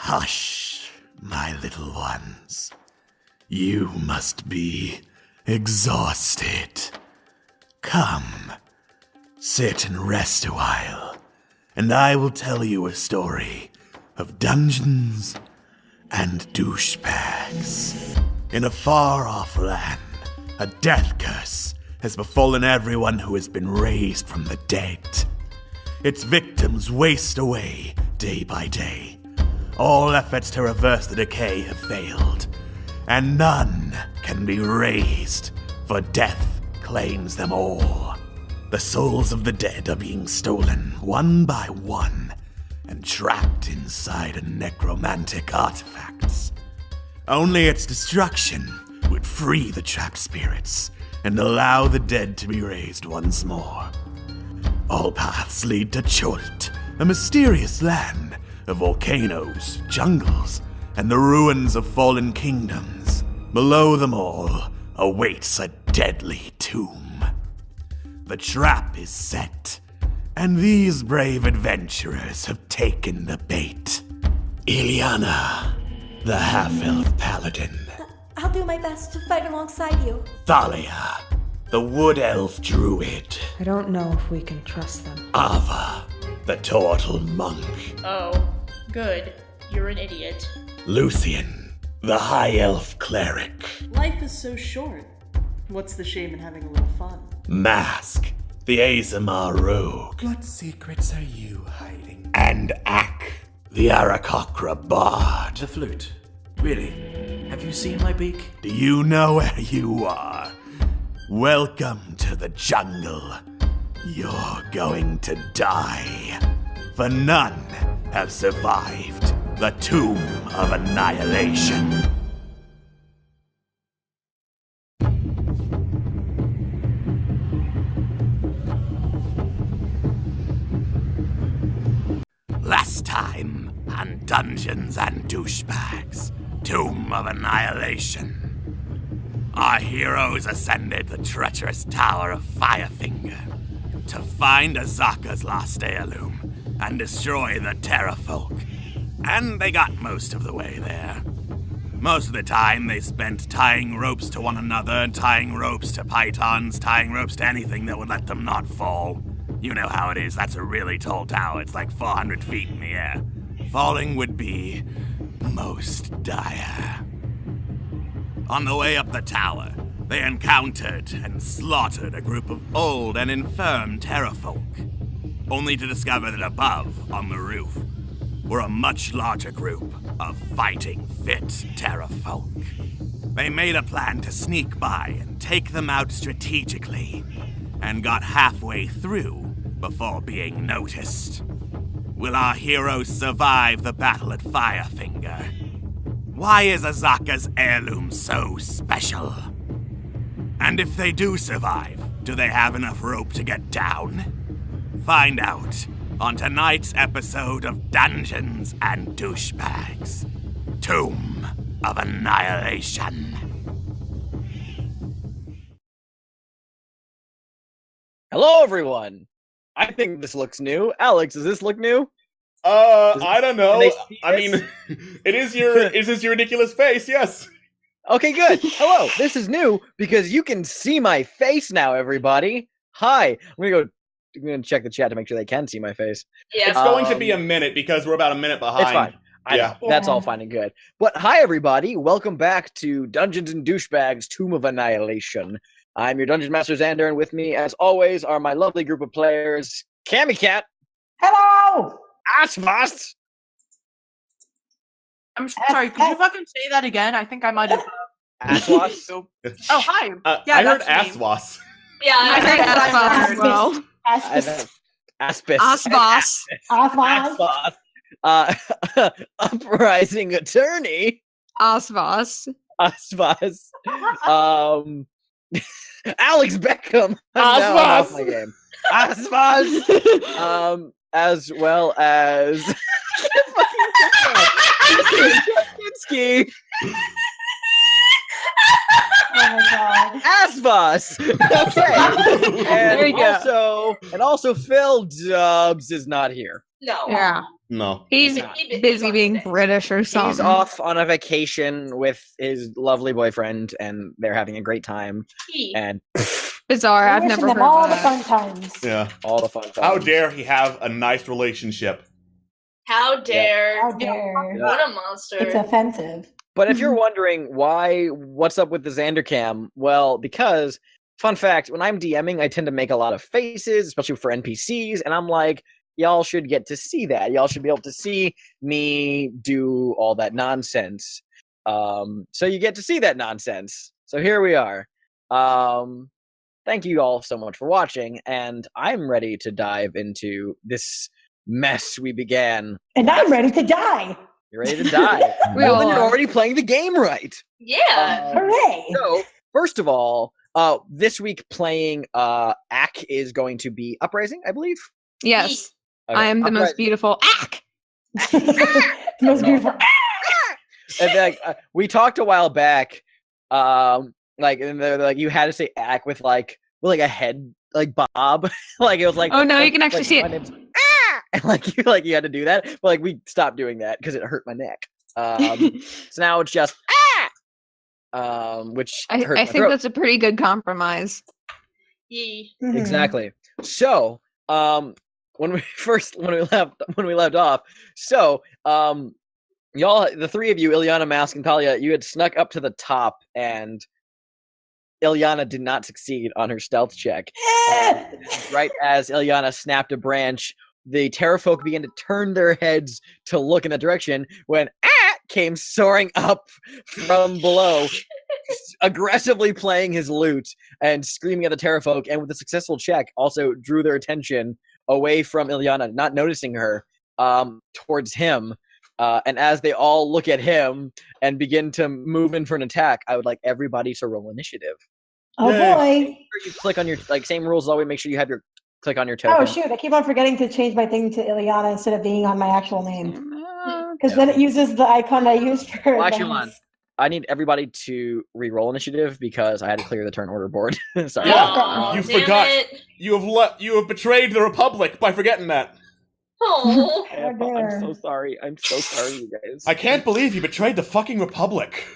Hush, my little ones. You must be exhausted. Come, sit and rest a while, and I will tell you a story of dungeons and douchebags. In a far-off land, a death curse has befallen everyone who has been raised from the dead. Its victims waste away day by day. All efforts to reverse the decay have failed, and none can be raised, for death claims them all. The souls of the dead are being stolen one by one and trapped inside a necromantic artifacts. Only its destruction would free the trapped spirits and allow the dead to be raised once more. All paths lead to Chult, a mysterious land of volcanoes, jungles, and the ruins of fallen kingdoms. Below them all awaits a deadly tomb. The trap is set, and these brave adventurers have taken the bait. Ileana, the half-elf paladin. I'll do my best to fight alongside you. Thalia, the wood elf druid. I don't know if we can trust them. Ava, the turtle monk. Oh, good. You're an idiot. Lucian, the high elf cleric. Life is so short. What's the shame in having a little fun? Mask, the Azamar rogue. What secrets are you hiding? And Ak, the Arakocra bard. The flute. Really? Have you seen my beak? Do you know where you are? Welcome to the jungle. You're going to die, for none have survived the Tomb of Annihilation. Last time on Dungeons and Douchebags, Tomb of Annihilation. Our heroes ascended the treacherous tower of Firefinger to find Azaka's lost heirloom and destroy the pterafolk. And they got most of the way there. Most of the time they spent tying ropes to one another, tying ropes to pythons, tying ropes to anything that would let them not fall. You know how it is, that's a really tall tower, it's like 400 feet in the air. Falling would be most dire. On the way up the tower, they encountered and slaughtered a group of old and infirm pterafolk, only to discover that above, on the roof, were a much larger group of fighting fit pterafolk. They made a plan to sneak by and take them out strategically, and got halfway through before being noticed. Will our heroes survive the battle at Firefinger? Why is Azaka's heirloom so special? And if they do survive, do they have enough rope to get down? Find out on tonight's episode of Dungeons and Douchebags, Tomb of Annihilation. Hello, everyone. I think this looks new. Alex, does this look new? I don't know. I mean, is this your ridiculous face? Yes. Okay, good. Hello. This is new because you can see my face now, everybody. Hi. I'm gonna check the chat to make sure they can see my face. Yeah. It's going to be a minute because we're about a minute behind. It's fine. I know. That's all fine and good. But hi, everybody. Welcome back to Dungeons and Douchebags, Tomb of Annihilation. I'm your Dungeon Master, Xander, and with me, as always, are my lovely group of players, Cammy Cat. Hello! Asvast. I'm sorry, could you fucking say that again? I think I might have... Aswas. Oh, hi. Yeah, I heard that's me. Aswas. Yeah, I think that's as well. Aspis. Asvas. Uprising Attorney. Asvas. Asvas. Alex Beckham. Asvas. My game. Asvas. As well as Kinski. Oh my god. Asvas. Okay. And There you go. Also Phil Dubs is not here. No. Yeah. No. He's busy being British or something. He's off on a vacation with his lovely boyfriend, and they're having a great time. And bizarre. I've Wishing never them heard all that. the fun times. Yeah. All the fun times. How dare he have a nice relationship? How dare. How dare. What a monster. It's offensive. But if you're wondering what's up with the Xander cam, well, because, fun fact, when I'm DMing, I tend to make a lot of faces, especially for NPCs, and I'm like, y'all should get to see that. Y'all should be able to see me do all that nonsense. So you get to see that nonsense. So here we are. Thank you all so much for watching, and I'm ready to dive into this mess we began. And I'm ready to die. You're ready to die. Well, then you're already playing the game right. Yeah. Hooray. So, first of all, this week playing Ack is going to be Uprising, I believe. Yes. Okay, I am the most beautiful Ack. The most beautiful. And then, we talked a while back, like, and they're like, you had to say Ack with a head, like Bob. Like, it was like, Oh no, you can actually see my it. name's and you had to do that, but like we stopped doing that because it hurt my neck. So now it's just which I hurt my think throat. that's a pretty good compromise. Yee. Exactly. So when we left off, so y'all, the three of you, Ilyana, Mask, and Talia, you had snuck up to the top, and Ilyana did not succeed on her stealth check. Right as Ilyana snapped a branch, the pterafolk began to turn their heads to look in that direction when came soaring up from below, aggressively playing his lute and screaming at the pterafolk, and with a successful check also drew their attention away from Ilyana, not noticing her, towards him. And as they all look at him and begin to move in for an attack, I would like everybody to roll initiative. Oh boy. Make sure you click on your, same rules as always, make sure you have your click on your token. Oh shoot, I keep on forgetting to change my thing to Ilyana instead of being on my actual name. Because then it uses the icon I used for I need everybody to re-roll initiative because I had to clear the turn order board. Sorry. Yeah, you forgot. You have betrayed the Republic by forgetting that. Oh. I'm so sorry. I'm so sorry, you guys. I can't believe you betrayed the fucking Republic.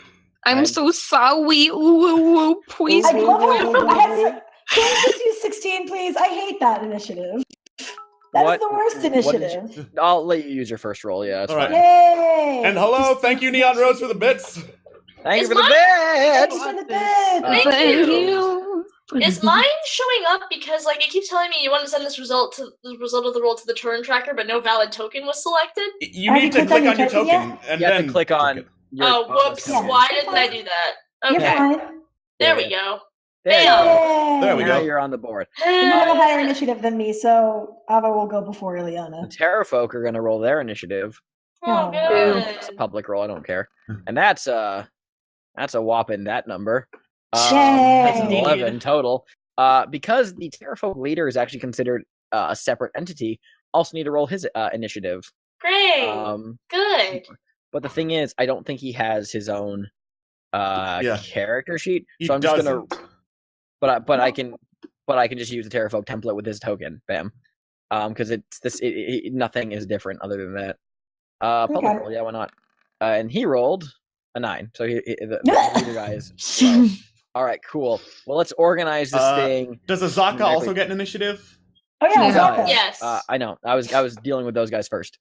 I'm so sorry. Ooh, please. I love can we just use 16, please? I hate that initiative. That is the worst initiative. I'll let you use your first roll. Yeah, that's fine. Yay! And hello, thank you, Neon Rose, for the bits. Thank you for the bits. Thank you. Is mine showing up because it keeps telling me you want to send this result of the roll to the turn tracker, but no valid token was selected? You need to click on your token and you then have to click on. Oh, whoops! Why didn't I do that? Okay, there we go. There we go. Now you're on the board. You have a higher initiative than me, so Ava will go before Ilyana. The pterafolk are going to roll their initiative. Oh, good. It's a public roll. I don't care. And that's a whopping that number. Yay. That's 11 total. Because the pterafolk leader is actually considered a separate entity, also need to roll his initiative. Great. Good. But the thing is, I don't think he has his own character sheet. So I'm just gonna. But I can just use the pterafolk template with his token. Bam. Because nothing is different other than that. Public roll, yeah, why not? And he rolled a 9. So the leader guy is. Well. All right, cool. Well, let's organize this thing. Does Azaka also get an initiative? Oh yeah, Azaka. Yes. I know. I was dealing with those guys first.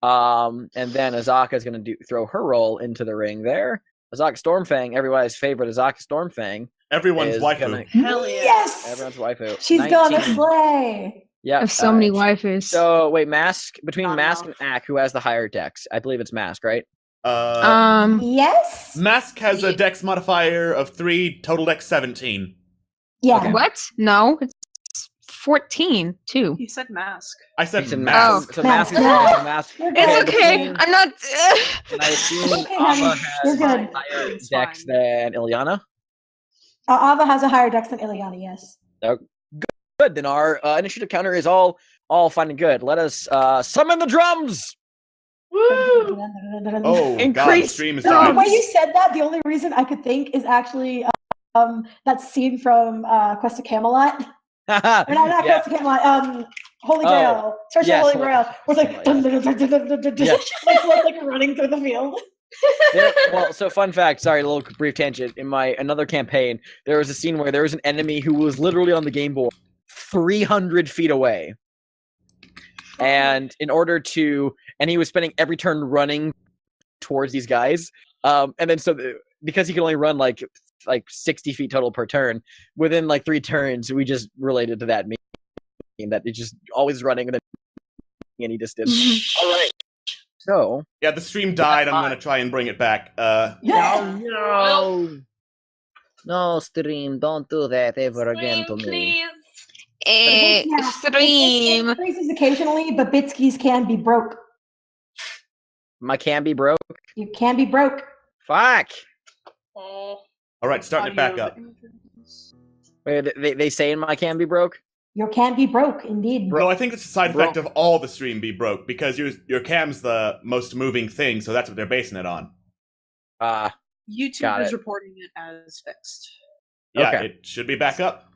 And then Azaka is going to throw her roll into the ring there. Azaka Stormfang, everybody's favorite Azaka Stormfang. Everyone's waifu. Hell yeah. Yes! Everyone's waifu. She's 19. gonna slay. Yeah. I have so many waifus. So wait, between Mask and Ack, who has the higher dex? I believe it's Mask, right? Yes. Mask has a dex modifier of 3, total dex 17. Yeah. Okay. What? No, it's 14 too. He said mask. I said Mask. Mask. So Mask is Mask. It's okay. I'm not. And I assume Okay, Ava you're has good. higher dex than Ilyana. Ava has a higher dex than Ilyana. Yes. Good. Then our initiative counter is all fine and good. Let us summon the drums. Woo! Oh, Increase God, the stream is The dying. way you said that, the only reason I could think is actually that scene from Quest of Camelot. Or not Yeah. Quest of Camelot. Holy Grail. Search yes, for Holy Grail. Where it's like, dun, dun, dun, dun, dun, dun, dun, dun. Yes. like running through the field. Well, so fun fact. Sorry, a little brief tangent. In my another campaign, there was a scene where there was an enemy who was literally on the game board 300 feet away, and in order to, and he was spending every turn running towards these guys, and then because he could only run like 60 feet total per turn, within like 3 turns, we just related to that meme that it's just always running and then any distance. All right. So yeah, the stream died. I'm gonna try and bring it back. No, stream, don't do that ever again to me. Stream. It freezes occasionally, but Bitskis can be broke. My can be broke. You can be broke. Fuck. All right, starting it back up. Wait, they say in my can be broke. Your can be broke, indeed. No, I think it's a side effect of all the stream be broke because your cam's the most moving thing, so that's what they're basing it on. YouTube is reporting it as fixed. Yeah, Okay. it should be back up.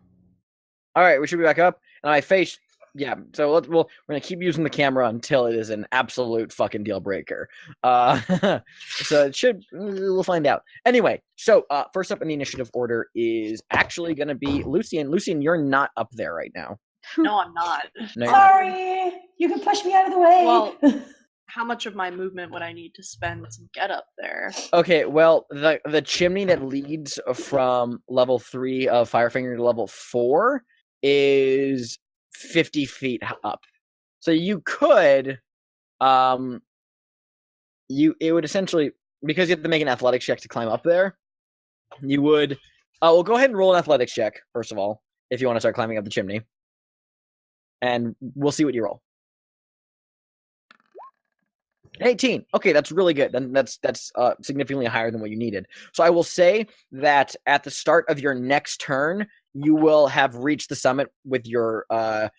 All right, we should be back up. And my face, yeah. So we're gonna keep using the camera until it is an absolute fucking deal breaker. So it should. We'll find out. Anyway, so first up in the initiative order is actually gonna be Lucian. Lucian, you're not up there right now. No, I'm not. No, you're not. Sorry, you can push me out of the way. Well, how much of my movement would I need to spend to get up there? Okay, well, the chimney that leads from level 3 of Firefinger to level 4 is 50 feet up. So you could, it would essentially, because you have to make an athletics check to climb up there, you would, well, go ahead and roll an athletics check, first of all, if you want to start climbing up the chimney. And we'll see what you roll. 18. Okay, that's really good. Then that's significantly higher than what you needed. So I will say that at the start of your next turn, you will have reached the summit with your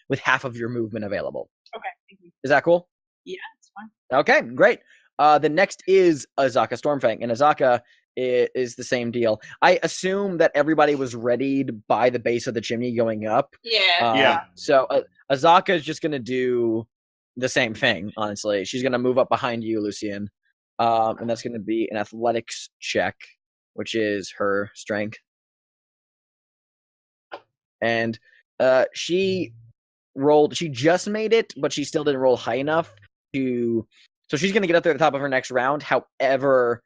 with half of your movement available. Okay, thank you. Is that cool? Yeah, it's fine. Okay, great. The next is Azaka Stormfang, and Azaka is the same deal. I assume that everybody was readied by the base of the chimney going up. Yeah. Yeah. So Azaka is just gonna do the same thing, honestly. She's going to move up behind you, Lucian. And that's going to be an athletics check, which is her strength. And she just made it, but she still didn't roll high enough to... So she's going to get up there at the top of her next round. However,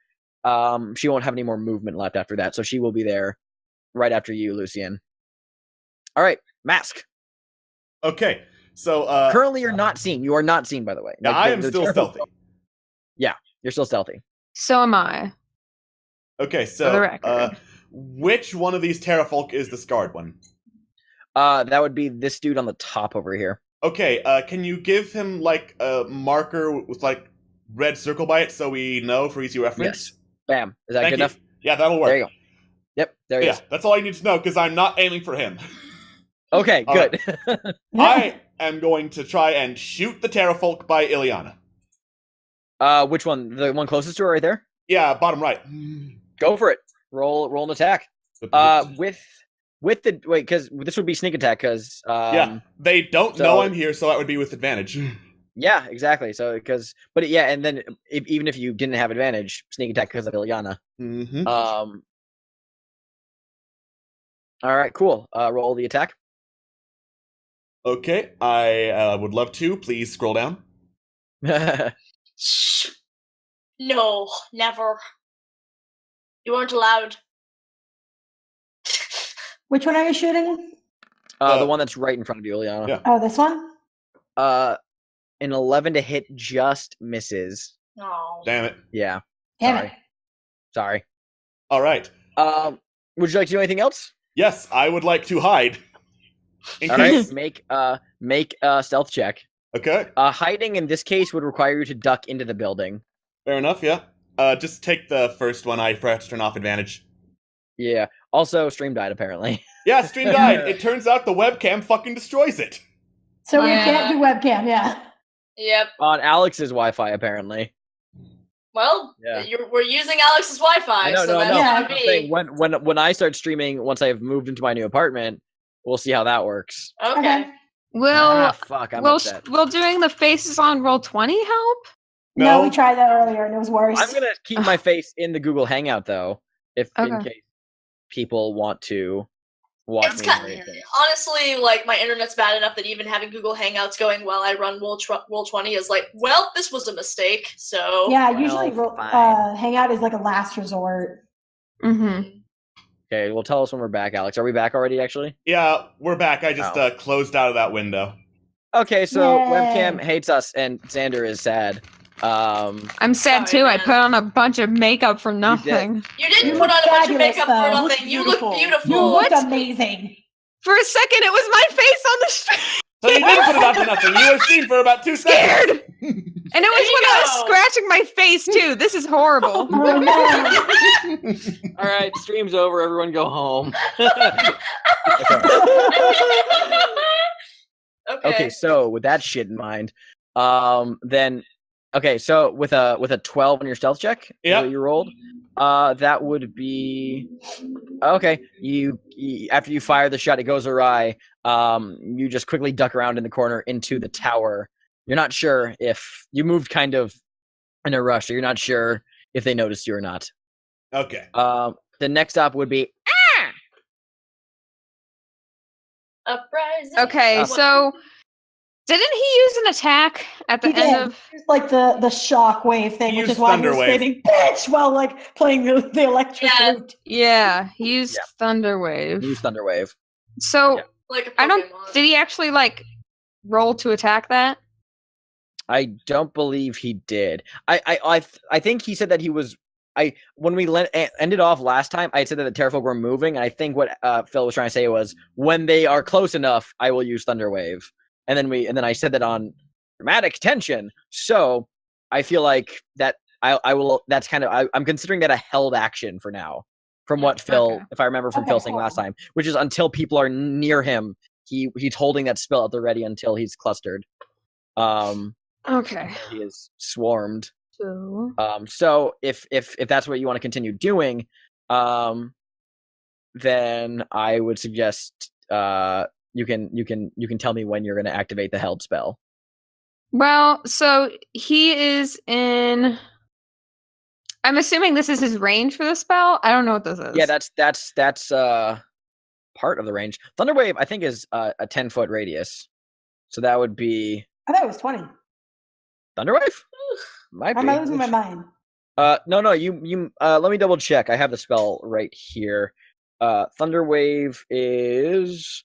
she won't have any more movement left after that. So she will be there right after you, Lucian. All right, Mask. Okay. So currently, you're not seen. You are not seen, by the way. Now I am still stealthy. Yeah, you're still stealthy. So am I. Okay, For the record. Which one of these pterafolk is the scarred one? That would be this dude on the top over here. Okay, can you give him like a marker with like red circle by it so we know for easy reference? Yes. Bam. Is that Thank good you. enough? Yeah, that'll work. There you go. Yep. There he is. That's all I need to know because I'm not aiming for him. Okay. All Good. I am going to try and shoot the pterafolk by Ileana. Which one? The one closest to her, right there. Yeah, bottom right. Go for it. Roll an attack. With the wait, because this would be sneak attack. Because yeah, they don't know I'm here, so that would be with advantage. Yeah, exactly. So but yeah, and then even if you didn't have advantage, sneak attack because of Ileana. Mm-hmm. All right, cool. Roll the attack. Okay, I would love to. Please scroll down. Shh. No, never. You weren't allowed. Which one are you shooting? The one that's right in front of you, Ileana. Yeah. Oh, this one? An 11 to hit just misses. No. Damn it. Yeah. Damn it. Sorry. All right. Would you like to do anything else? Yes, I would like to hide. All right. Make a stealth check. Okay. Hiding in this case would require you to duck into the building. Fair enough. Yeah. Just take the first one. I forgot to turn off advantage. Yeah. Also, stream died apparently. Yeah, stream died. It turns out the webcam fucking destroys it. So we can't do webcam. Yeah. Yep. On Alex's Wi-Fi apparently. Well, we're using Alex's Wi-Fi, No. that's I'm gonna saying be. when I start streaming, once I've moved into my new apartment, we'll see how that works. Okay. Will fuck, I'm will upset. will doing the faces on roll 20 help? No, we tried that earlier and it was worse. I'm gonna keep my face in the Google Hangout though, in Okay. case people want to watch It's me. kind or anything. honestly, like, my internet's bad enough that even having Google Hangouts going while I run Roll 20 is like, well, this was a mistake, so... Yeah, usually fine. Hangout is like a last resort. Mm-hmm. Okay, well, tell us when we're back, Alex. Are we back already, actually? Yeah, we're back. I just closed out of that window. Okay, so Yay. Webcam hates us, and Xander is sad. I'm sad Sorry, too. man. I put on a bunch of makeup for nothing. You didn't You put look on a bunch of fabulous, makeup though. for You look nothing. You look beautiful. You looked What? amazing. For a second, it was my face on the street. So you didn't put it on for nothing. You were seen for about 2 seconds. Scared. And it was when I was scratching my face too. This is horrible. Oh, no. All right, stream's over. Everyone go home. Okay, so with that shit in mind, then okay, so with a 12 on your stealth check, that you rolled, that would be okay. You after you fire the shot, it goes awry. You just quickly duck around in the corner into the tower. You're not sure if you moved kind of in a rush, so you're not sure if they noticed you or not. Okay. The next stop would be Uprising. Okay, so didn't he use an attack at the end of like the shock wave thing, which is why he was screaming bitch while like playing the electric flute. Yeah, he used Thunderwave. He used Thunderwave. So like I don't. Did he actually like roll to attack that? I don't believe he did. I think he said that he was. When we ended off last time, I said that the pterafolk were moving, and I think what Phil was trying to say was when they are close enough, I will use Thunderwave. And then I said that on dramatic tension. So I feel like that I will. That's kind of I'm considering that a held action for now. From what Phil, if I remember from Phil saying last time, which is until people are near him, he's holding that spell at the ready until he's clustered. Okay. He is swarmed. So so if that's what you want to continue doing, then I would suggest you can tell me when you're going to activate the held spell. Well, so he is in. I'm assuming this is his range for the spell. I don't know what this is. Yeah, that's part of the range. Thunderwave, I think, is a 10-foot radius, so that would be. I thought it was 20. Thunderwave? Might be. Am I losing my mind? No. You. Let me double check. I have the spell right here. Thunderwave is.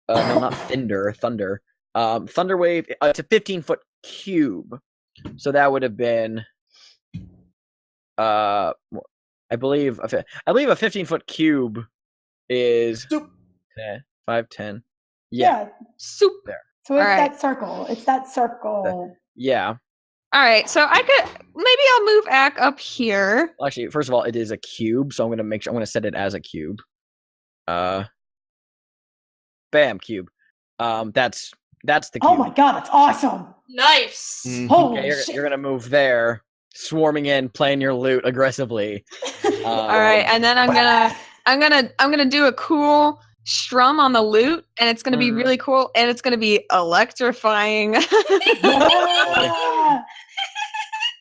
No, not Thunder. Thunder. Thunderwave. It's a 15-foot cube, so that would have been. I believe a 15-foot cube is 5, 10. Yeah. Soup. There. So it's that circle. It's that circle. Yeah. All right, so maybe I'll move Ack up here. Actually, first of all, it is a cube, so I'm gonna set it as a cube. Bam, cube. That's the cube. Oh my god, that's awesome! Nice. Holy Okay, shit! you're gonna move there, swarming in, playing your lute aggressively. All right, and then I'm gonna do a cool strum on the lute, and it's gonna be really cool, and it's gonna be electrifying.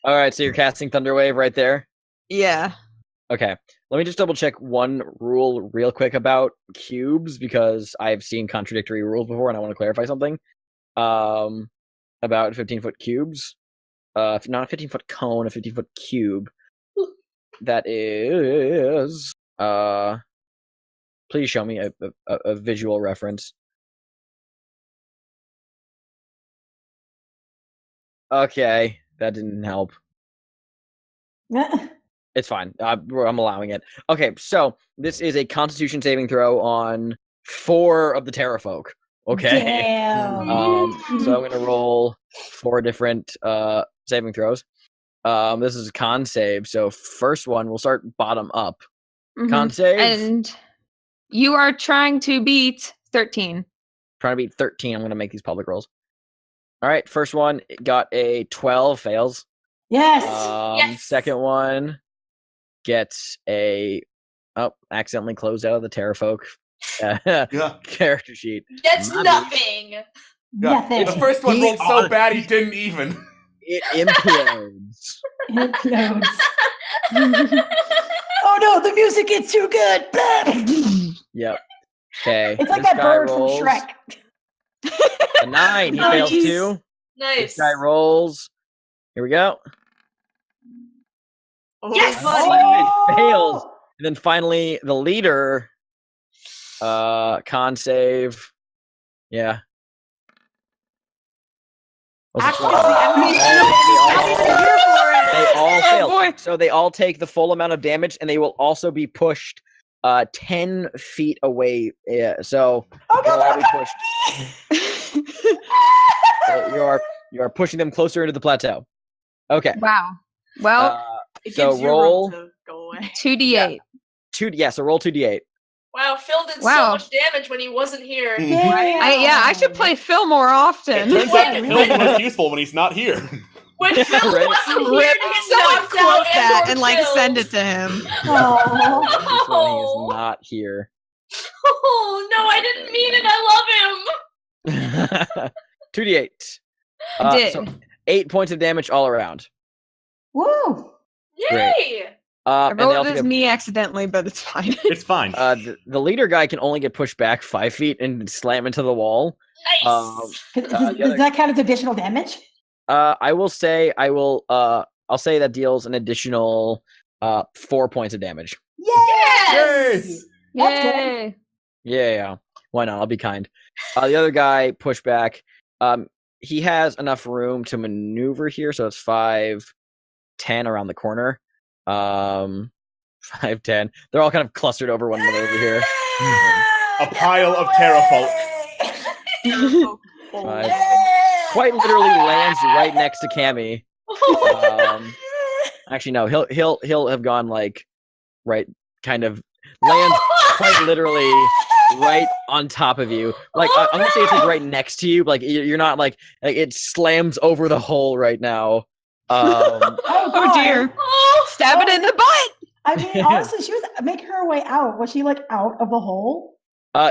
All right, so you're casting Thunderwave right there? Yeah. Okay. Let me just double check one rule real quick about cubes, because I've seen contradictory rules before and I want to clarify something. About 15-foot cubes. Not a 15-foot cone, a 15-foot cube. That is please show me a visual reference. Okay, that didn't help. It's fine. I'm allowing it. Okay, so this is a Constitution saving throw on 4 of the pterafolk. Okay. Damn. So I'm gonna roll 4 different saving throws. This is a con save. So first one, we'll start bottom up. Con save. And you are trying to beat 13. Trying to beat 13. I'm gonna make these public rolls. All right, first one got a 12, fails. Yes. Yes. Second one gets a accidentally closed out of the pterafolk character sheet. That's nothing. Nothing. The first one rolled so bad he didn't even. It implodes. It implodes. Oh no, the music gets too good. Yep. Okay. It's like this that guy bird rolls from Shrek. A 9. He Nice. fails too. Nice. This guy rolls. Here we go. Yes, buddy. It fails. And then finally, the leader. Con save. Yeah. Was it Actually, 12? They all Oh, fail. boy. So they all take the full amount of damage, and they will also be pushed 10 feet away. Yeah, so Oh they'll all god, be pushed. You are pushing them closer into the plateau. Okay. Wow. Well, It So gives you roll- room to go away. 2d8. So roll 2d8. Wow, Phil did so Wow. much damage when he wasn't here. I should play Phil more often. Turns out Phil's most useful when he's not here. When Phil Right. wasn't here, Rip, he someone knocked out quote that and and like killed. send it to him. Oh. This one he is not here. Oh no, I didn't mean it. I love him. 2d8. Did. So 8 points of damage all around. Woo. Yay! I And they wrote also this get, me accidentally, but it's fine. It's fine. the leader guy can only get pushed back 5 feet and slam into the wall. Nice. Does that count as additional damage? I will say I'll say that deals an additional 4 points of damage. Yay! Yes! That's good. Yay. Yeah. Why not? I'll be kind. The other guy pushed back. He has enough room to maneuver here, so it's 5, 10 around the corner. 5, 10. They're all kind of clustered over one another over here. A pile of pterafolk. Five. Quite literally lands right next to Cammy. Actually, no, he'll have gone like right, kind of lands quite literally right on top of you. Like I'm gonna say it's like right next to you. But, like you're not like it slams over the hole right now. Oh dear. Stab it in the butt. I mean, honestly, she was making her way out. Was she like out of the hole?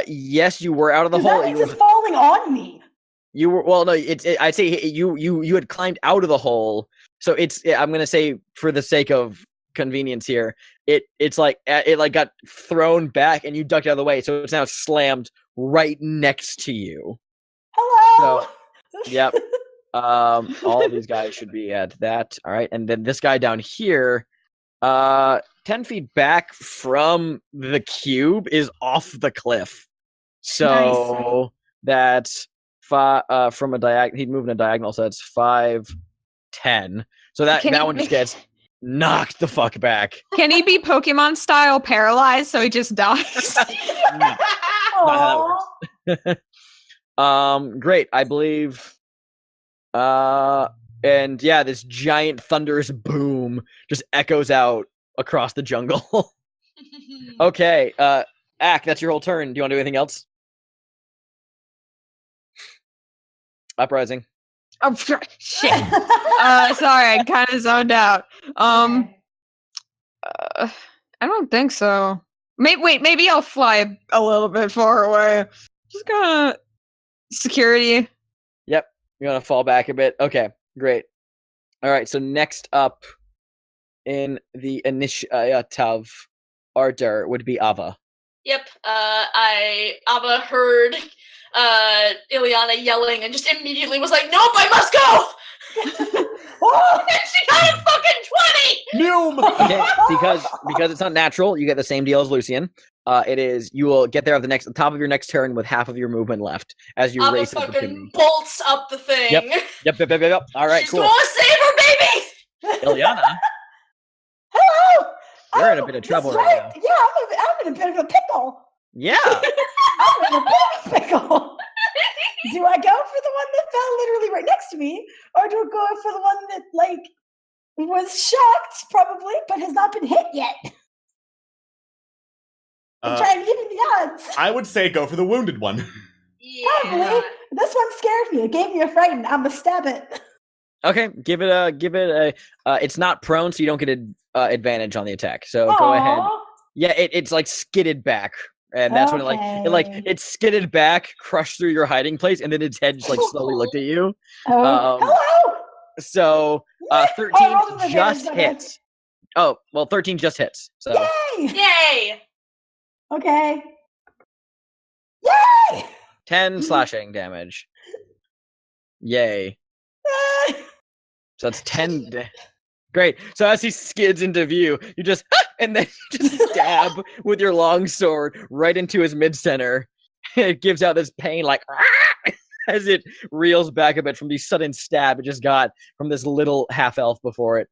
Yes, you were out of the 'Cause hole. that means it's falling on me. You were well. No, I'd say you had climbed out of the hole. So I'm gonna say for the sake of convenience here, it's like it like got thrown back and you ducked out of the way. So it's now slammed right next to you. Hello. Yep. All of these guys should be at that. All right, and then this guy down here, 10 feet back from the cube is off the cliff. So that's from a diagonal. He'd move in a diagonal, so that's 5, 10. So that one just gets knocked the fuck back. Can he be Pokemon style paralyzed so he just dies? No, not how that works. Great. I believe. And yeah, this giant thunderous boom just echoes out across the jungle. Okay, Ack, that's your whole turn. Do you want to do anything else? Uprising. Oh shit. Sorry, I kind of zoned out. I don't think so. Maybe I'll fly a little bit far away. Just gonna security. Yep, you're gonna fall back a bit. Okay, great. All right, so next up in the initiative order would be Ava. Yep. Ava heard Ileana yelling and just immediately was like, "Nope, I must go." And she got a fucking 20. Noom. Okay, because it's not natural, you get the same deal as Lucian. It is you will get there at the top of your next turn with half of your movement left as you Ava race up the fucking chimney. bolts up the thing. Yep. All right, She's cool. gonna save her baby. Ileana, Hello. you're in a bit of trouble that's right now. Yeah, I'm in a bit of a pickle. Yeah. I'm in a bit of a pickle. Do I go for the one that fell literally right next to me, or do I go for the one that like was shocked probably, but has not been hit yet? I'm trying to even the odds. I would say go for the wounded one. Probably. This one scared me. It gave me a frighten. I'm gonna stab it. Okay, give it a. It's not prone, so you don't get an advantage on the attack. So go ahead. Aw. Yeah, it's like skidded back And that's when it skidded back, crushed through your hiding place, and then its head just slowly looked at you. Hello. So 13 rolled with just advantage, hits. Oh, well, 13 just hits. So Yay! Yay! Okay. Yay! 10 slashing damage. Yay. So that's 10. Great. So as he skids into view, you just and then just stab with your long sword right into his mid-center. It gives out this pain as it reels back a bit from the sudden stab it just got from this little half-elf before it.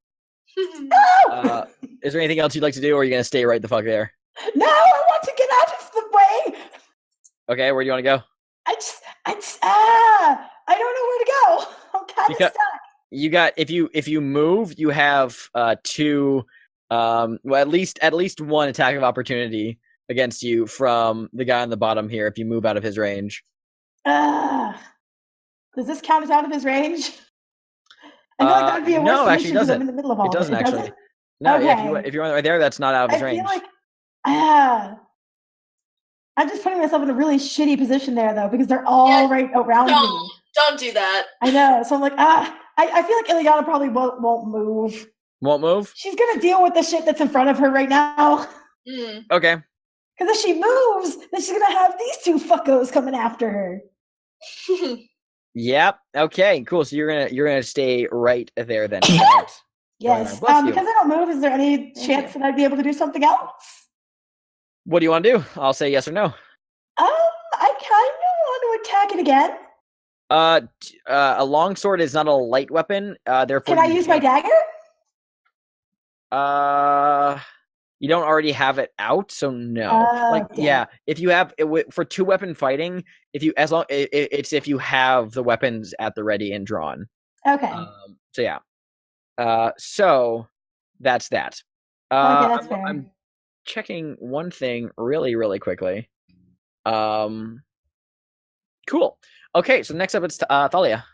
Is there anything else you'd like to do, or are you going to stay right the fuck there? No, I want to get out of the way. Okay, where do you want to go? I don't know where to go. I'm kind of stuck. You got if you move, you have two at least one attack of opportunity against you from the guy on the bottom here if you move out of his range. Does this count as out of his range? I feel like that would be a worse no, actually, because I'm in the middle of all it doesn't of it. actually. Doesn't? No, Okay. if you're right there, that's not out of his range. I feel like I'm just putting myself in a really shitty position there, though, because they're all right around me. Don't do that. I know. So I'm like, I feel like Ileana probably won't move. Won't move? She's gonna deal with the shit that's in front of her right now. Okay. Because if she moves, then she's gonna have these two fuckos coming after her. Yep. Okay. Cool. So you're gonna stay right there then. Yes. Because I don't move, is there any chance that I'd be able to do something else? What do you want to do? I'll say yes or no. I kind of want to attack it again. A longsword is not a light weapon. Therefore, can I use my dagger? You don't already have it out, so no. If you have for 2-weapon fighting, if you have the weapons at the ready and drawn. Okay. So yeah. So that's that. Okay, that's fair. I'm checking one thing really, really quickly. Cool. Okay, so next up it's Thalia.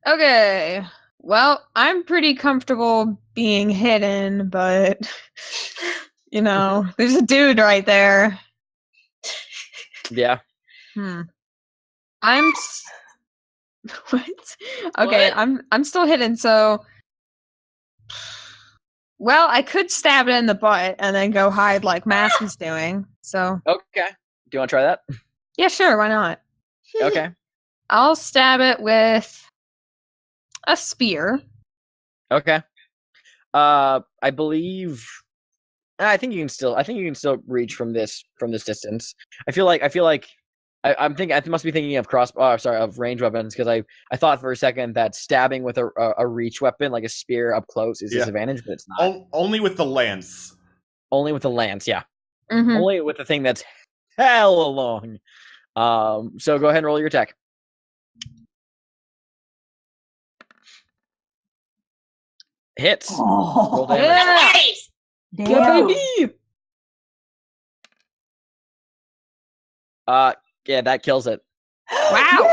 Okay. Well, I'm pretty comfortable being hidden, but there's a dude right there. Yeah. I'm what? Okay, What? I'm still hidden, so well, I could stab it in the butt and then go hide like Mask is doing. So Okay. Do you want to try that? Yeah, sure, why not? Okay. I'll stab it with a spear. Okay. I believe. I think you can still reach from this distance. I feel like I'm thinking I must be thinking of of range weapons because I thought for a second that stabbing with a reach weapon like a spear up close is disadvantage, but it's not. Only with the lance. Only with the lance, yeah. Mm-hmm. Only with the thing that's hella long. So go ahead and roll your attack. Hits. Roll damage. Nice! Damn. Yeah, that kills it. Wow.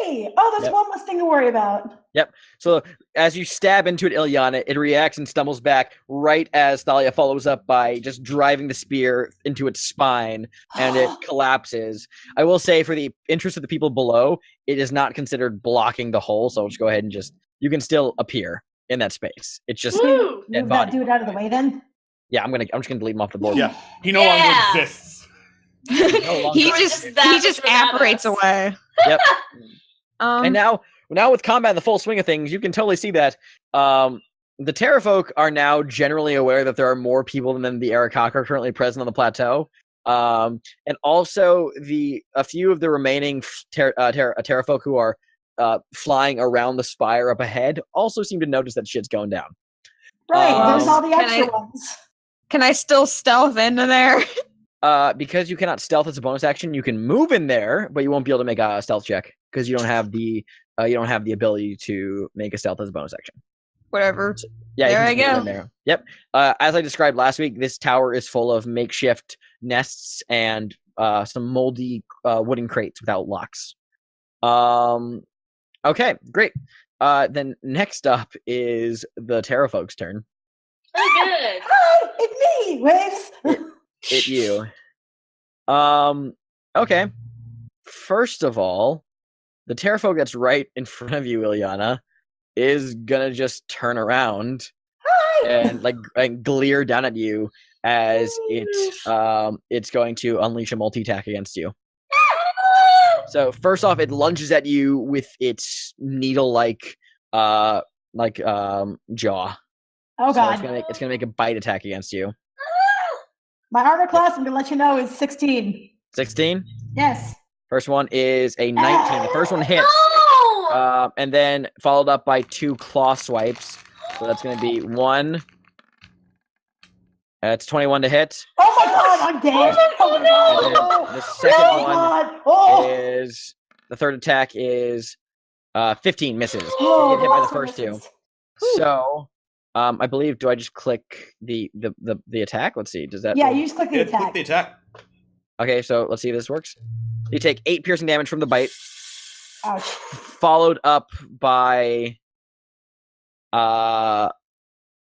Yay! Oh, that's one less thing to worry about. Yep. So as you stab into it, Ileana, it reacts and stumbles back right as Thalia follows up by just driving the spear into its spine, and it collapses. I will say, for the interest of the people below, it is not considered blocking the hole, so I'll just go ahead and you can still appear in that space. It's just Move that dude out of the way then. Yeah, I'm just gonna delete him off the board. Yeah, he no longer exists. he just apparates away. Yep. And now with combat in the full swing of things, you can totally see that the pterafolk are now generally aware that there are more people than the Arakaka are currently present on the plateau. And also a few of the remaining pterafolk who are flying around the spire up ahead also seem to notice that shit's going down. Right, there's all the extra ones. Can I still stealth into there? Because you cannot stealth as a bonus action, you can move in there, but you won't be able to make a stealth check because you don't have the ability to make a stealth as a bonus action. Whatever. So, yeah, there I go. There. Yep. As I described last week, this tower is full of makeshift nests and some moldy wooden crates without locks. Okay, great. Then next up is the pterafolk's turn. Oh, good. Hi, it's me, Waves. It you. Okay. First of all, the pterafolk that's right in front of you, Ilyana, is gonna just turn around and glare down at you as it's going to unleash a multi-attack against you. So first off, it lunges at you with its needle-like jaw. Oh So god. it's gonna make a bite attack against you. My armor class, I'm gonna let you know, is 16. 16. Yes. First one is a 19. The first one hits. No! And then followed up by 2 claw swipes. So that's going to be 1. That's 21 to hit. Oh my god, I'm dead. Oh my god. And then the second Oh one god. Oh. is the third attack is 15 misses. So Oh, you get hit by the last one first 2. misses. So I believe, do I just click the attack? Let's see. Does that? Yeah, you just click the Click attack. the attack. Okay, so let's see if this works. You take 8 piercing damage from the bite, Ouch. followed up by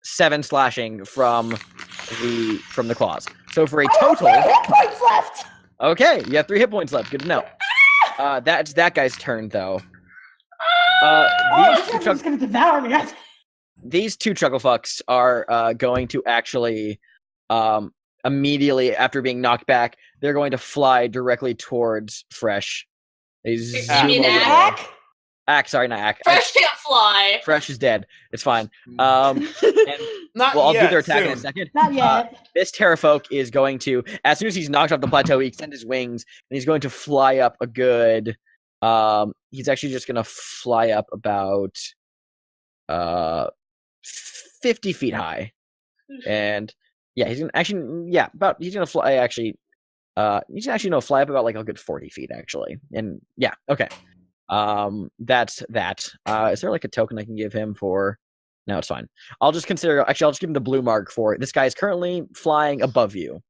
7 slashing from the claws. So for a I have total, 3 hit points left. okay, you have 3 hit points left. Good to know. That's that guy's turn though. Oh, this is gonna devour me. These 2 chucklefucks are going to actually immediately after being knocked back, they're going to fly directly towards Fresh. They zoom You mean over there. Ack? Ack, sorry, not Ack. Fresh can't fly. Fresh is dead. It's fine. And Not well, I'll do yet, their attack in a soon. second. Not yet. This pterafolk is going to, as soon as he's knocked off the plateau, he extends his wings and he's going to fly up a good. He's actually just going to fly up about 50 feet high, and yeah, he's gonna actually he's gonna fly actually. He's actually no fly up about like a good 40 feet actually, and yeah, okay. That's that. Is there like a token I can give him for? No, it's fine. I'll just consider. Actually, I'll just give him the blue mark for it. This guy is currently flying above you.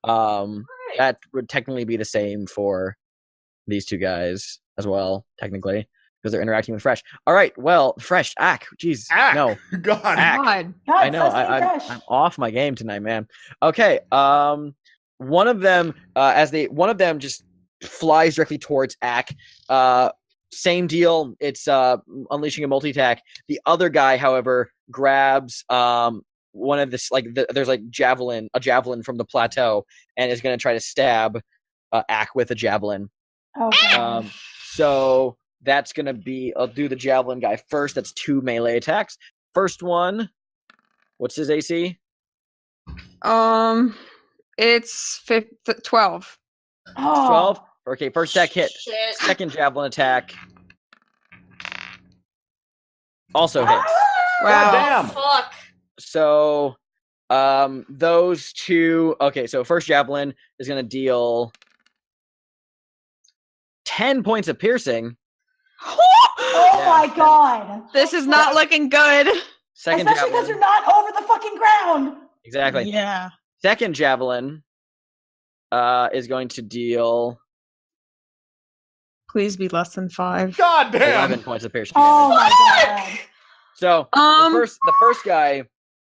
That would technically be the same for these 2 guys as well, technically, because they're interacting with Fresh. All right, well, Fresh, Ack, jeez, Ack. no, God. Ack. God. God, I know, Fresh ain't fresh. I'm off my game tonight, man. Okay, one of them, one of them just flies directly towards Ack. Same deal. It's unleashing a multi-attack. The other guy, however, grabs one of this there's like a javelin from the plateau, and is going to try to stab Ack with a javelin. Oh, God. So that's going to be. I'll do the javelin guy first. That's 2 melee attacks. First one. What's his AC? It's 12. Oh. 12. Okay, first attack hit. Shit. Second javelin attack also hits. Wow. Damn. Fuck. So, those 2. Okay, so first javelin is gonna deal 10 points of piercing. Oh Yeah, my and- god. This is not looking good. Second Especially because javelin. you're not over the fucking ground. Exactly. Yeah. Second javelin is going to deal Please be less than 5. God damn. 11 points of piercing Oh damage. my god. So Um, the first guy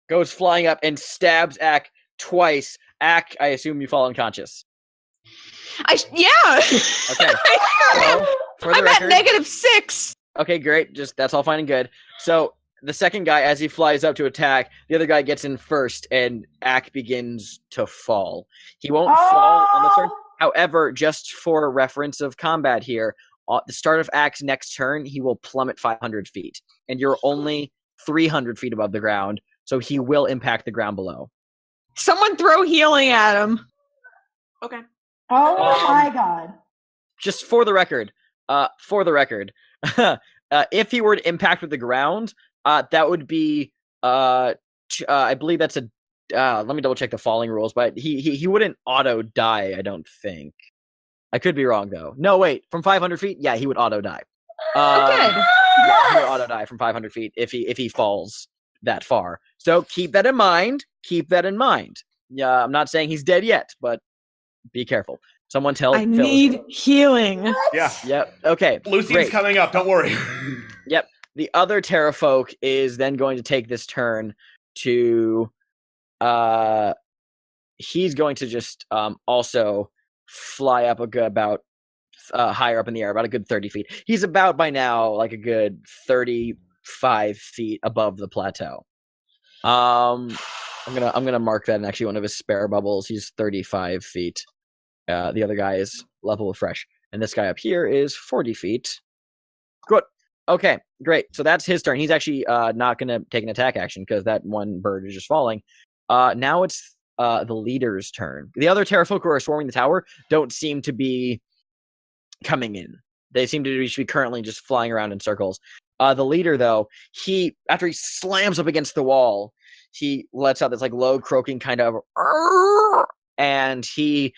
goes flying up and stabs Ack twice. Ack, I assume you fall unconscious. Yeah. Okay. So, for the I'm at record, -6. okay, great. Just that's all fine and good. So the second guy, as he flies up to attack, the other guy gets in first, and Ack begins to fall. He won't fall on the turn. However, just for reference of combat here, at the start of Ack's next turn, he will plummet 500 feet, and you're only 300 feet above the ground, so he will impact the ground below. Someone throw healing at him. Okay. Oh my god. Just for the record, if he were to impact with the ground, that would be, I believe that's a. Let me double check the falling rules, but he wouldn't auto die. I don't think. I could be wrong though. No, wait, from 500 feet, yeah, he would auto die. Good. Yeah, he would auto die from 500 feet if he falls that far. So keep that in mind. Yeah, I'm not saying he's dead yet, but be careful. Someone tell. I Phil. need healing. Yeah. Yep. Okay. Lucian's great. coming up. Don't worry. Yep. The other pterafolk is then going to take this turn to. He's going to just also fly up about higher up in the air, about a good 30 feet. He's about by now like a good 35 feet above the plateau. I'm gonna mark that in actually one of his spare bubbles. He's 35 feet. The other guy is level with fresh, and this guy up here is 40 feet. Good. Okay, great. So that's his turn. He's actually not gonna take an attack action because that one bird is just falling. Now it's the leader's turn. The other pterafolk who are swarming the tower don't seem to be coming in. They seem to be currently just flying around in circles. The leader, though, after he slams up against the wall, he lets out this like low croaking kind of, and he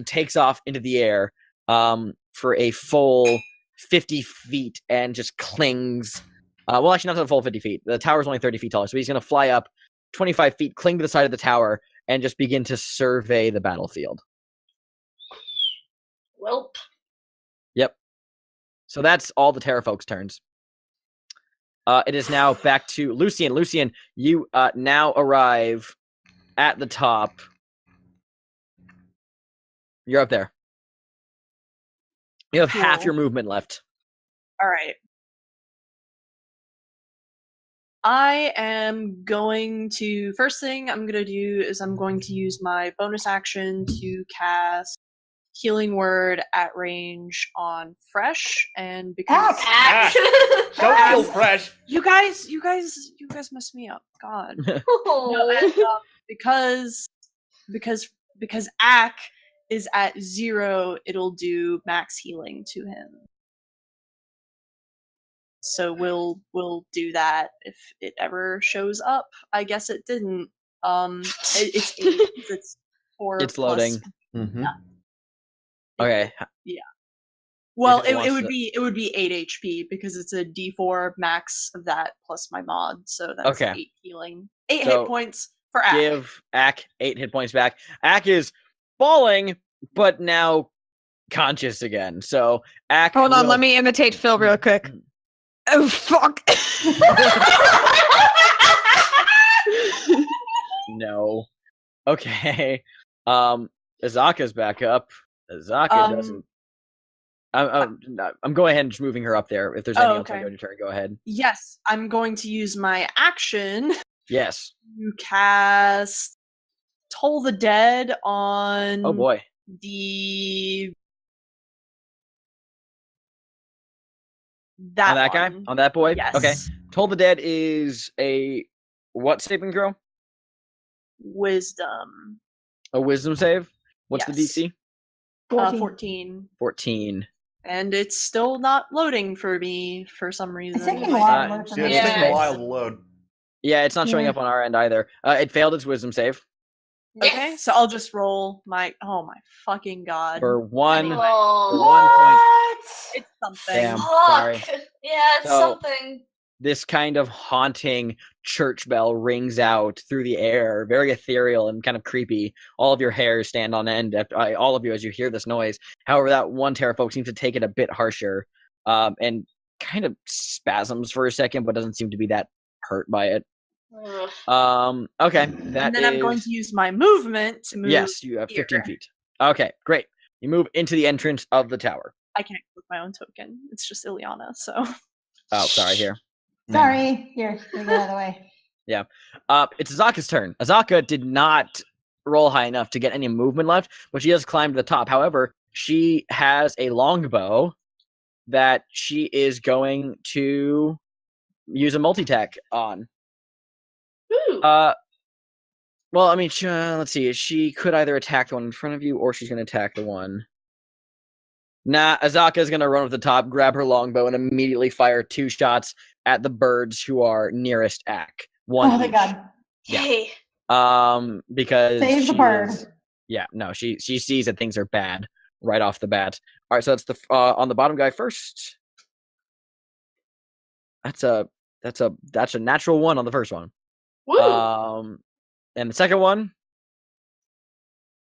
takes off into the air for a full 50 feet and just clings. Well, actually, not the full 50 feet. The tower's only 30 feet tall, so he's going to fly up 25 feet, cling to the side of the tower, and just begin to survey the battlefield. Welp. Yep. So that's all the pterafolk's turns. It is now back to Lucian. Lucian, you now arrive at the top. You're up there. You have half Cool. your movement left. All right. I am going to. First thing I'm going to do is I'm going to use my bonus action to cast Healing Word at range on Fresh, and because Ash! Don't feel fresh. you guys messed me up. God. No, and, because Ack is at 0, it'll do max healing to him. So we'll do that if it ever shows up. I guess it didn't. It's 8. It's 4. It's plus- loading. Mm-hmm. Okay. Yeah. Well, If it wants it would to- be 8 HP because it's a D4 max of that plus my mod, so that's Okay. 8 healing. 8 So, hit points for Ack. Give Ack 8 hit points back. Ack is falling, but now conscious again. So Ack. Hold on, will- let me imitate Phil real quick. Oh fuck! No. Okay. Azaka's back up. Azaka doesn't. I'm going ahead and just moving her up there. If there's anything else on your turn, go ahead. Yes, I'm going to use my action Yes. to cast Toll the Dead on Oh boy. the On that guy? one. On that boy? Yes. Okay. Toll the Dead is a what saving throw? Wisdom. A wisdom save? What's the Yes. DC? 14. 14. And it's still not loading for me for some reason. It's taking a while. Uh, to load for Yeah, me. it's taking a Yeah. while to load. Yeah, it's not showing Yeah. up on our end either. It failed its wisdom save Okay, Yes. so I'll just roll my. Oh my fucking god! for one. Anyway. For 1 point. What? It's something. Damn. Fuck. Sorry. Yeah, it's So- something. This kind of haunting church bell rings out through the air, very ethereal and kind of creepy. All of your hairs stand on end, all of you, as you hear this noise. However, that one pterafolk seems to take it a bit harsher, and kind of spasms for a second, but doesn't seem to be that hurt by it. Ugh. Okay, And that then I'm going is- to use my movement to move. Yes, you have 15 here. feet. Okay, great. You move into the entrance of the tower. I can't click my own token. It's just Ileana. So Oh, sorry, here. Sorry. Here, get out of the way. It's Azaka's turn. Azaka did not roll high enough to get any movement left, but she has climbed to the top. However, she has a longbow that she is going to use a multi-tack on. Ooh. Well, I mean, let's see. She could either attack the one in front of you, or she's going to attack the one. Nah, Azaka is going to run up the top, grab her longbow, and immediately fire 2 shots at the birds who are nearest Ack. One Oh, thank each. God. Yeah. Yay. Because Save the she bird. is- yeah, no, she sees that things are bad right off the bat. All right, so that's the on the bottom guy first. That's a natural 1 on the first one. Woo. And the second one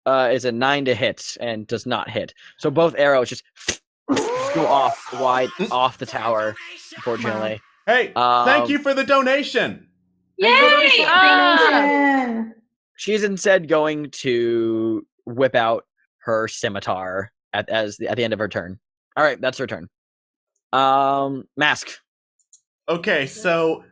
is a 9 to hit and does not hit. So both arrows just go off wide off the tower. Unfortunately, Hey, thank you for the donation. Ah! Donation. she's instead going to whip out her scimitar at the end of her turn. All right, that's her turn. Mask. Okay, so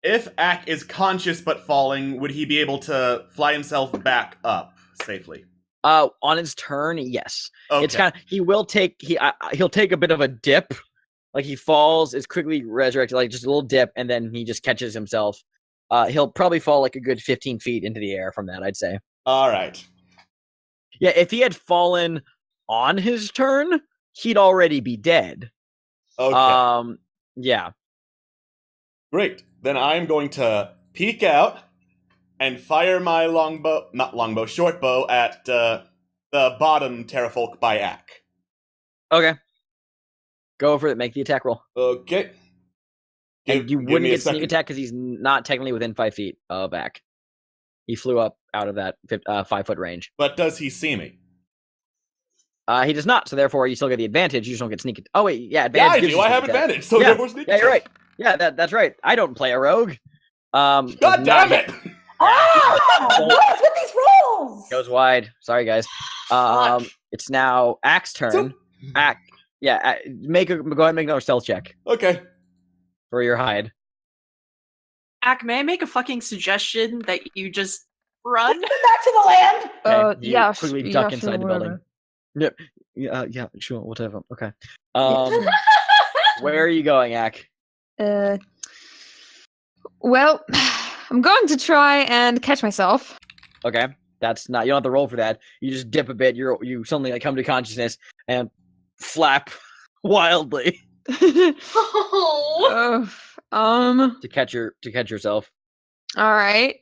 if Ak is conscious but falling, would he be able to fly himself back up safely? On his turn, yes. Okay. It's kind of he'll take a bit of a dip, like he falls, is quickly resurrected, like just a little dip, and then he just catches himself. He'll probably fall like a good 15 feet into the air from that, I'd say. All right. Yeah, if he had fallen on his turn, he'd already be dead. Okay. Yeah. Great. Then I'm going to peek out and fire my short bow at the bottom pterafolk by Ak. Okay. Go for it. Make the attack roll. Okay. And you give wouldn't me a get sneak second. attack because he's not technically within 5 feet of Ak. He flew up out of that 5-foot range. But does he see me? He does not, so therefore you still get the advantage. You just don't get sneak. Oh wait, yeah, Yeah, advantage. I gives do. you I have sneak attack. advantage, so Yeah. therefore sneak Yeah, you're attack. right. Yeah, that's right. I don't play a rogue. God Does not damn hit. it! What is with these rolls? Goes wide. Sorry, guys. Fuck. It's now Ak's turn. Ak, yeah, go ahead and make another stealth check Okay. for your hide. Ak, may I make a fucking suggestion that you just run? Come back to the land. Okay, you Yeah, quickly yeah, duck sure, inside the building. whatever. Yep. Yeah, sure, whatever. Okay. Where are you going, Ak? Well, I'm going to try and catch myself. Okay, that's not. You don't have to roll for that. You just dip a bit. You suddenly like come to consciousness and flap wildly Oh. to catch yourself. All right.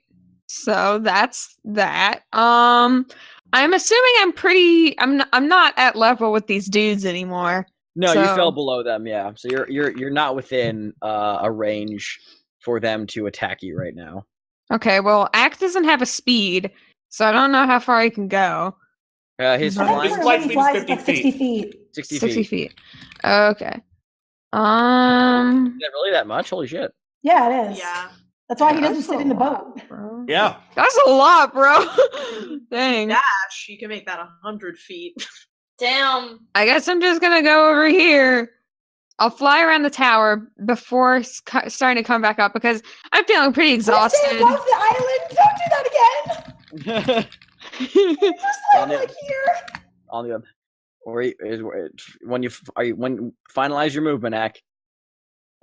So that's that. I'm assuming I'm not at level with these dudes anymore. No, you So- fell below them. Yeah, so you're not within a range for them to attack you right now. Okay, well, Act doesn't have a speed, so I don't know how far he can go. His I I think flying think His when flight he speed's flies, 50 it's like 60 feet. 60 60 feet. feet. Okay. Is that really that much? Holy shit! Yeah, it is. Yeah. That's why he doesn't That's sit a in the lot, boat. bro. Yeah. That's a lot, bro. Dang. Dash, you can make that 100 feet. Damn. I guess I'm just gonna go over here. I'll fly around the tower before starting to come back up because I'm feeling pretty Let's stay exhausted. above the island. Don't do that again. Just On like the- here. On the other, when you finalize your movement, Ak.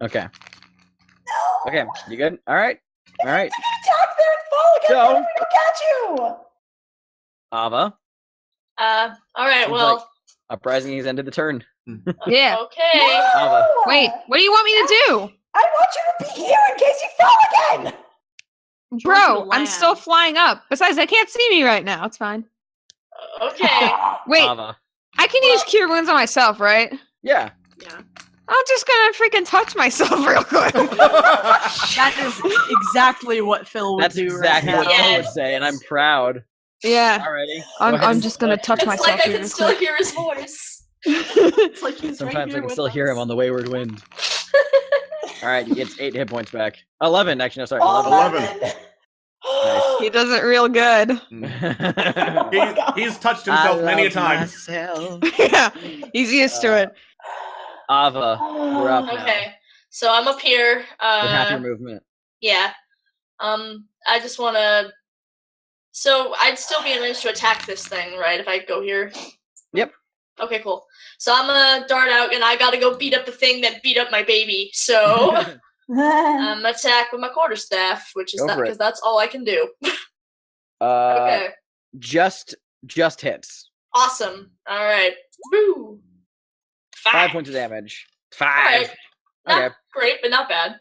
Okay. No. Okay, you good? All right. All right. You're gonna attack there and fall again. So- What if we don't catch you? Ava, All right. Seems Well. like uprising has ended the turn. Yeah. Okay. Ava. Wait, what do you want me to do? I want you to be here in case you fall again. Bro, to I'm still land. flying up. Besides, they can't see me right now. It's fine. Okay. Wait, Ava. I can use Cure Wounds on myself, right? Yeah. Yeah. I'm just gonna freaking touch myself real quick. That is exactly what Phil would That's do exactly right what now. I Yes. would say, and I'm proud. Yeah, Alrighty. I'm just gonna touch It's myself like I here can real still quick. hear his voice. It's like he's right Sometimes I here can with still hear him us. on the wayward wind. Alright, he gets 8 hit points back. 11, actually, no, sorry. Oh, 11. He does it real good. He's touched himself many a time. Yeah, he's used to it. Ava, we're up now. Okay. So I'm up here. With half your movement. Yeah. I just want to. So I'd still be in range to attack this thing, right? If I go here. Yep. Okay, cool. So I'm gonna dart out, and I gotta go beat up the thing that beat up my baby. So attack with my quarterstaff, which is Go that for it. because that's all I can do. Uh, Okay. just hits. Awesome. All right. Woo. 5 points of damage. 5. Alright. Not Okay, great, but not bad.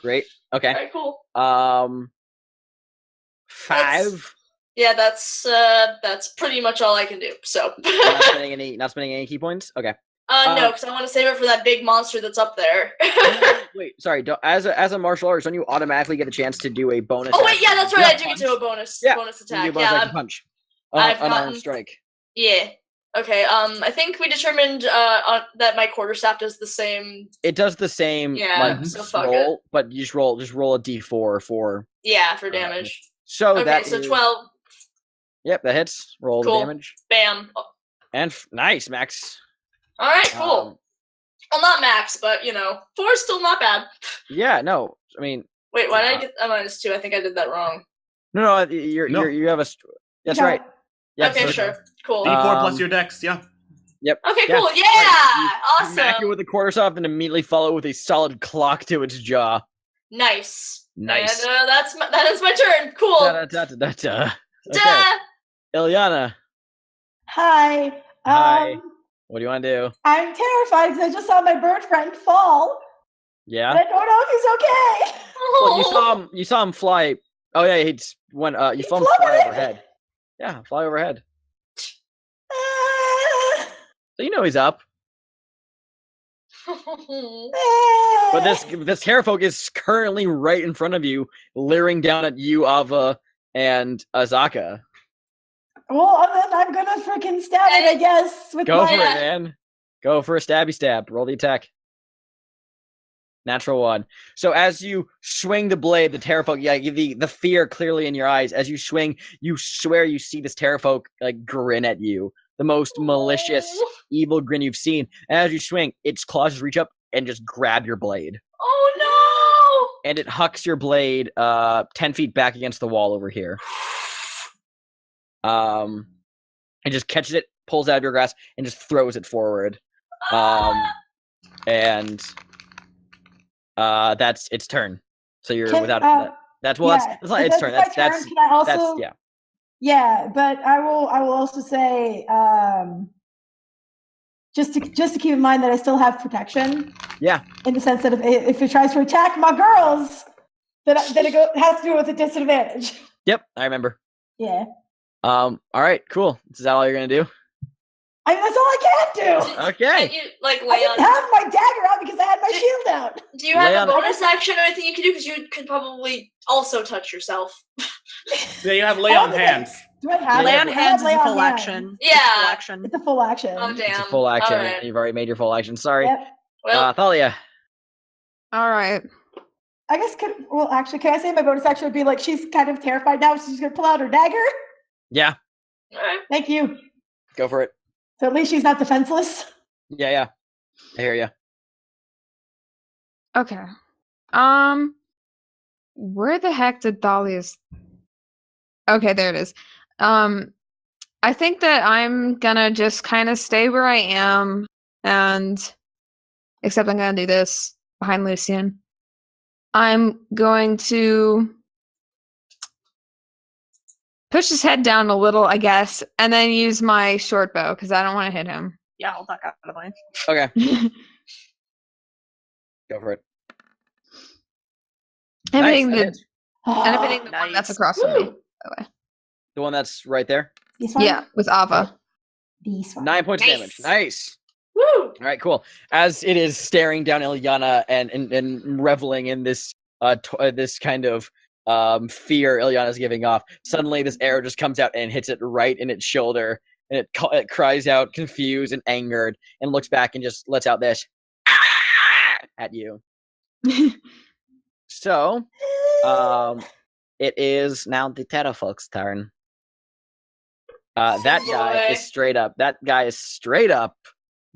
great. Okay. All right, cool. 5. Yeah, that's pretty much all I can do. So. not spending any key points. Okay. No, because I want to save it for that big monster that's up there. Wait, sorry. As a martial artist, don't you automatically get a chance to do a bonus? Oh wait, yeah, that's right. I do get punch? to a bonus Yeah, bonus You can do attack. a bonus Yeah, action punch. I've Unarmed gotten- strike. yeah. Okay. I think we determined that my quarterstaff does the same. It does the same Yeah, like so fuck roll, but you just roll a d4 for Yeah, for damage. so Okay, that so is- 12. Yep, that hits. Roll the Cool. damage. Bam. And nice, Max. All right, cool. Um, Well, not max, but 4 is still not bad. yeah, no, I mean, Wait, why did I get a -2? I think I did that wrong. no, No. you have a. That's Yeah. right. Yeah, Okay, so- sure. Cool. D4 plus Um, your dex, yeah. Yep. Okay, yeah. cool. Yeah, You smack it awesome. with a quarter staff and immediately follow with a solid clock to its jaw. Nice. Nice. And that is my turn. Cool. Da-da-da-da-da. Okay, Da. Ilyana, Hi. Hi. what do you want to do? I'm terrified because I just saw my bird friend fall, Yeah. and I don't know if he's okay. Well, you saw him fly. Oh yeah, you saw him fly fluttered. overhead. Yeah, fly overhead. Ah, So you know he's up. Oh. But this carafolk is currently right in front of you, leering down at you, Ava, and Azaka. Well, then I'm gonna freaking stab it, I guess. With Go my... for it, man. Go for a stabby stab. Roll the attack. Natural 1. So as you swing the blade, the Terrafolk, the fear clearly in your eyes. As you swing, you swear you see this Terrafolk grin at you. The most malicious, evil grin you've seen. And as you swing, its claws just reach up and just grab your blade. Oh And it hucks your blade 10 feet back against the wall over here. And just catches it, pulls it out of your grasp, and just throws it forward. And that's its turn. So you're Can- without that's yeah, that's not its turn. my That's Can I also... that's yeah. Yeah, but I will also say, just to keep in mind that I still have protection. Yeah. In the sense that if it tries to attack my girls, then it has to do it with a disadvantage. Yep, I remember. Yeah. All right, cool. Is that all you're gonna do? I mean, that's all I can do. no! Okay. Can you lay I didn't on? have my dagger out because I had my shield out. Do you have lay a on- bonus action or anything you can do? Because you could probably also touch yourself. Yeah, you have lay on hands. Do I have Lay it? on I have hands is lay a on full hands. action. Yeah. It's a full action. It's a full action. Oh damn! It's a full action. Alright. You've already made your full action. Sorry. Yep. Well, Thalia. All right. I guess actually, can I say my bonus action would be like she's kind of terrified now, so she's gonna pull out her dagger. Yeah, alright. Thank you. go for it. So at least she's not defenseless. Yeah. I hear you. Okay. Where the heck did Thalia's? Okay, there it is. I think that I'm gonna just kind of stay where I am, and except I'm gonna do this behind Lucian. I'm going to push his head down a little, I guess, and then use my short bow because I don't want to hit him. Yeah, I'll duck out of the way. Okay, go for it. I'm Nice, hitting that the hits. and I'm hitting the one that's Nice. across from me. Woo! By the way. The one that's right there. This one? Yeah, with Ava. This one. 9 points of Nice. damage. Nice. Woo! All right, cool. As it is staring down Ilyana and reveling in this this kind of fear Ilyana's giving off, suddenly this arrow just comes out and hits it right in its shoulder, and it cries out, confused and angered, and looks back and just lets out this at you. So, it is now the Pterafolk's turn. That guy Boy. is straight up. That guy is straight up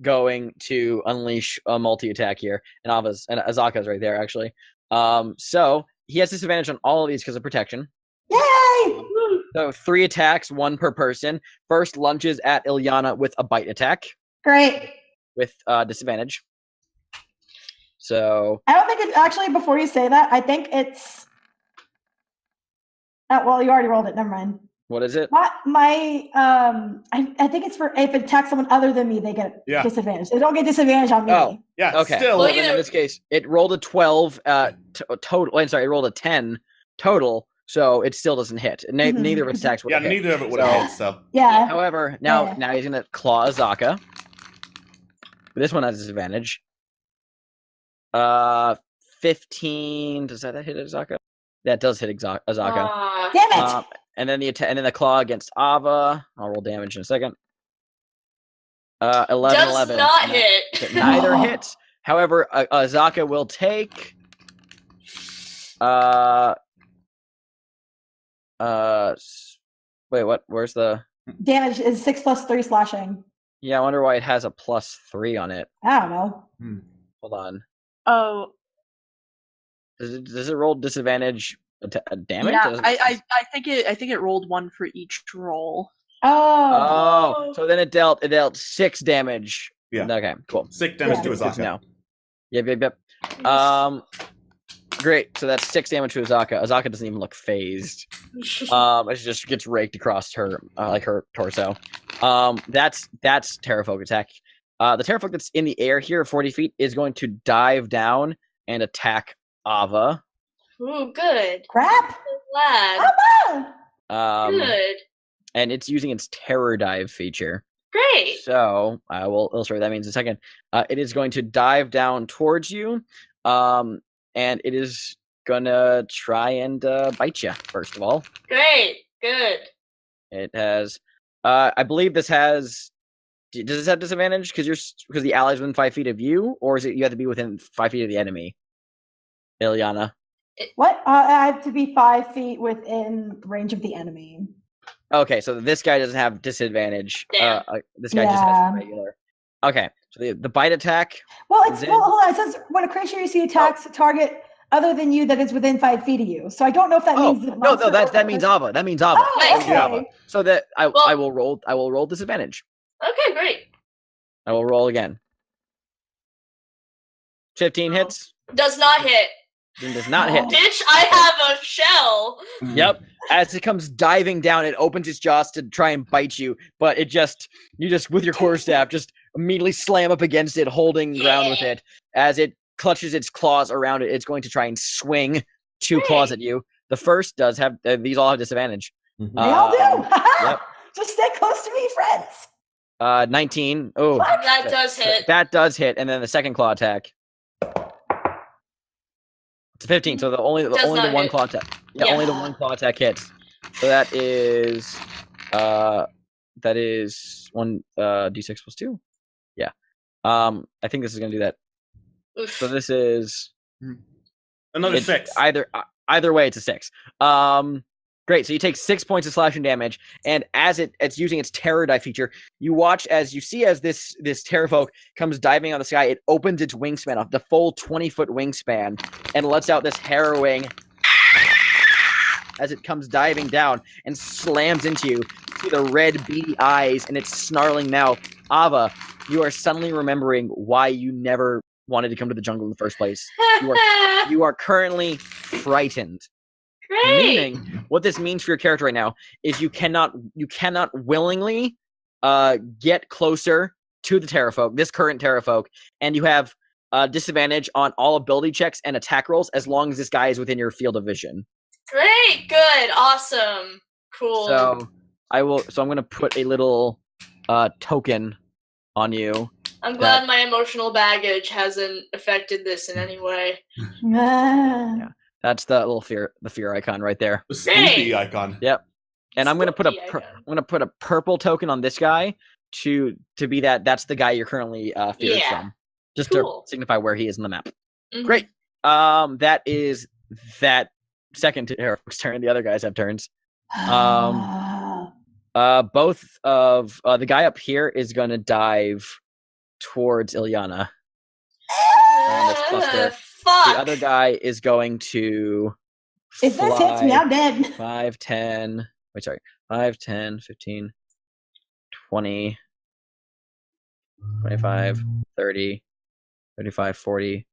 going to unleash a multi-attack here, and Azaka's right there actually. So he has disadvantage on all of these because of protection. Yay! So 3 attacks, 1 per person. First lunges at Ilyana with a bite attack Great. with disadvantage. So I don't think it's actually, before you say that, I think it's. Well, you already rolled it. Never mind. what is it? I think it's for if it attacks someone other than me, they get Yeah. disadvantage. They don't get disadvantage on me. Oh. Yeah, Okay. still. Well, Well, then in either- this case, it rolled a 12 total. I'm sorry, it rolled a 10 total, so it still doesn't hit. Mhm. Neither of its attacks would Yeah, hit. neither of it would have hit, so. Yeah. However, Yeah. now he's gonna claw Azaka. This one has disadvantage. 15. Does that hit Azaka? That does hit Azaka. Aw. Damn it! And then the claw against Ava. I'll roll damage in a second. 11, Does 11. not No, hit. neither hits. However, Azaka will take 4 Wait, what? Where's the? Damage is 6 plus 3 slashing. Yeah, I wonder why it has a +3 on it. I don't know. Hold on. Oh, Does it roll disadvantage damage? yeah. I think it rolled 1 for each roll. Oh. So then it dealt 6 damage. Yeah. Okay, cool. 6 damage Yeah. to Good to Azaka. know. Yep. Great. So that's 6 damage to Azaka. Azaka doesn't even look phased. It just gets raked across her, like her torso. That's Pterafolk attack. The Pterafolk that's in the air here, 40 feet, is going to dive down and attack Ava. Ooh, good. Crap. Glad. Ava! Good. And it's using its Terror Dive feature. Great. So I will illustrate what that means in a second. It is going to dive down towards you, and it is gonna try and bite you. First of all, Great. Good. it has. I believe this has. Does this have disadvantage because the ally's within 5 feet of you, or is it you have to be within 5 feet of the enemy? Ilyana. What? I have to be 5 feet within range of the enemy. Okay, so this guy doesn't have disadvantage. Damn. This guy just has regular. Okay, so the bite attack. Well, Is hold on. It says when a creature you see attacks a target other than you that is within 5 feet of you. So I don't know if that means the no, monster or that the means person. Ava. That means Ava. Oh, Nice. okay. So that I Well- will roll disadvantage. Okay, great. I will roll again. 15 hits. Does not hit. It does not hit. Bitch, I have a shell. Yep. As it comes diving down, it opens its jaws to try and bite you, but you just with your quarterstaff just immediately slam up against it, holding ground with it. As it clutches its claws around it, it's going to try and swing 2 claws at you. The first does have these all have disadvantage. They all do. Yep. Just stay close to me, friends. 19. Oh, That does hit. that does hit, and then the second claw attack. It's 15. So only the not one hit. claw attack. Yeah, Yeah. only the one claw attack hits. So that is 1 d6 plus 2. Yeah. I think this is gonna do that. Oof. So this is Another it's 6. Either way, it's a 6. Great. So you take 6 points of slashing damage, and as it's using its Terror Dive feature, you watch as this Pterafolk comes diving on the sky. It opens its wingspan off the full 20-foot wingspan and lets out this harrowing as it comes diving down and slams into you. You see the red beady eyes and its snarling mouth. Ava, you are suddenly remembering why you never wanted to come to the jungle in the first place. You are currently frightened. Great. Meaning, what this means for your character right now is you cannot willingly get closer to the Pterafolk, this current Pterafolk, and you have disadvantage on all ability checks and attack rolls as long as this guy is within your field of vision. Great. Good. Awesome. Cool. So I'm gonna put a little token on you. I'm glad my emotional baggage hasn't affected this in any way. Yeah. That's the little fear icon right there. The spooky icon. Yep. And I'm gonna put Spooky icon. I'm gonna put a purple token on this guy to be that's the guy you're currently feared Yeah. from, just Cool. to signify where he is in the map. Mhm. Great. That is that second Pterafolk's turn. The other guys have turns. Both of the guy up here is gonna dive towards Ilyana. On this cluster. Fuck. The other guy is going to If this hits me, I'm dead. 5, 10, 5, 10, 15, 20, 25, 30, 35, 40,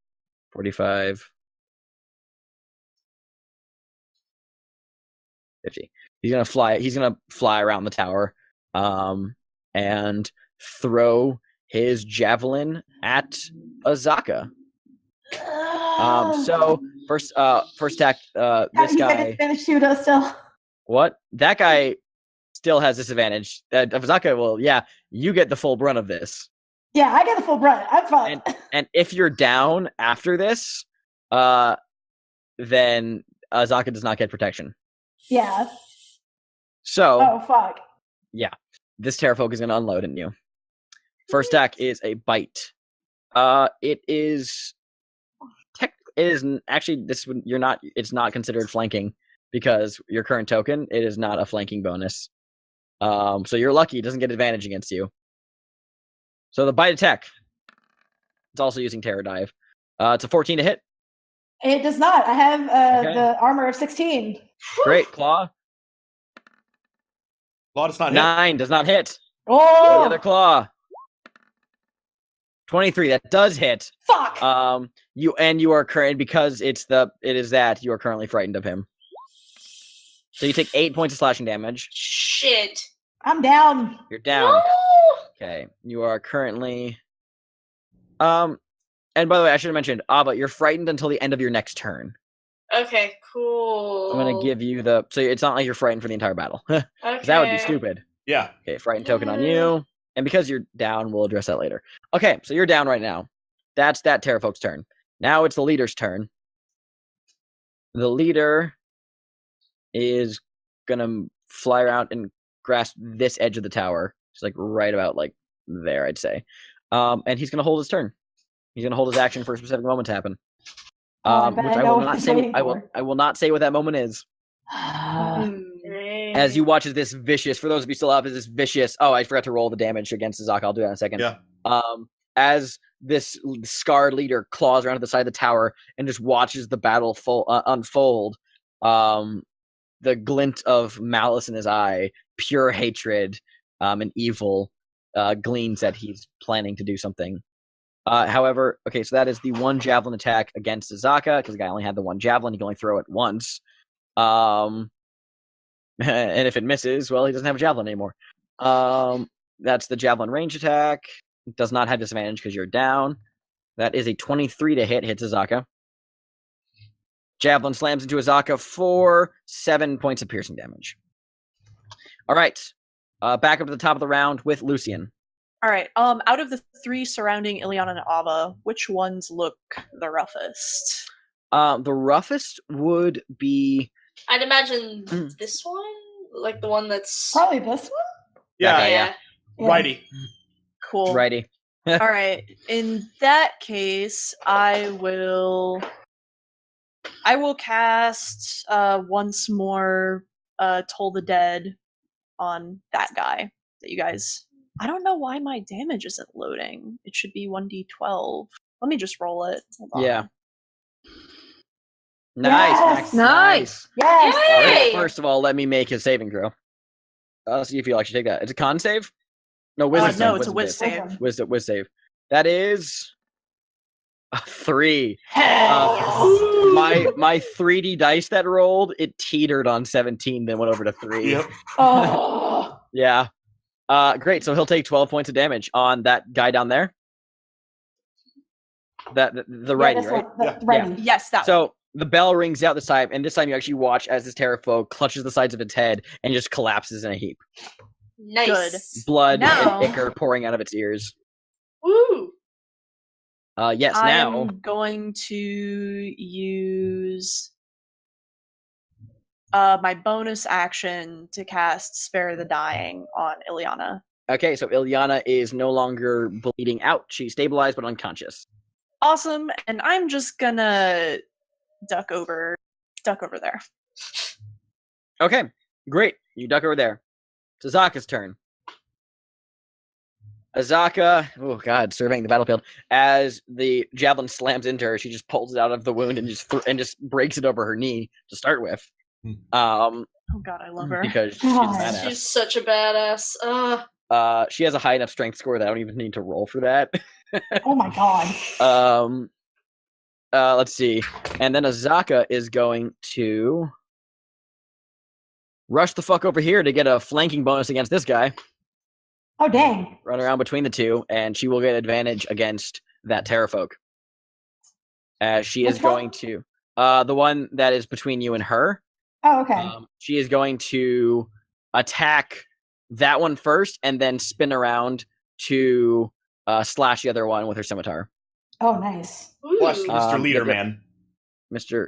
45, 50. He's gonna fly around the tower, and throw his javelin at Azaka. So first attack, this He's got guy. disadvantage too, though, still. What? That guy still has disadvantage. Azaka will, you get the full brunt of this. Yeah, I get the full brunt. I'm fine. And if you're down after this, then Azaka does not get protection. Yeah. So, Oh, fuck. this Pterafolk is going to unload in you. First attack is a bite. It is actually it's not considered flanking because your current token, it is not a flanking bonus. So you're lucky it doesn't get advantage against you. So the bite attack. It's also using Terror Dive. It's a 14 to hit. It does not. I have Okay. the armor of 16. Great. Claw. Claw does not hit. 9 does not hit. Oh, The other claw. 23. That does hit. fuck! You are current because you are currently frightened of him. So you take 8 points of slashing damage. Shit. I'm down. You're down. No! Okay. You are currently and by the way, I should have mentioned, Abba, you're frightened until the end of your next turn. Okay, cool. I'm gonna give you so it's not like you're frightened for the entire battle. Okay. That would be stupid. Yeah. Okay, frightened token on you. And because you're down, we'll address that later. Okay, so you're down right now. That's that Pterafolk's turn. Now it's the leader's turn. The leader is gonna fly around and grasp this edge of the tower. It's like right about like there, I'd say. And he's gonna hold his turn. He's gonna hold his action for a specific moment to happen. Which I will not say. I will not say what that moment is. As you watch as this vicious, for those of you still up, is this vicious. Oh, I forgot to roll the damage against Zaka. I'll do that in a second. Yeah. As this scarred leader claws around to the side of the tower and just watches the battle unfold, the glint of malice in his eye, pure hatred, and evil gleams that he's planning to do something. However, okay, so that is the one javelin attack against Zaka, because the guy only had the one javelin, he can only throw it once. And if it misses, well, he doesn't have a javelin anymore. That's the javelin range attack. It does not have disadvantage because you're down. That is a 23 to hit, hits Azaka. Javelin slams into Azaka for 7 points of piercing damage. All right. Back up to the top of the round with Lucian. All right. Out of the 3 surrounding Ileana and Ava, which ones look the roughest? The roughest would be... I'd imagine this one? Like the one that's... Probably this one? Yeah. Righty. Cool. Righty. All right. In that case, I will cast once more Toll the Dead on that guy that you guys... I don't know why my damage isn't loading. It should be 1d12. Let me just roll it. Hold on. Yeah. Nice. Nice. Yes! All right, Yay! first of all, let me make his saving throw. See if you'll actually take that. It's a con save? No, wisdom save. No, it's a whiz save. Wisdom save. That is a 3. Hell My 3D dice that rolled, it teetered on 17, then went over to 3. Yep. Oh. Yeah. Great. So he'll take 12 points of damage on that guy down there. The righty, right? Righty. Yes, that one. So the bell rings out this time, and this time you actually watch as this pterafolk clutches the sides of its head and just collapses in a heap. Nice. Blood Now- and ichor pouring out of its ears. Woo! Yes, now... I'm going to use my bonus action to cast Spare the Dying on Ileana. Okay, so Ileana is no longer bleeding out. She's stabilized but unconscious. Awesome, and I'm just gonna duck over there. Okay, great. You duck over there. It's Azaka's turn. Azaka, oh god, surveying the battlefield. As the javelin slams into her, she just pulls it out of the wound and just breaks it over her knee to start with. Oh god, I love her. Because she's God. badass. She's such a badass. She has a high enough strength score that I don't even need to roll for that. Oh my god. Let's see. And then Azaka is going to rush the fuck over here to get a flanking bonus against this guy. Oh dang. Run around between the two, and she will get advantage against that pterafolk. She is Which one? going to... the one that is between you and her. Oh, okay. She is going to attack that one first, and then spin around to slash the other one with her scimitar. Oh, nice. Plus, Ooh. Mr. Leader yeah, Man. Mr.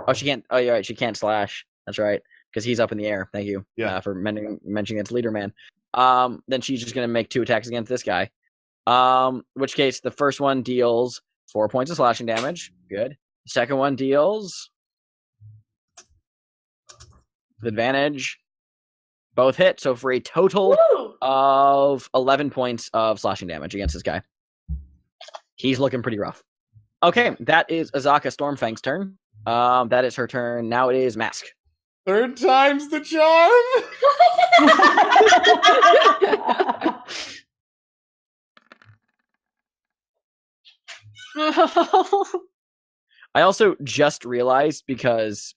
Oh, she can't. Oh, you're right. She can't slash. That's right. Because he's up in the air. Thank you for mentioning it's Leader Man. Then she's just going to make 2 attacks against this guy. Which case, the first one deals 4 points of slashing damage. Good. The second one deals with advantage Both hit, so for a total Woo! of 11 points of slashing damage against this guy. He's looking pretty rough. Okay, that is Azaka Stormfang's turn. That is her turn. Now it is Mask. Third time's the charm. I also just realized because,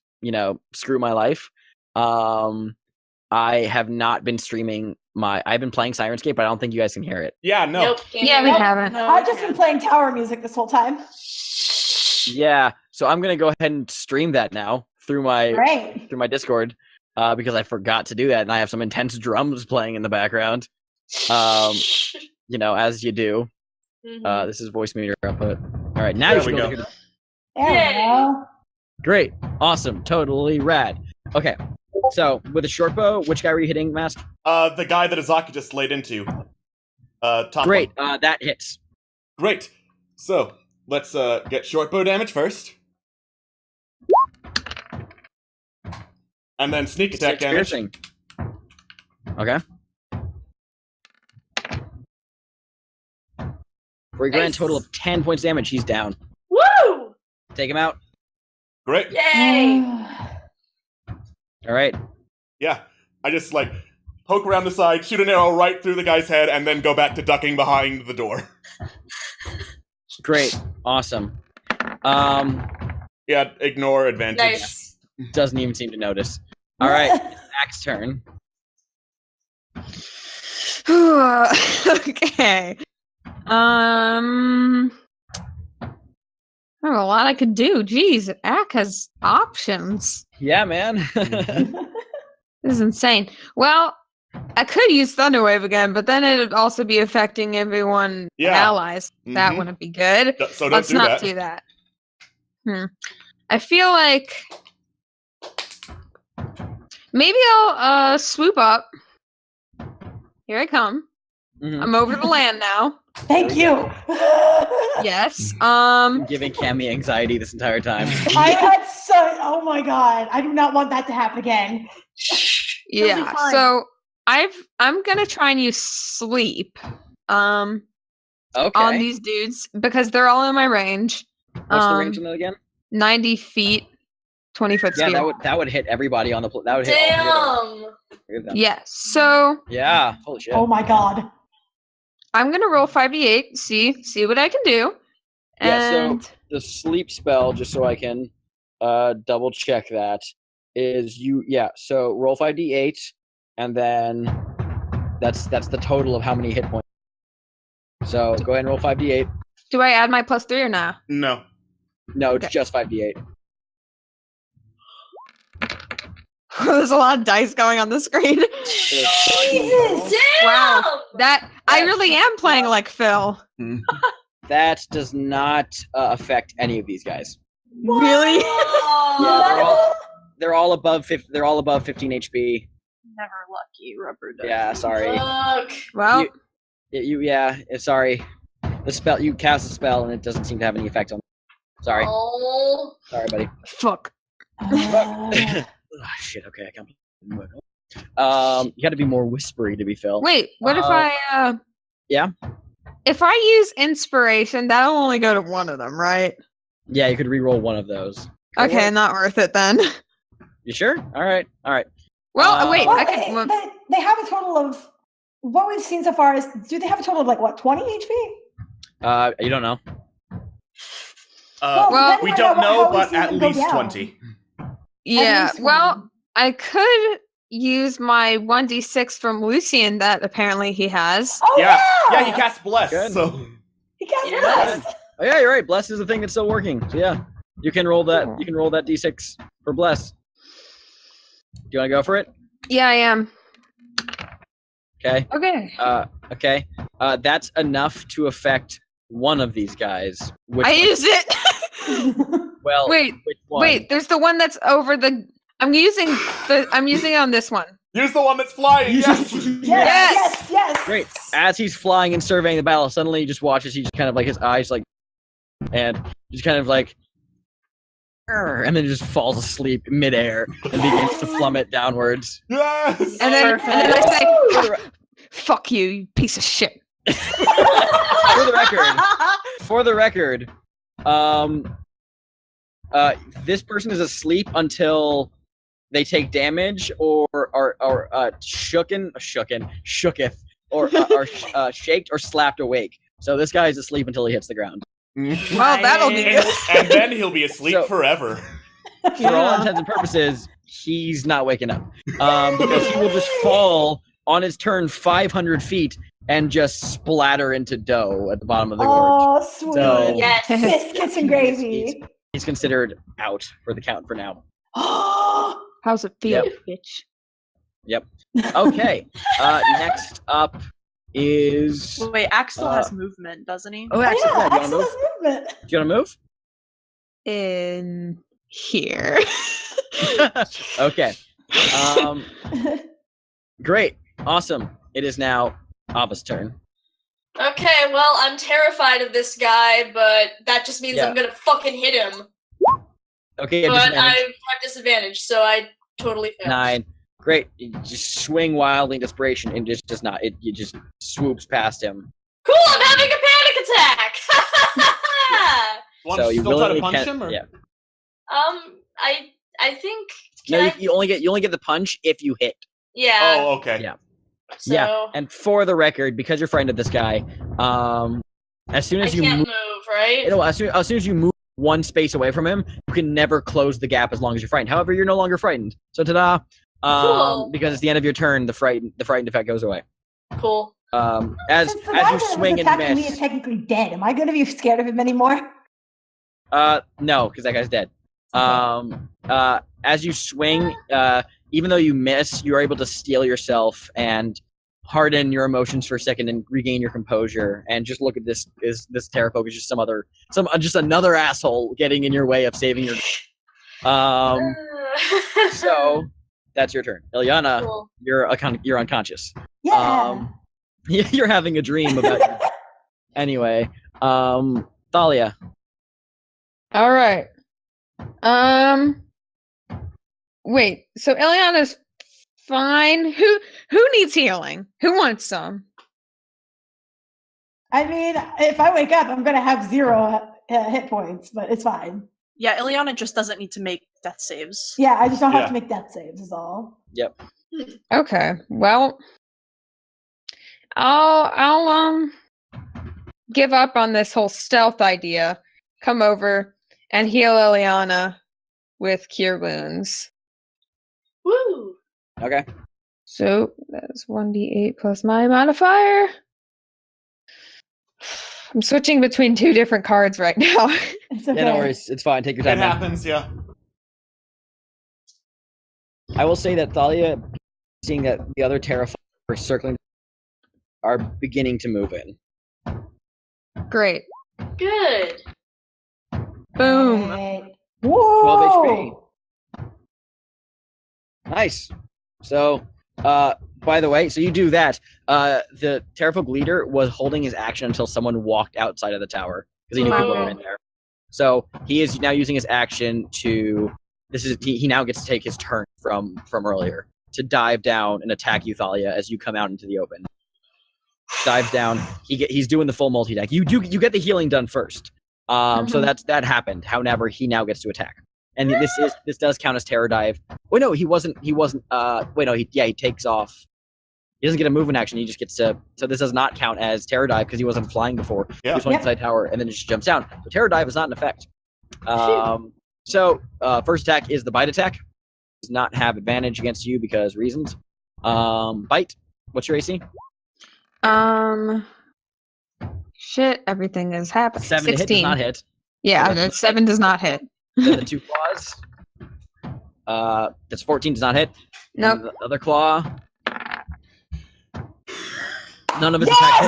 screw my life. I have not been streaming I've been playing Sirenscape, but I don't think you guys can hear it. Yeah, no. Nope. can't Yeah, we hear it. haven't. No, I've just been playing tower music this whole time. Yeah, so I'm gonna go ahead and stream that now through my Great. Discord because I forgot to do that, and I have some intense drums playing in the background. As you do. Mhm. This is voice meter output. All right, now There you should we be able go. to hear the- There we Yay. go. Great, awesome, totally rad. Okay, so with a short bow, which guy were you hitting, Mask? The guy that Azaki just laid into. Top Great, one. that hits. Great. So, let's get short bow damage first. And then sneak attack 6 damage. piercing. Okay. For a grand Nice. total of 10 points damage, he's down. Woo! Take him out. Great. Yay! All right. Yeah. I just, poke around the side, shoot an arrow right through the guy's head, and then go back to ducking behind the door. Great. Awesome. Yeah, ignore advantage. Nice. Doesn't even seem to notice. All right. Zach's turn. Okay. I have a lot I could do. Jeez, Ack has options. Yeah, man. This is insane. Well, I could use Thunderwave again, but then it'd also be affecting everyone Yeah. allies. That Mhm. wouldn't be good. So don't Let's do not that. do that. I feel like maybe I'll swoop up. Here I come. Mhm. I'm over the land now. Thank you. Yes. Giving Cammy anxiety this entire time. I had oh my god. I do not want that to happen again. Yeah. fine. So I'm gonna try and use sleep Okay. on these dudes because they're all in my range. What's the range on that again? 90 feet, 20-foot Yeah, speed. that would hit everybody on the that would hit all Damn. three of them. Yes. So Yeah. Holy shit. Oh my god. I'm gonna roll 5d8, see what I can do. Yeah, so- And The sleep spell, just so I can double check that, is so roll 5d8 and then that's the total of how many hit points. So go ahead and roll 5d8. do I add my +3 or not? No. No, it's Okay. just 5d8. There's a lot of dice going on the screen. Jesus. Damn. Wow. I really am playing like Phil. That does not affect any of these guys. Really? Oh. They're all above 15 HP. Never lucky, rubber duck. Yeah, sorry. Fuck. Well, Sorry. The spell, you cast a spell and it doesn't seem to have any effect on. Sorry. Oh. Sorry, buddy. fuck. Oh, shit. Okay, I can't. You got to be more whispery to be Phil. Wait, what if I Yeah? If I use inspiration, that'll only go to one of them, right? Yeah, you could re-roll one of those. Okay, not worth it then. You sure? All right. Well, wait, Well, I can they have a total of what we've seen so far is do they have a total of 20 HP? You don't know. Well, We depending don't on know, how we but see at them go least down. 20. Yeah, least well, one. I could use my 1d6 from Lucian that apparently he has. Oh Yeah. yeah, Yeah, he casts Bless, Good. so... He cast Yeah. Bless. Oh yeah, you're right. Bless is the thing that's still working. So yeah, you can roll that. You can roll that d6 for Bless. Do you want to go for it? Yeah, I am. Okay. Okay. Okay. That's enough to affect one of these guys. Which I one? use it. Well, Wait, which one? wait, there's the one that's over the I'm using it on this one. Use the one that's flying, yes! Yes. Great. As he's flying and surveying the battle, suddenly he just watches. He just kind of his eyes and just kind of and then just falls asleep midair and begins to plummet downwards. Yes! And then I say, For the, "Fuck you, you piece of shit." for the record, this person is asleep until they take damage or are shooketh, or are shaked or slapped awake. So this guy is asleep until he hits the ground. Well, that'll be good. And then he'll be asleep So- forever. For all intents and purposes, he's not waking up. Because he will just fall on his turn 500 feet and just splatter into dough at the bottom of the gorge. Oh, sweet. So- Yes. Biscuits and gravy. He's considered out for the count for now. Oh, How's it feel, Yep. bitch? Yep. Okay. Next up is... Wait, Axe still has movement, doesn't he? Oh, actually, yeah, yeah, do you Axel want to has move? movement. Do you want to move? In here. Okay. Great. Awesome. It is now Ava's turn. Okay, well, I'm terrified of this guy, but that just means Yeah. I'm gonna fucking hit him. Okay, yeah, But disadvantage. I have disadvantage, so I totally failed. 9. Great. You just swing wildly in desperation and just does not. It just swoops past him. Cool, I'm having a panic attack! Want So to you still try to willingly punch can't- him? Or? Yeah. I think... No, can I- you only get the punch if you hit. Yeah. Oh, okay. Yeah. So, Yeah. And for the record, because you're frightened of this guy, as soon I as you can't move, move, right? as soon as you move one space away from him, you can never close the gap as long as you're frightened. However, you're no longer frightened. So ta-da! Cool. Because it's the end of your turn, the frightened effect goes away. Cool. As Since the guy you that swing was and attacking me miss. is technically dead, am I going to be scared of him anymore? No, because that guy's dead. As you swing, even though you miss, you are able to steel yourself and harden your emotions for a second and regain your composure. And just look at this pterafolk is just just another asshole getting in your way of saving your. So that's your turn, Ilyana. Cool. You're unconscious. Yeah. You're having a dream about. Anyway, Thalia. All right. Wait. So Eliana's fine. Who needs healing? Who wants some? I mean, if I wake up, I'm going to have 0 hit points, but it's fine. Yeah, Ileana just doesn't need to make death saves. Yeah, I just don't have Yeah. to make death saves, is all. Yep. Okay. Well, I'll give up on this whole stealth idea. Come over and heal Eliana with cure wounds. Woo! Okay. So that's 1d8 plus my modifier. I'm switching between 2 different cards right now. It's okay. Yeah, no worries. It's fine. Take your It time. man. happens, yeah. I will say that Thalia, seeing that the other pterafolk are circling, are beginning to move in. Great. Good. Boom. Right. 12 Whoa! HP. Nice. So, by the way, so you do that. The pterafolk leader was holding his action until someone walked outside of the tower because he knew people were in there. So he is now using his action to. He now gets to take his turn from earlier to dive down and attack you, Thalia, as you come out into the open. Dives down. He's doing the full multi attack. You get the healing done first. So that happened. However, he now gets to attack, and this does count as terror dive. Wait, no, he wasn't. Wait, no, he takes off. He doesn't get a movement action. He just gets to. So this does not count as terror dive because he wasn't flying before. Yeah. He was flying inside tower and then just jumps down. So terror dive is not in effect. So first attack is the bite attack. Does not have advantage against you because reasons. Bite. What's your AC? Shit, everything is happening. 7 to hit 16. does not hit. Yeah, Okay. that 7 does not hit. Then the 2 claws. That's 14 does not hit. Nope. And the other claw. None of his attacks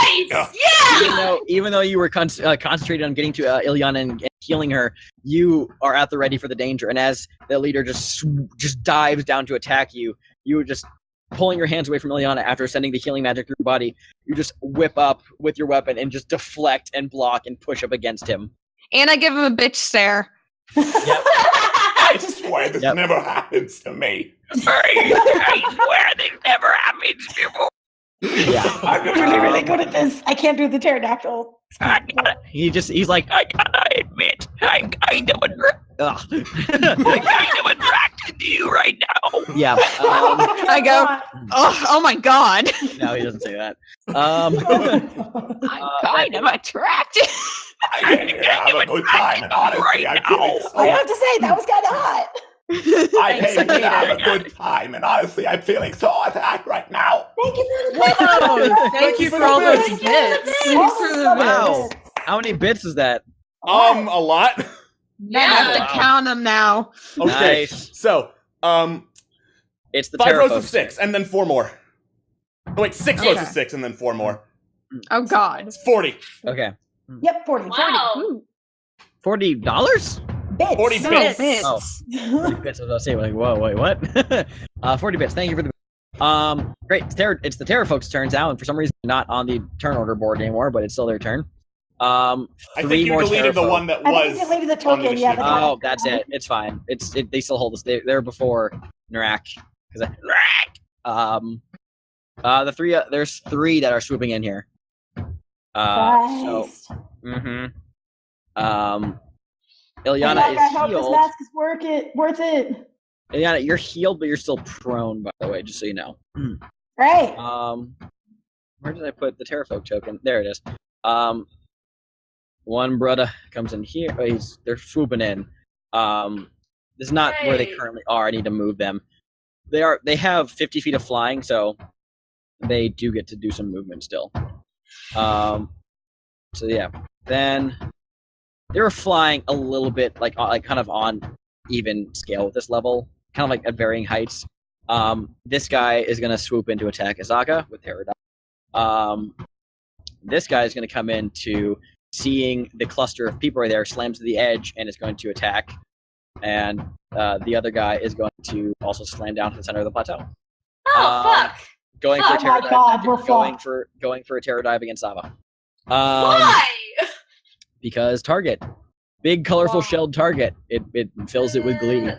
hit. Nice! Yeah! Even though you were concentrated on getting to Ilyana and healing her, you are at the ready for the danger. And as the leader just dives down to attack you, you were just pulling your hands away from Ilyana after sending the healing magic through your body. You just whip up with your weapon and just deflect and block and push up against him. And I give him a bitch stare. I swear this Yep. never happens to me. I swear this never happens before. Yeah. I'm really, really good at this. I can't do the pterodactyl. He's like, I gotta admit, I'm kind of ugh. attracted to you right now. Yeah. I go, oh my god. No, he doesn't say that. I'm kind of attracted. I can't have a good time, and honestly, I'm feeling so. I have to say, that was kind of hot. I came to have a good time, and honestly, I'm feeling so attacked right now. Thank you for the Whoa, thank you for all those bits. Thanks for the Wow. How many bits is that? A lot. I have to Wow. count them now. Okay, Nice. so, It's the 5 rows pterafolk. of 6, and then 4 more. Oh, wait, 6 rows of 6, and then 4 more. Oh god. It's 40. Okay. Yep, 40. Wow. Ooh. $40? Bits. 40 No, bits. bits. Oh. 40 bits. I was about to say, like, whoa, wait, what? 40 bits. Thank you for the. Great. It's the Terrafolk's turns now, and for some reason, not on the turn order board anymore, but it's still their turn. I Three think you more deleted the Terrafolk. one that I was. think you deleted the on token, yeah. initiative. Oh, that's it. It's fine. They still hold us. They're before Narak. The three. There's 3 that are swooping in here. So. Christ. Ilyana I is hope this healed. mask is worth it. Ilyana, you're healed, but you're still prone, by the way, just so you know. Right. Where did I put the Terrafolk token? There it is. One brother comes in here. Oh, they're swooping in. This is not where they Hey. currently are. I need to move them. They have 50 feet of flying, so they do get to do some movement still. So yeah. Then they were flying a little bit like kind of on even scale with this level, kind of like at varying heights. This guy is gonna swoop in to attack Azaka with Pterodactyl. This guy is gonna come in to seeing the cluster of people right there, slams to the edge, and is going to attack. And the other guy is going to also slam down to the center of the plateau. Oh, fuck. Going for a Oh terror my dive. God, we're going for a terror dive against Sava. Why? Because target. Big colorful Wow. shelled target. It fills it with glee.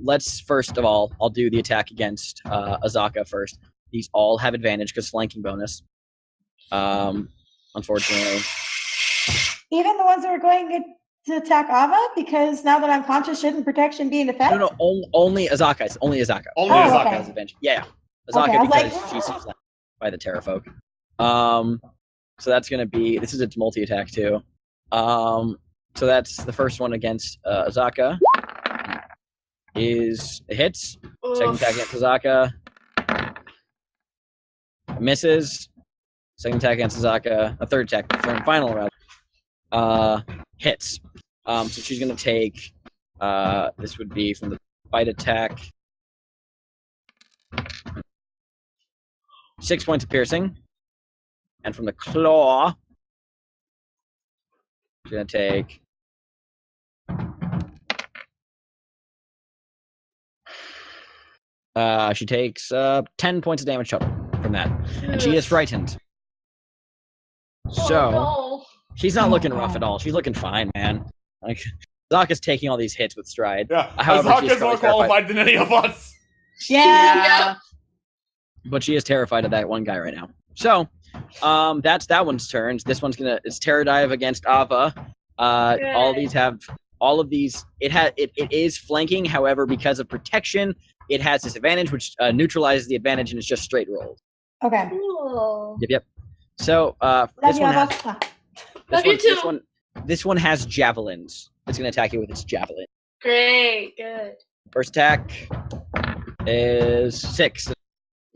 Let's first of all, I'll do the attack against Azaka first. These all have advantage because flanking bonus. Unfortunately. Even the ones that are going to attack Ava, because now that I'm conscious, shouldn't protection be in effect? No, only Azaka. Only Azaka. Only Oh, Azaka. okay. Has advantage. Yeah. Azaka Okay, I was because like, she's flanked by the Terrafolk. So that's gonna be this is its multi-attack too. So that's the first one against Azaka. Is it hits. Second attack against Azaka. Misses. Second attack against Azaka. A third attack. Final round. Hits. So she's gonna take this would be from the bite attack. 6 points of piercing. And from the claw, she's gonna take she takes 10 points of damage total from that. And she is frightened. So no. she's not looking rough at all. She's looking fine, man. Like Zaka's taking all these hits with stride. Yeah, However, she's Azaka's more currently terrified. qualified than any of us. Yeah. But she is terrified of that one guy right now. So, that's that one's turn. This one's it's Terror Dive against Ava. All of these. It is flanking. However, because of protection, it has disadvantage, which neutralizes the advantage, and it's just straight rolls. Okay. Cool. Yep. So, Love this you, one has Ava. Love you too. This one has javelins. It's gonna attack you with its javelin. Great. Good. First attack is 6.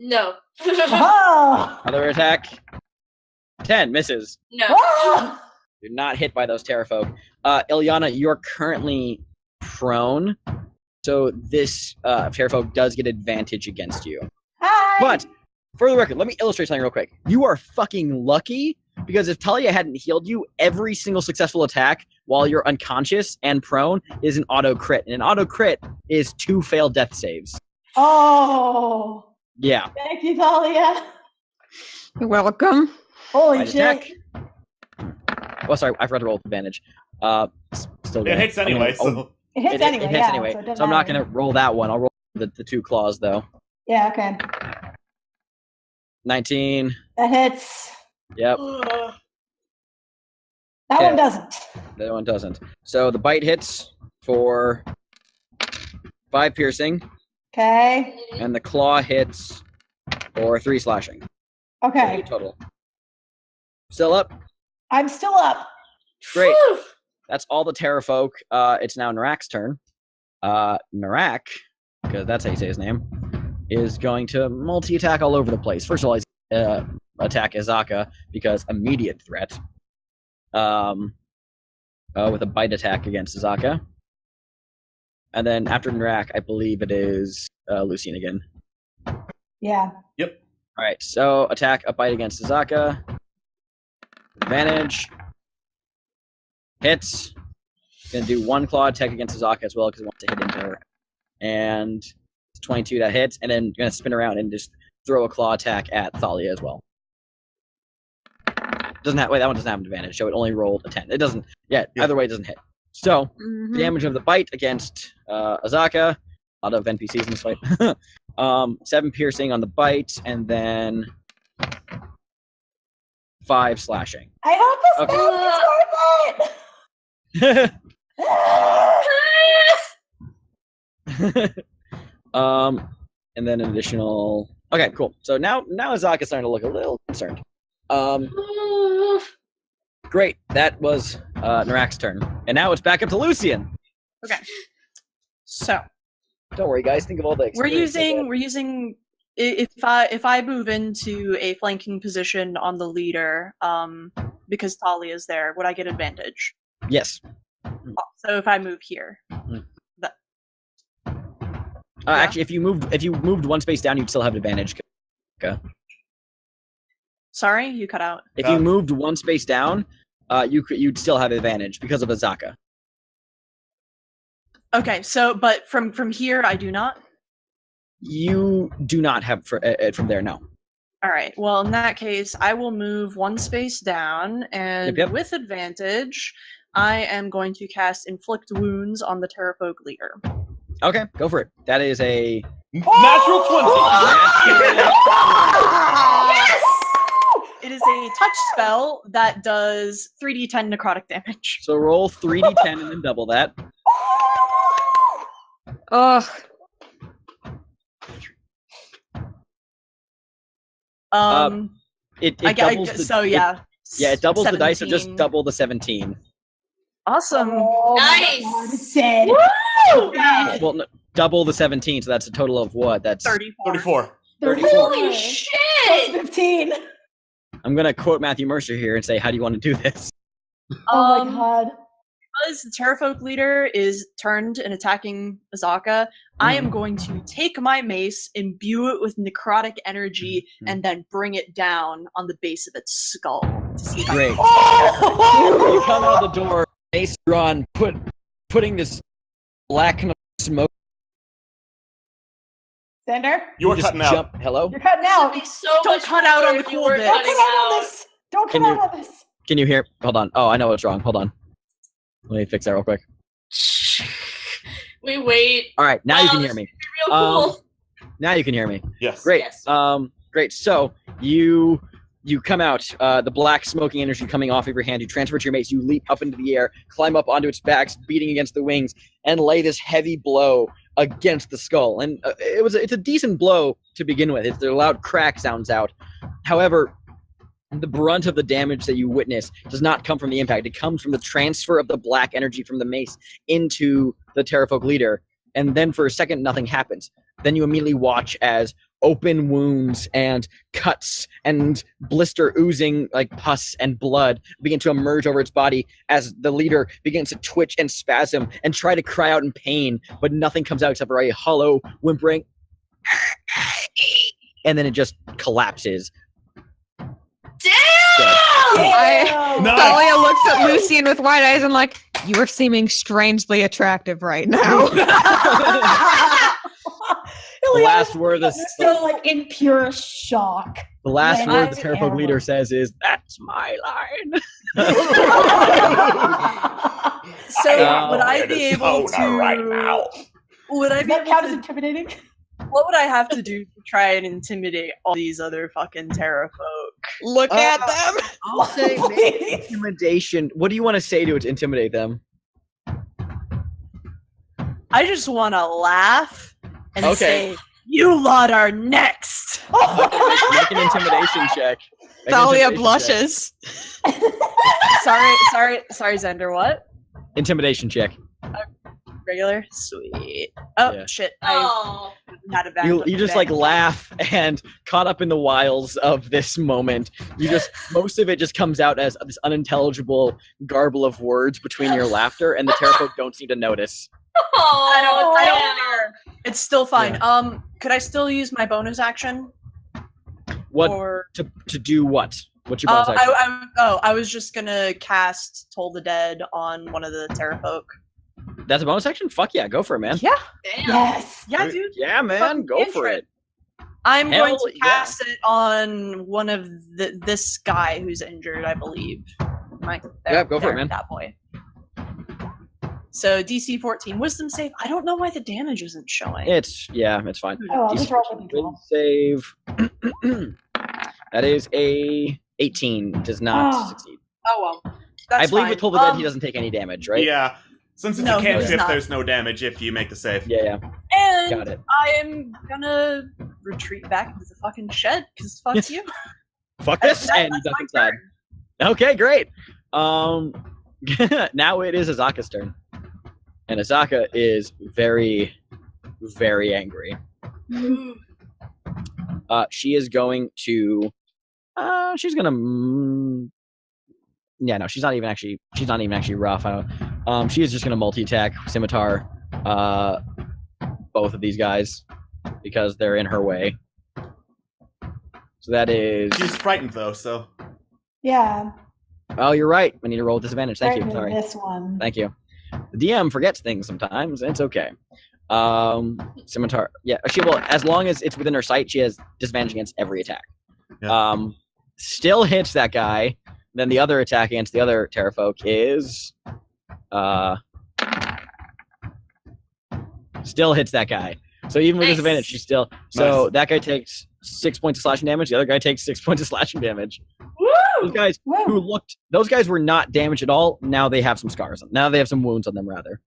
No. Oh! Another attack, 10 misses. No. Oh! You're not hit by those Terrafolk. Ilyana, you're currently prone, so this Terrafolk does get advantage against you. Hi! But, for the record, let me illustrate something real quick. You are fucking lucky, because if Talia hadn't healed you, every single successful attack while you're unconscious and prone is an auto crit. And an auto crit is 2 failed death saves. Oh! Yeah. Thank you, Thalia. You're welcome. Holy Right shit. attack. Oh, sorry, I forgot to roll with advantage. Still It hits anyway, so. It hits anyway. It hits yeah, anyway. So, it doesn't So I'm not matter. gonna roll that one. I'll roll the 2 claws though. Yeah. Okay. 19. That hits. Yep. That Okay. one doesn't. The other one doesn't. So the bite hits for 5 piercing, Okay. and the claw hits for 3 slashing. So Okay. 8 total. Still up. I'm still up. Great. Whew. That's all the pterafolk. It's now Narak's turn. Narak, because that's how you say his name, is going to multi-attack all over the place. First of all, he's attack Izaka because immediate threat. With a bite attack against Izaka. And then after Narak, I believe it is Lucian again. Yeah. Yep. All right, so attack, a bite against Izaka. Advantage. Hits. Gonna do 1 claw attack against Izaka as well because it wants to hit into her. And it's 22 that hits, and then gonna spin around and just throw a claw attack at Thalia as well. Doesn't have, wait, that one doesn't have an advantage, so it only rolled a 10. It doesn't, either way it doesn't hit. So, Mhm. the damage of the bite against Izaka, a lot of NPCs in this fight. 7 piercing on the bite, and then 5 slashing. I hope this Okay. math is worth it. And then an additional. Okay, cool. So now Izaka's starting to look a little concerned. Great. That was Narak's turn, and now it's back up to Lucian. Okay. So Don't worry, guys. Think of all the. we're experience they using if I move into a flanking position on the leader, because Talia is there, would I get advantage? get. Yes. So if I move here, Actually, if you moved 1 space down, you'd still have advantage. Okay. sorry, you cut out. If you moved 1 space down, you'd still have advantage because of Izaka. Okay, so but from here, I do not. You do not have from there. No. All right. Well, in that case, I will move 1 space down, and Yep. with advantage, I am going to cast Inflict Wounds on the Pterafolk leader. Okay, go for it. That is a Natural 20! Yes! It is a touch spell that does 3d10 necrotic damage. so roll 3d10 and then double that. Ugh. It I doubles get the, so yeah. it doubles the dice, so just 17. double the 17. Awesome. Oh my Nice. God, it's dead. Well, no, double the 17, so that's a total of what? That's 34. 34. 34. Holy Plus shit! 15. I'm gonna quote Matthew Mercer here and say, "How do you want to do this?" Oh my God. Because the Pterafolk leader is turned and attacking Izaka, I am going to take my mace, imbue it with necrotic energy, and then bring it down on the base of its skull to see if I Great. Oh! You come out the door, mace drawn, putting this black kind of smoke. Xander, You are just cutting out. jump. Hello. you're cutting This out. would be so Don't much cut out on cooler the if you cool were bit. Don't cutting cut out out. on this. Don't Can cut you- out on this. Can you hear? Hold on. Oh, I know what's wrong. Hold on. Let me fix that real quick. We wait. All right, now you Wow, can this hear me. is Real cool. Now you can hear me. Yes. Great. Yes. Great. So you come out, the black smoking energy coming off of your hand. You transfer to your mace. You leap up into the air, climb up onto its back, beating against the wings, and lay this heavy blow against the skull. And it's a decent blow to begin with. The loud crack sounds out. However, the brunt of the damage that you witness does not come from the impact. It comes from the transfer of the black energy from the mace into the Pterafolk leader. And then for a second, nothing happens. Then you immediately watch as open wounds and cuts and blister oozing like pus and blood begin to emerge over its body as the leader begins to twitch and spasm and try to cry out in pain, but nothing comes out except for a hollow, whimpering, and then it just collapses. Damn! Nice. Thalia looks at Lucian with wide eyes and like, you are seeming strangely attractive right now. The last word is Still like in pure shock. the last When word the I Pterafolk am- leader says is, "That's my line." So would I be able to? right now. Would I Does be that able count as to? intimidating? What would I have to do to try and intimidate all these other fucking Terrafolk? Look at them. I'll say Please. intimidation. What do you want to say to intimidate them? I just want to laugh and Okay. say, "You lot are next." Make an intimidation check. Make an Thalia intimidation blushes. sorry, Xander. What? check. Intimidation check. Regular? Sweet. Oh Yeah. shit! Oh. I had a bad. You just like laugh and caught up in the wiles of this moment. Most of it just comes out as this unintelligible garble of words between your laughter, and the Terrafolk don't seem to notice. Oh, I don't damn. care. It's still fine. Could I still use my bonus action? What Or to do what? What's your bonus action? I was just gonna cast Toll the Dead on one of the Terrafolk. That's a bonus action? Fuck yeah, go for it, man. Yeah, Damn. Yes. yeah, dude. Yeah, man, Fucking go for interest. it. I'm going Hell to cast it on one of this guy who's injured, I believe. Yeah, go for it, man. That boy. So DC 14 Wisdom save. I don't know why the damage isn't showing. It's fine. Oh, I'll just roll for the Will save. That is a 18. Does not Oh. succeed. Oh well. That's I believe fine. with Toll the Dead he doesn't take any damage, right? Yeah. Since it's No, a he cantrip, does not. there's no damage if you make the save. Yeah. And Got it. I am gonna retreat back into the fucking shed because fuck you. Fuck this and That's duck my inside. turn. Okay, great. Now it is Azaka's turn. And Azaka is very, very angry. She is going to she's gonna yeah, no, she's not even actually rough. I don't she is just gonna multi-attack scimitar both of these guys because they're in her way. So that is She's frightened though, so. Yeah. oh, you're right. I need to roll with disadvantage. Thank you. Right, Sorry. This one. Thank you. The DM forgets things sometimes. It's okay. Scimitar. Yeah. Well, as long as it's within her sight, she has disadvantage against every attack. Yeah. Still hits that guy. Then the other attack against the other Terrafolk is still hits that guy. So even with Nice. disadvantage, she's still. So Nice. that guy takes 6 points of slashing damage. The other guy takes 6 points of slashing damage. Those guys Woo. those guys were not damaged at all. Now they have some scars. Now they have some wounds on them, rather.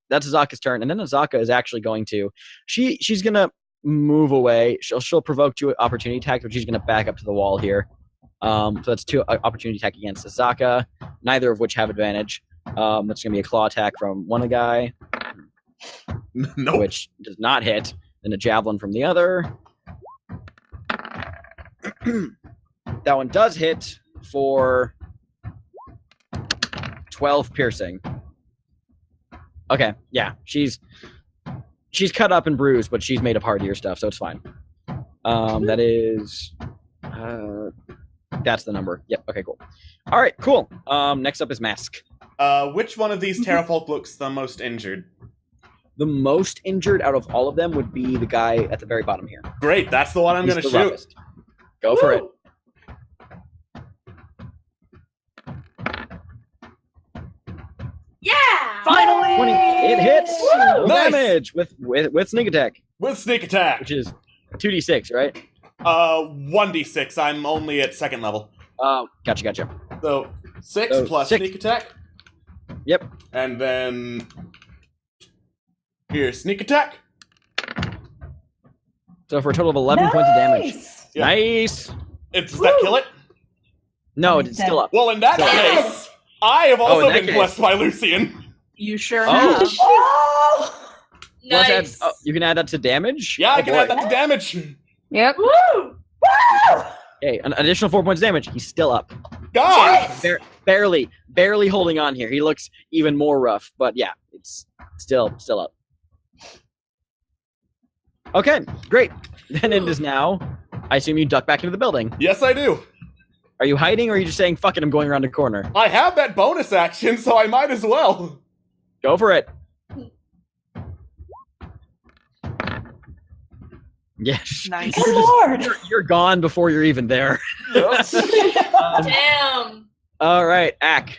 That's Azaka's turn, and then Azaka is actually going to. She's gonna move away. She'll provoke 2 opportunity attacks, but she's gonna back up to the wall here. So that's 2 opportunity attack against Azaka, neither of which have advantage. That's gonna be a claw attack from one guy, Nope. which does not hit. Then a javelin from the other. That one does hit for 12 piercing. Okay, yeah, she's cut up and bruised, but she's made of hardier stuff, so it's fine. That is, that's the number. Yep. Okay, cool. All right, cool. Next up is Mask. Which one of these Terrafolk looks the most injured? The most injured out of all of them would be the guy at the very bottom here. Great, that's the one I'm He's gonna the shoot. roughest. Go for it. Yeah. Finally! 20. It hits. Woo! Nice. Damage with sneak attack, With sneak attack. which is 2d6, right? 1d6. I'm only at 2nd level. Oh, gotcha. So 6 So, plus 6. sneak attack. Yep. And then here, sneak attack. So for a total of 11 points of damage. Nice. Yeah. Nice. Does that kill it? No, it's still up. Well, in that Yes. case, I have also in that been case. blessed by Lucian. You sure Oh. have. Oh! Let's add- Nice. oh, you can add that to damage? Yeah, Oh, I can boy. add that to damage. Yep. Woo! Woo! Okay, an additional 4 points of damage. He's still up. God! Barely holding on here. He looks even more rough, but yeah, it's still up. Okay, great. Then it is now. I assume you duck back into the building. Yes, I do. Are you hiding, or are you just saying, fuck it, I'm going around the corner? I have that bonus action, so I might as well. Go for it. Yes. Nice. Good lord! You're gone before you're even there. Damn. All right, Ack.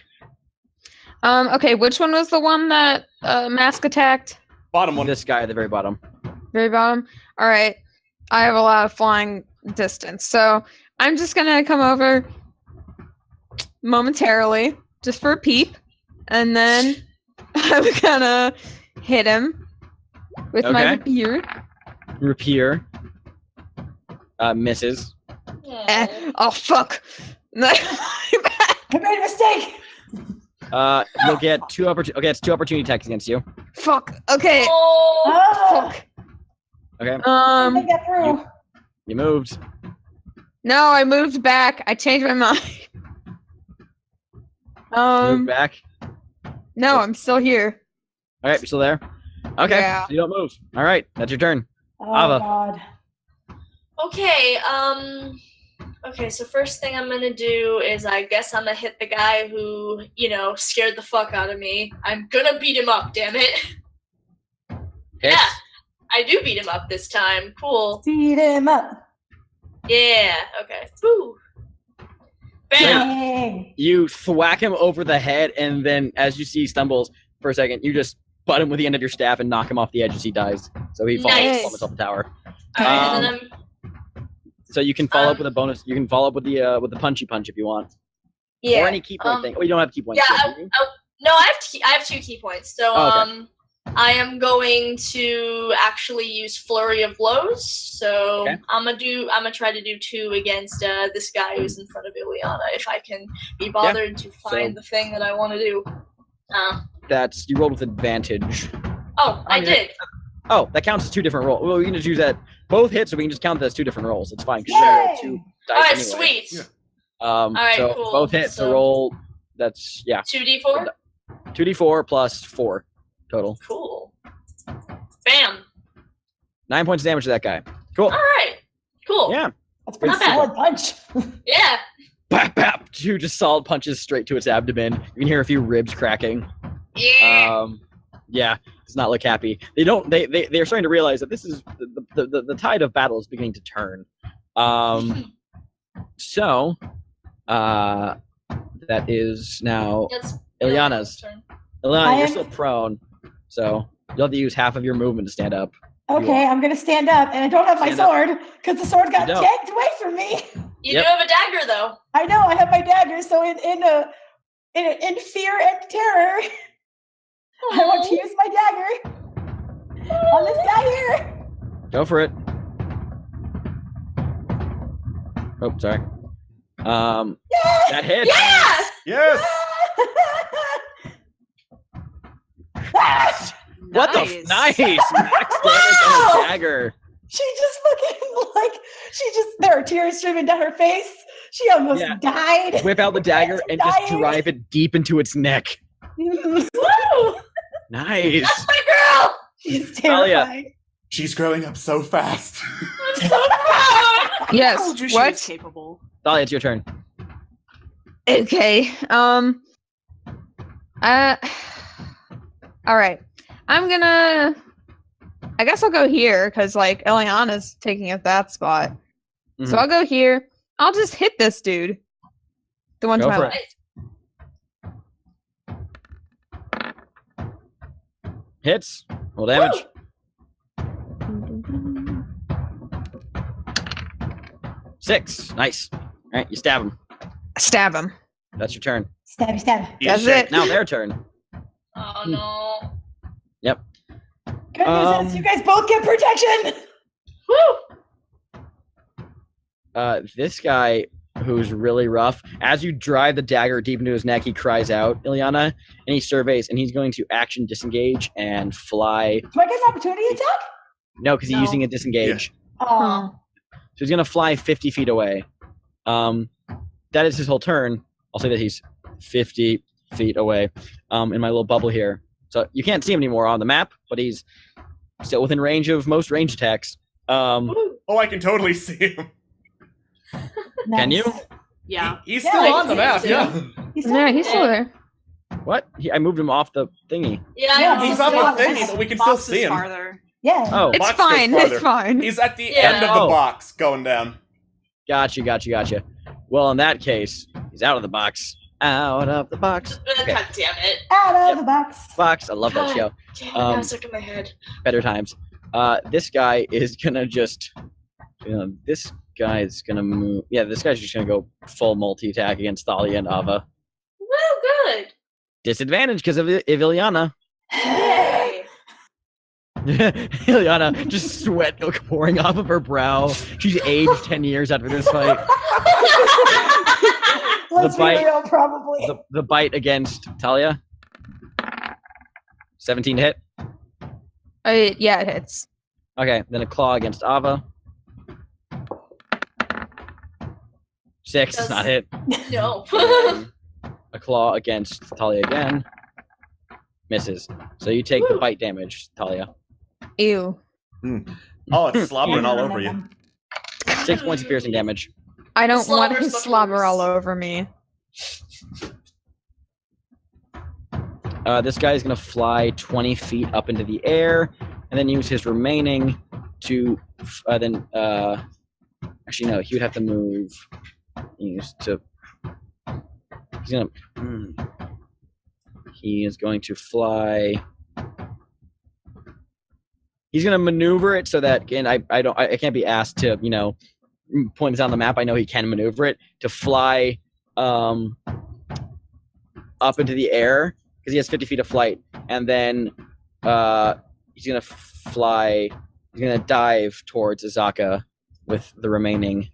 Okay, which one was the one that Mask attacked? Bottom one. This guy at the very bottom. Very bottom? Alright. I have a lot of flying distance, so I'm just gonna come over momentarily, just for a peep, and then I'm gonna hit him with my rapier. Rapier. Misses. Oh, fuck! I made a mistake! You'll get two opportunity. Okay, it's 2 opportunity attacks against you. Fuck, okay. Oh, Fuck. Okay. I got through. You moved. No, I moved back. I changed my mind. Moved back. No, I'm still here. All right, you're still there. Okay. Yeah. So you don't move. All right, that's your turn. Oh, Ava. God. Okay, okay, so first thing I'm gonna do is I guess I'm gonna hit the guy who, scared the fuck out of me. I'm gonna beat him up, damn it. Hits. Yeah, I do beat him up this time. Cool. Beat him up. Yeah, okay. Boo. Bam! Dang. You thwack him over the head, and then as you see he stumbles for a second, you just butt him with the end of your staff and knock him off the edge as he dies. So he falls Nice. off the tower. Alright, and then I'm So you can follow up with a bonus. You can follow up with the punchy punch if you want, yeah. or any key point thing. Oh, you don't have key points. Yeah, yet, do you? no, I have 2 key points. So Oh, okay. I am going to actually use Flurry of Blows. So Okay. I'm gonna try to do 2 against this guy who's in front of Ileana if I can be bothered to find the thing that I want to do. That's you rolled with advantage. Oh, I did. Oh, that counts as 2 different rolls. Well, we can just use that both hits, so we can just count that as 2 different rolls. It's fine. 'Cause you Yay! roll 2 dice All right, anyway. sweet. Alright, so cool. both hits. So So- roll. That's 2d4. 2d4 plus 4 total. Cool. Bam. 9 points of damage to that guy. Cool. All right. Cool. Yeah. That's a pretty Not bad. solid punch. Yeah. Bap bap. 2 just solid punches straight to its abdomen. You can hear a few ribs cracking. Yeah. Yeah, does not look happy. They're starting to realize that this is the tide of battle is beginning to turn. So that is now That's Ileana's. turn. Ileana, I you're am- still prone, so you'll have to use half of your movement to stand up. Okay, I'm gonna stand up, and I don't have my Stand up. sword because the sword got You don't. yanked away from me. You Yep. do have a dagger though. I know I have my dagger, so in fear and terror, I want to use my dagger on this guy here. Go for it. Oh, sorry. That hits. Yeah. Yes! What the nice max damage on a dagger. She just fucking there are tears streaming down her face. She almost Yeah. died. Whip out the dagger and just Dying. drive it deep into its neck. Woo! Nice. That's my girl. She's Talia. terrified. She's growing up so fast. I'm so proud. Yes. Told you she What? was capable. Thalia, it's your turn. Okay. All right. I guess I'll go here because like Eliana's taking up that spot. Mhm. So I'll go here. I'll just hit this dude. The one to Go my for left. it. Hits. Roll damage. Woo! 6. Nice. All right, you stab him. Stab him. That's your turn. Stabby stab. That's it. Now their turn. Oh no. Yep. Good news is you guys both get protection. Woo! This guy who's really rough, as you drive the dagger deep into his neck, he cries out, Ileana, and he surveys, and he's going to action disengage and fly. Do I get an opportunity attack? No, because he's No. using a disengage. Oh. So he's going to fly 50 feet away. That is his whole turn. I'll say that he's 50 feet away in my little bubble here. So you can't see him anymore on the map, but he's still within range of most range attacks. Oh, I can totally see him. Can you? Yeah. He's Yeah, still I on can the see map, him yeah. Yeah, he's still there. What? I moved him off the thingy. Yeah, Yeah, I He's He's up still on on the thingy, map. but we can still Box see is him. farther. Yeah. Oh, It's Box goes fine. farther. It's fine. He's at the Yeah. end of the Oh. box going down. gotcha. Well, in that case, he's out of the box. Out of the box. Okay. God damn it. Out of the box. Box. I love that show. Damn it, now it's stuck in my head. Better times. This guy is gonna just. This guy is gonna move. Yeah, this guy's just gonna go full multi-attack against Thalia and Ava. Well, good. Disadvantage because of Iliana. Yay. Iliana, just sweat pouring off of her brow. She's aged 10 years after this fight. Let's be bite- real, probably. The bite against Talia. 17 to hit. Yeah, it hits. Okay, then a claw against Ava. 6 does not hit. No. And a claw against Talia again. Misses. So you take the bite damage, Talia. Ew. Oh, it's slobbering all over you. 6 points of piercing damage. I don't want Slobber's his fucking slobber worse. all over me. This guy is going to fly 20 feet up into the air, and then use his remaining to actually no, he would have to move. He is going to fly. He's going to maneuver it so that, and I can't be asked to, point this on the map. I know he can maneuver it to fly up into the air because he has 50 feet of flight, and then he's going to fly. He's going to dive towards Azaka with the remaining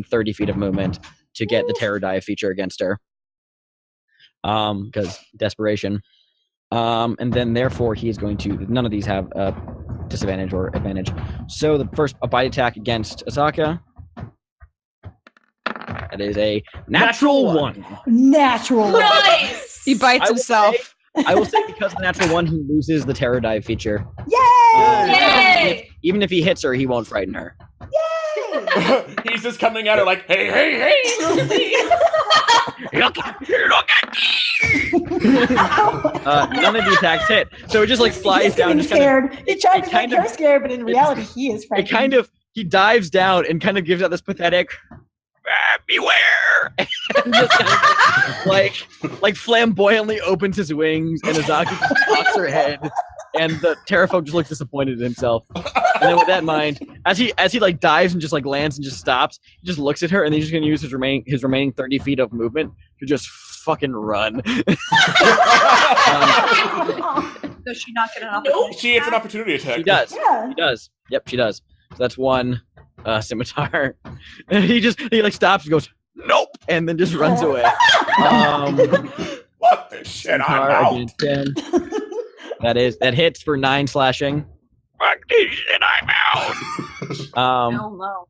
30 feet of movement to get the terror dive feature against her. Because desperation. And then therefore he is going to. None of these have disadvantage or advantage. So the first a bite attack against Azaka. That is a natural one. Natural. Nice. He bites himself. I will say because of the natural one, he loses the terror dive feature. Yay! Yay! Even if he hits her, he won't frighten her. Yay! He's just coming at her like, hey, hey, hey! Look at me! None of the attacks hit, so it just like flies He's down. getting Just scared. He tried it to kind make of- her scared, but in reality, he is frightened. he dives down and kind of gives out this pathetic beware, and just kind of, like flamboyantly opens his wings, and Azaki just cocks her head, and the pterafolk just looks disappointed in himself. And then with that in mind, as he like dives and just like lands and just stops, he just looks at her, and he's just gonna use his remaining 30 feet of movement to just fucking run. Does she not get an opportunity? Nope. She gets an opportunity attack. She does. Yeah. She does. Yep, she does. So that's one scimitar. And he like stops and goes, nope, and then just runs away. What the shit? I'm Scimitar out. against 10. That hits for 9 slashing. Fuck this shit, I'm out. Hell no.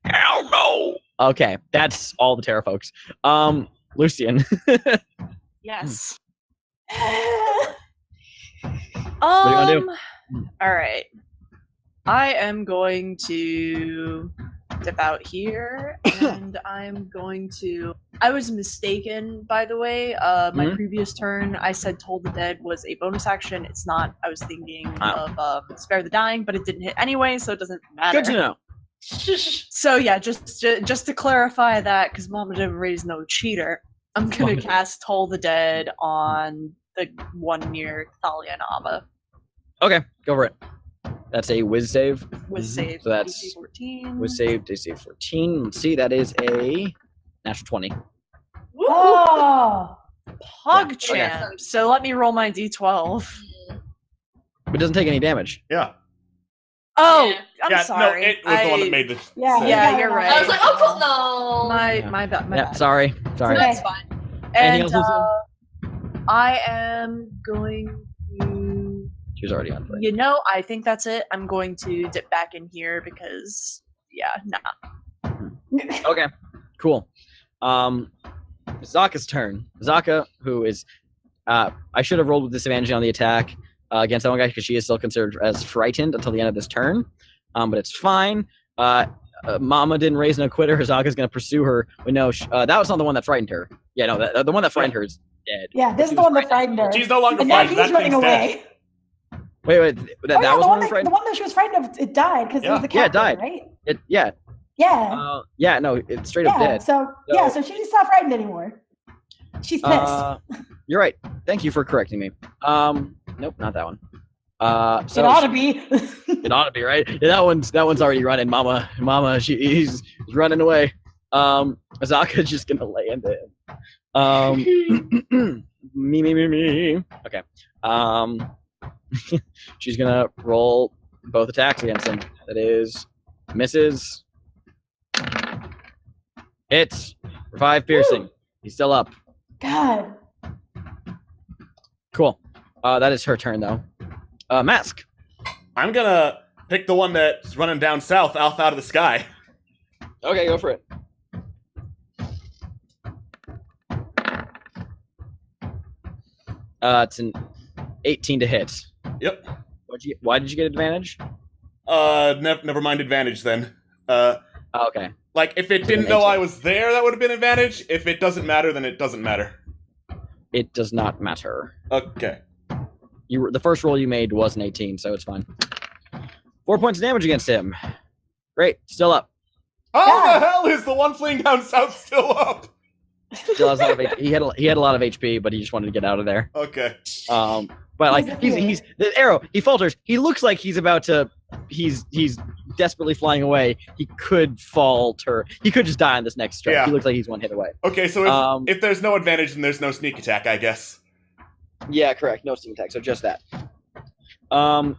Hell no. Okay, that's all the pterafolks. Lucian. Yes. What do you wanna do? All right. I am going to dip out here, and I'm going to. I was mistaken, by the way. My previous turn, I said "Toll the Dead" was a bonus action. It's not. I was thinking of "Spare the Dying," but it didn't hit anyway, so it doesn't matter. Good to know. So yeah, just to clarify that, because Mama didn't raise no cheater, I'm gonna cast "Toll the Dead" on the one near Thalia and Ava. Okay, go for it. That's a whiz save. With save. So that's DC 14. whiz save, DC 14. Let's see, that is a natural 20. Oh. PogChamp. So let me roll my d12. It doesn't take any damage. Yeah. Oh, Yeah. I'm sorry. No, it was the one that made the. Yeah, save. Yeah, you you're got it. right. I was like, oh, cool. No. My bad. My Yeah, bad. sorry. That's fine. Anything And else, Lucian? I am going to. She was already on foot. I think that's it. I'm going to dip back in here because, Okay, cool. Zaka's turn. Zaka, who is, I should have rolled with disadvantage on the attack against that one guy because she is still considered as frightened until the end of this turn, but it's fine. Mama didn't raise no quitter. Zaka's going to pursue her. We know that was not the one that frightened her. Yeah, no, the one that frightened her is dead. Yeah, this is the one that frightened her. She's no longer And now frightened. he's That running thing's away. dead. Wait, that was one that the frightened. one that she was frightened of, it died because it was the Yeah, captain, it died. right? Yeah, Yeah. Yeah, no, it's straight up Yeah. dead. So she doesn't stop frightened anymore. She's pissed. You're right. Thank you for correcting me. Nope, not that one. So it ought to be. It ought to be, right? Yeah, that one's already running. Mama, he's running away. Azaka's just gonna lay into him. Me. Okay. She's gonna roll both attacks against him. That is misses. Hits. For 5 piercing. Woo! He's still up. God. Cool. That is her turn though. Mask. I'm gonna pick the one that's running down south, out of the sky. Okay, go for it. It's an 18 to hit. Yep. Why did you get advantage? Never mind advantage then. Okay. Like, if it didn't know I was there, that would have been advantage. If it doesn't matter, then it doesn't matter. It does not matter. Okay. The first roll you made was an 18, so it's fine. 4 points of damage against him. Great, still up. How the hell is the one fleeing down south still up? Still has a lot of he had a lot of HP, but he just wanted to get out of there. Okay. But like he's the arrow. He falters. He looks like he's about to. He's desperately flying away. He could falter. He could just die on this next strike. Yeah. He looks like he's one hit away. Okay, so if there's no advantage, then there's no sneak attack, I guess. Yeah, correct. No sneak attack. So just that.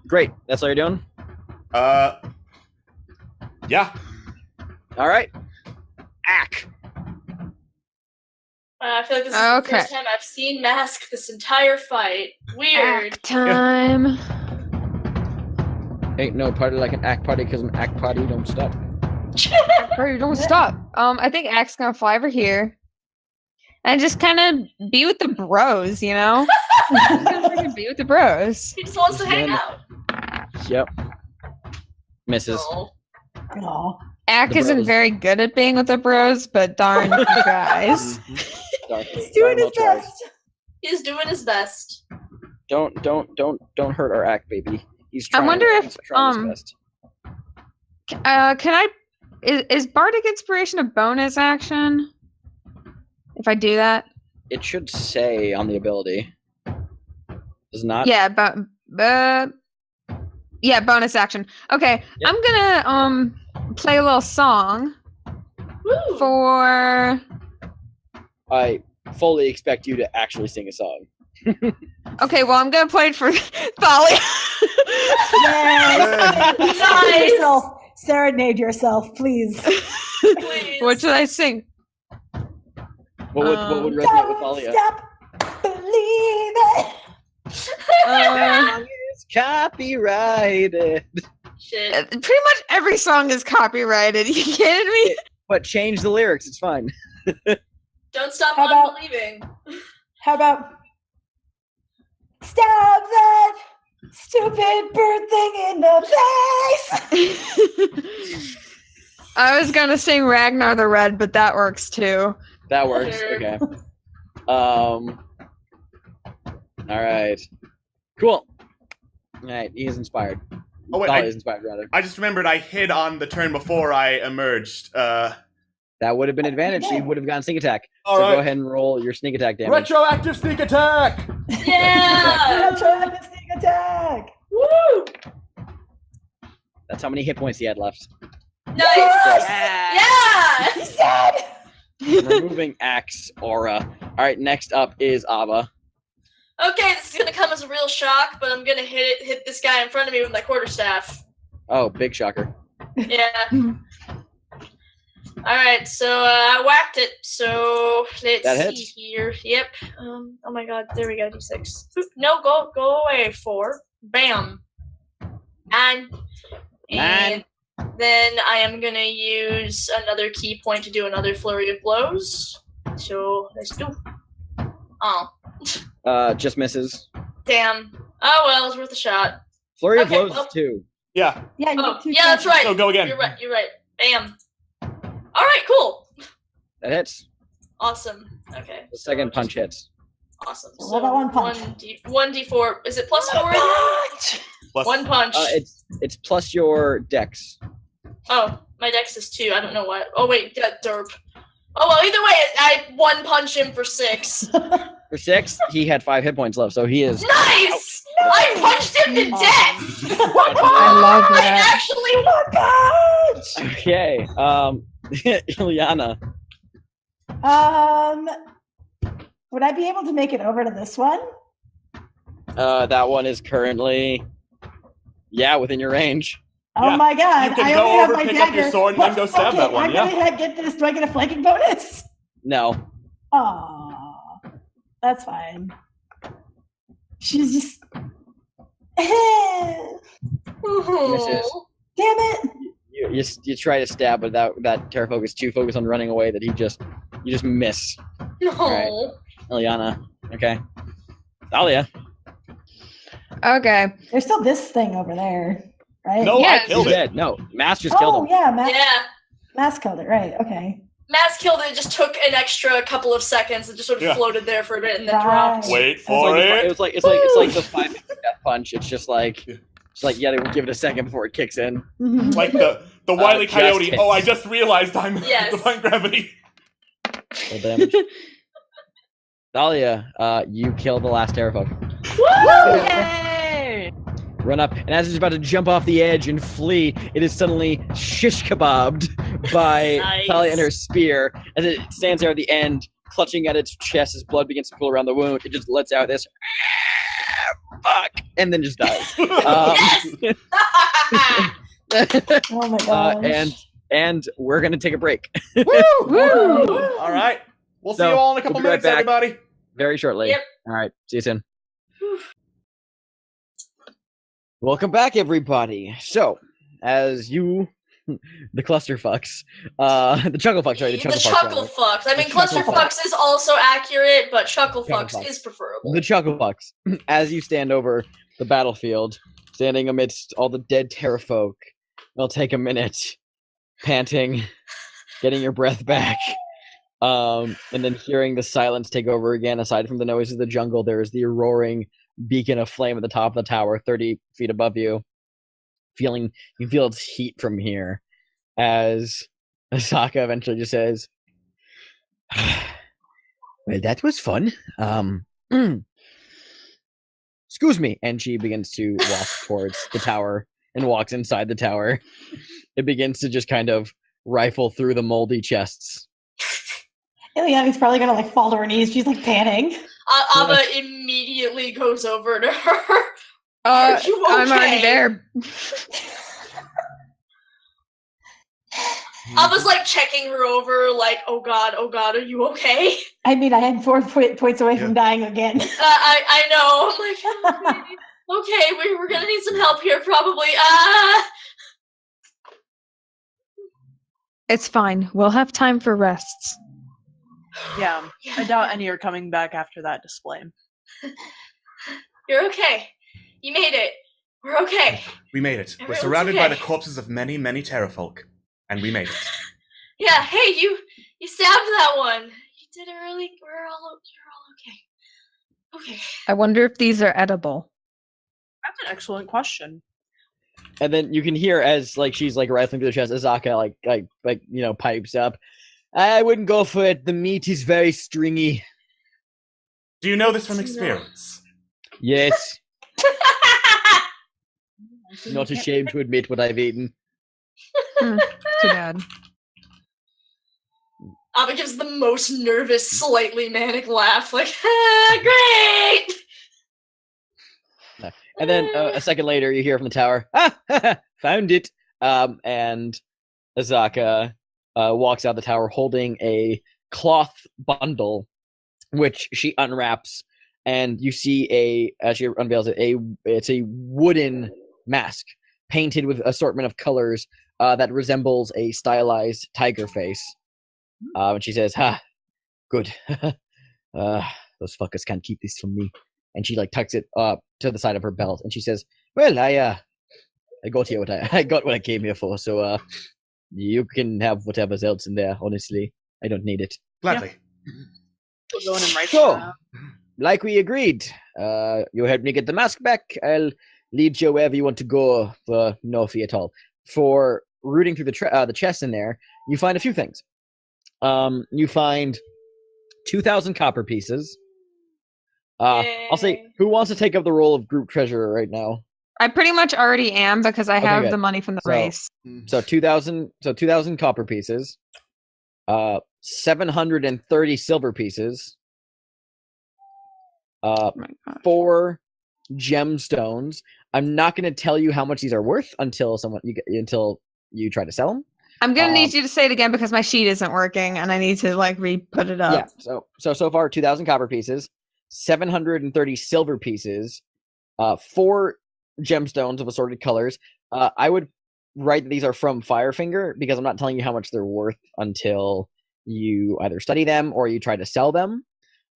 Great. That's all you're doing. Yeah. All right. Ack. I feel like this is the first time I've seen Mask this entire fight. Weird. Ack time. Ain't no party like an act party because an act party don't stop. Party don't stop. I think Ack's gonna fly over here and just kind of be with the bros, you know? Just gonna freaking be with the bros. He just wants to hang out. Yep. Misses. Aw. Ack The isn't bros. very good at being with the bros, but darn you guys. He's doing his best. He's doing his best. Don't hurt our act, baby. He's trying. I wonder if he's trying his best. can I is Bardic Inspiration a bonus action? If I do that? It should say on the ability. Does not? Yeah, but yeah, bonus action. Okay, Yep. I'm gonna play a little song Woo! for I fully expect you to actually sing a song. okay, well I'm gonna play it for Thalia. Nice. Yourself. Serenade yourself, please. Please. What should I sing? What would resonate with Don't Thalia? stop believing. It's copyrighted. Shit. Pretty much every song is copyrighted. You kidding me? But change the lyrics. It's fine. Don't stop How about- unbelieving. How about stab that stupid bird thing in the face? I was gonna sing Ragnar the Red, but that works too. That works. Sure. Okay. All right. Cool. All right. He is inspired. Oh, wait, Thalia is inspired, rather. I just remembered I hid on the turn before I emerged. That would have been advantage. So you would have gotten sneak attack. All so right. go ahead and roll your sneak attack damage. Retroactive sneak attack! Yeah! Retroactive sneak attack. Woo! That's how many hit points he had left. Nice! Yes! Yeah! He said. Removing Axe aura. All right. Next up is Ava. Okay, this is gonna come as a real shock, but I'm gonna hit this guy in front of me with my quarterstaff. Oh, big shocker. Yeah. Alright, so I whacked it, so let's That see hits. here. Yep. Oh my god, there we go, D6. No, go away, 4. Bam. 9. And then I am gonna use another key point to do another flurry of blows. So let's do. Oh. Just misses. Damn. Oh well, it was worth a shot. Flurry of Okay, blows well- too. Yeah. Yeah, you Oh, get 2 yeah, that's right. So go again. You're right. Bam. Alright, cool. That hits. Awesome. Okay. The second punch hits. Awesome. So what about one punch? 1d4. Is it plus 4 again? Punch. Plus, 1 punch. It's plus your dex. Oh, my dex is 2. I don't know what. Oh wait, derp. Oh well, either way, I one punch him for 6. For 6, he had 5 hit points left, so he is. Nice! I punched him to death! I love I that. actually Okay. Ileana. Would I be able to make it over to this one? That one is currently, within your range. Oh Yeah, my god! you can I go only have over, my pick dagger. up your sword, and then go stab that one, I'm gonna get this. Do I get a flanking bonus? No. Aw, that's fine. She's just. Damn Misses. it! You try to stab, but that pterafolk is too focused on running away that you just miss. No. Right. Ileana. Okay. Dahlia. Okay. There's still this thing over there, right? No, Yes. I killed He's it. dead. No, Mass just killed Oh him. yeah, Yeah. Mass killed it. Right. Okay. Mass killed it, just took an extra couple of seconds and just sort of Yeah. floated there for a bit and then Right. dropped. Wait It's for like it. it's like the 5 death punch. It's just like Yeah. they give it a second before it kicks in. Mhm. Like the Wile E. Just Coyote. hits. Oh, I just realized I'm Yes. defying gravity. Full damage. Dahlia, you kill the last pterafolk. Yay! Run up, and as it's about to jump off the edge and flee, it is suddenly shish kebabbed by Nice. Talia and her spear. As it stands there at the end, clutching at its chest as blood begins to pool around the wound, it just lets out this fuck, and then just dies. Oh my gosh. And we're gonna take a break Woo! All right. We'll see So, you all in a couple we'll be right minutes, back. everybody. very shortly. Yep. All right, see you soon. Welcome back, everybody. So, as you, the clusterfucks, the chucklefucks, sorry, the The chucklefucks. chuckle rather. fucks. I mean, The cluster chuckle fucks is also accurate, but chuckle Chuckle fucks fucks. is preferable. The chucklefucks, as you stand over the battlefield, standing amidst all the dead pterafolk, it'll take a minute, panting, getting your breath back, and then hearing the silence take over again. Aside from the noises of the jungle, there is the roaring beacon of flame at the top of the tower, 30 feet above you. You can feel its heat from here, as Asaka eventually just says, "Well, that was fun. Excuse me," and she begins to walk towards the tower and walks inside the tower. It begins to just kind of rifle through the moldy chests. Ileana's probably gonna like fall to her knees. She's like panting. Abba immediately goes over to her. Are you I'm already okay? there. Abba's like checking her over, like, oh god, are you okay? I mean, I am 4 points away from dying again. I know. I'm like, okay, we're gonna need some help here, probably. It's fine. We'll have time for rests. Yeah, I doubt any are coming back after that display. You're okay. You made it. We're okay. We made it. We're Everyone's surrounded by okay. the corpses of many, many pterafolk, and we made it. Yeah. Hey, you stabbed that one. You did it really. You're all okay. Okay. I wonder if these are edible. That's an excellent question. And then you can hear as like she's like rifling through the chest, Azaka like pipes up. "I wouldn't go for it. The meat is very stringy." Do you know this from experience? Yes, not ashamed to admit what I've eaten. Too bad. Abba gives the most nervous, slightly manic laugh, like, great! And then a second later, you hear from the tower, "Found it!" And Azaka walks out the tower holding a cloth bundle, which she unwraps, and you see as she unveils it, it's a wooden mask painted with assortment of colors that resembles a stylized tiger face. And she says, "Ha, good. Those fuckers can't keep this from me." And she like tucks it up to the side of her belt, and she says, "Well, I got here I got what I came here for. So you can have whatever's else in there. Honestly, I don't need it." Gladly. We're going in right So, now. like we agreed, you help me get the mask back. I'll lead you wherever you want to go for no fee at all. For rooting through the chest in there, you find a few things. You find 2,000 copper pieces. I'll say, Yay. who wants to take up the role of group treasurer right now? I pretty much already am because I have good. the money from the So- race. So 2,000 copper pieces, 730 silver pieces, Oh my gosh. 4 gemstones. I'm not going to tell you how much these are worth until you try to sell them. I'm gonna need you to say it again because my sheet isn't working and I need to like re-put it up. Yeah. So far 2,000 copper pieces, 730 silver pieces, 4 gemstones of assorted colors. I would write that these are from Firefinger because I'm not telling you how much they're worth until you either study them or you try to sell them.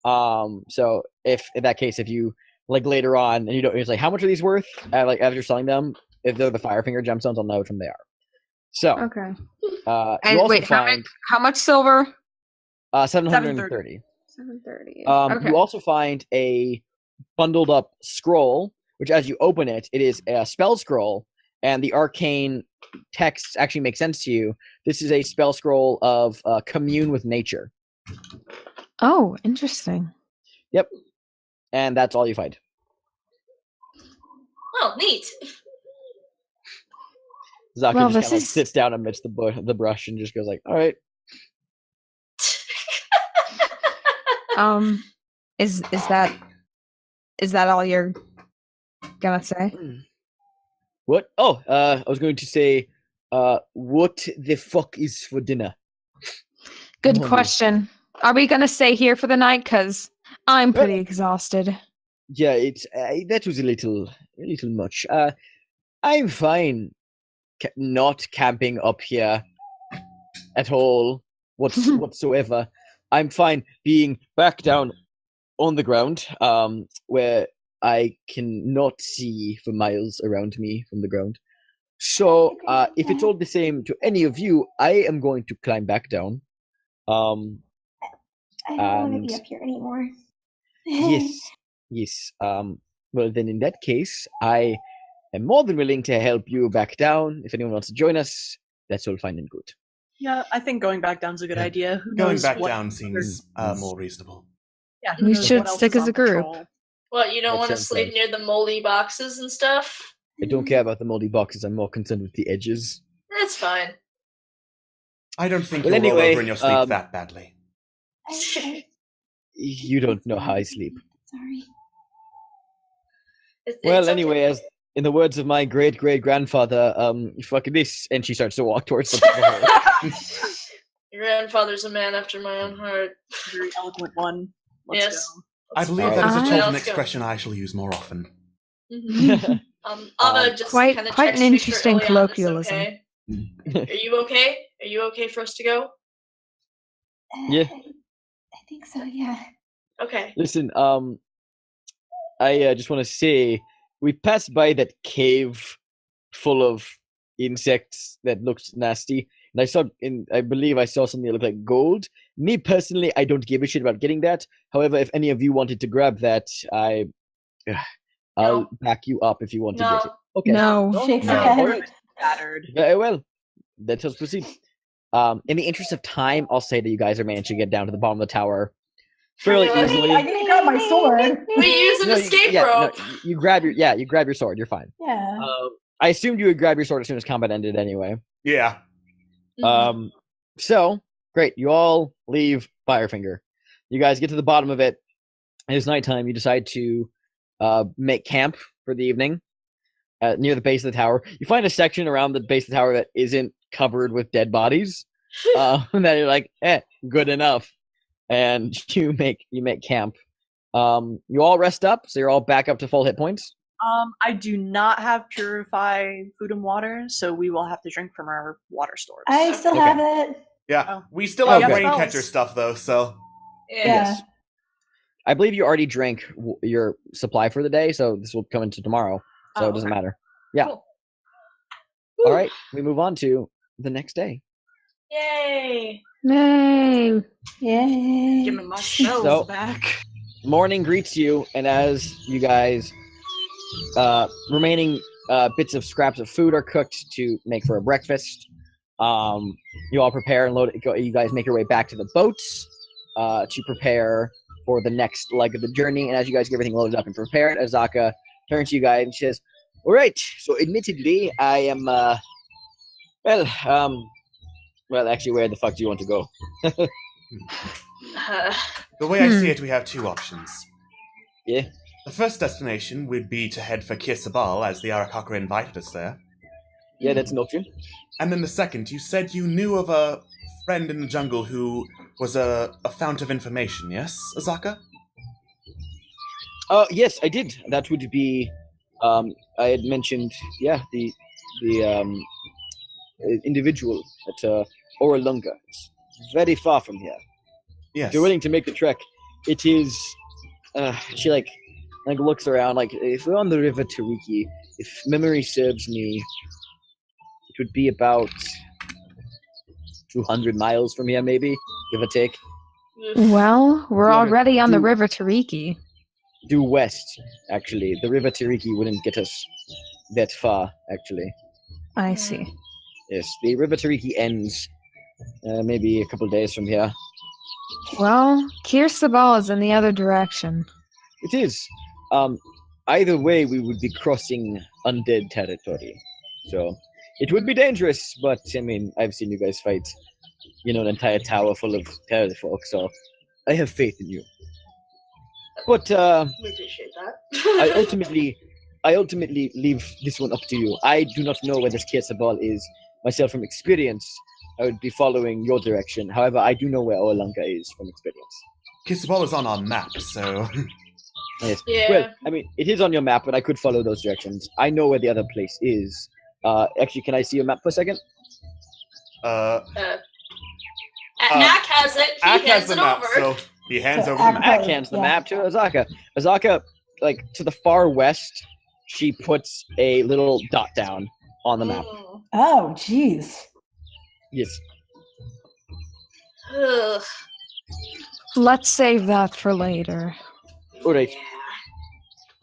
So if in that case, if you like later on and you don't, it's like how much are these worth? Like as you're selling them, if they're the Firefinger gemstones, I'll know which one they are. So Okay. you And also wait, find how much silver? 730. 730. Okay. You also find a bundled up scroll, which as you open it, it is a spell scroll, and the arcane text actually makes sense to you. This is a spell scroll of commune with nature. Oh, interesting. Yep. And that's all you find. Oh, neat. Zaka Well, just this kind of is- sits down amidst the brush and just goes like, all right. Is that all you're gonna say? What? Oh, I was going to say, what the fuck is for dinner? Good Wonder. question. Are we gonna stay here for the night? Cause I'm pretty exhausted. Yeah, it's that was a little much. I'm fine not camping up here at all whatsoever. I'm fine being back down on the ground, where I can not see for miles around me from the ground. So, if it's all the same to any of you, I am going to climb back down. I don't want to be and- up here anymore. Yes. Well, then in that case, I am more than willing to help you back down. If anyone wants to join us, that's all fine and good. Yeah, I think going back down's a good Yeah. idea. Who Going knows back what down other- seems more reasonable. Yeah, who We knows should what else stick is as a on group. patrol. What, you don't That want to sounds sleep nice. near the moldy boxes and stuff? I don't care about the moldy boxes. I'm more concerned with the edges. That's fine. I don't think Well, you'll roll anyway, over in your sleep that badly. You don't know how I sleep. Sorry. Well, It's okay. anyway, as in the words of my great grandfather, fuck this, and she starts to walk towards the hole. Your grandfather's a man after my own heart. Very eloquent one. Let's Yes. go. I believe go. that is a Ah. chosen Let's go. expression I shall use more often. Ava just Quite- kind of quite checks an to make sure interesting Ileana's colloquialism. Okay. Are you okay? Are you okay for us to go? Yeah. I think so, yeah. Okay. Listen, I just want to say we passed by that cave full of insects that looked nasty, and I believe I saw something that looked like gold. Me personally, I don't give a shit about getting that. However, if any of you wanted to grab that, I'll back you up if you want to get it. No. Okay. No. Shakes her No. head. Alright. Battered. Very well. Let us proceed. In the interest of time, I'll say that you guys are managing to get down to the bottom of the tower fairly I need- easily. I need to grab my sword. We use an No, escape no, rope. you grab your sword. You're fine. Yeah. I assumed you would grab your sword as soon as combat ended anyway. Yeah. So great. You all leave Firefinger. You guys get to the bottom of it. It is nighttime. You decide to make camp for the evening near the base of the tower. You find a section around the base of the tower that isn't covered with dead bodies. And then you're like, good enough. And you make camp. You all rest up, so you're all back up to full hit points. I do not have purified food and water, so we will have to drink from our water stores. I still Okay. have it. Yeah. Oh. We still have Okay. brain catcher stuff though, so Yeah. Yes. I believe you already drank your supply for the day, so this will come into tomorrow. So Oh, it doesn't okay. matter. Yeah. Cool. All right. We move on to the next day. Yay. Yay. Yay. Give me my spells So- back. Morning greets you, and as you guys remaining bits of scraps of food are cooked to make for a breakfast, You all prepare and load. You guys make your way back to the boats to prepare for the next leg of the journey. And as you guys get everything loaded up and prepared, Azaka turns to you guys and says, "All right. So, admittedly, I am well, actually, where the fuck do you want to go?" The way I see it, we have two options. Yeah. The first destination would be to head for Kirsabal, as the Arakakra invited us there. Yeah, that's an option. And then the second, you said you knew of a friend in the jungle who was a fount of information, yes, Azaka? Yes, I did. That would be, I had mentioned, the individual at Oralunga. It's very far from here. Yes. If you're willing to make the trek, it is, she like looks around, like, if we're on the river Tariki, if memory serves me, it would be about 200 miles from here, maybe, give or take. Well, we're 200 already on the due- river Tariki. Due west, actually. The river Tariki wouldn't get us that far, actually. I see. Yes, the river Tariki ends maybe a couple days from here. Well, Kirsabal is in the other direction. It is. Either way, we would be crossing undead territory. So, it would be dangerous, but, I mean, I've seen you guys fight, an entire tower full of pterafolk, so I have faith in you. But, We appreciate that. I ultimately leave this one up to you. I do not know where this Kirsabal is. Myself, from experience, I would be following your direction. However, I do know where Oralunga is from experience. Kirsabal is on our map, so... Yes. Yeah. Well, I mean, it is on your map, but I could follow those directions. I know where the other place is. Actually, can I see your map for a second? Nak has it. He Ak hands has the it map, over. so he hands So over the Ak- map. Ak hands the Yeah. map to Azaka. Azaka, like, to the far west, she puts a little dot down on the map. Oh, jeez. Yes. Ugh. Let's save that for later. All right.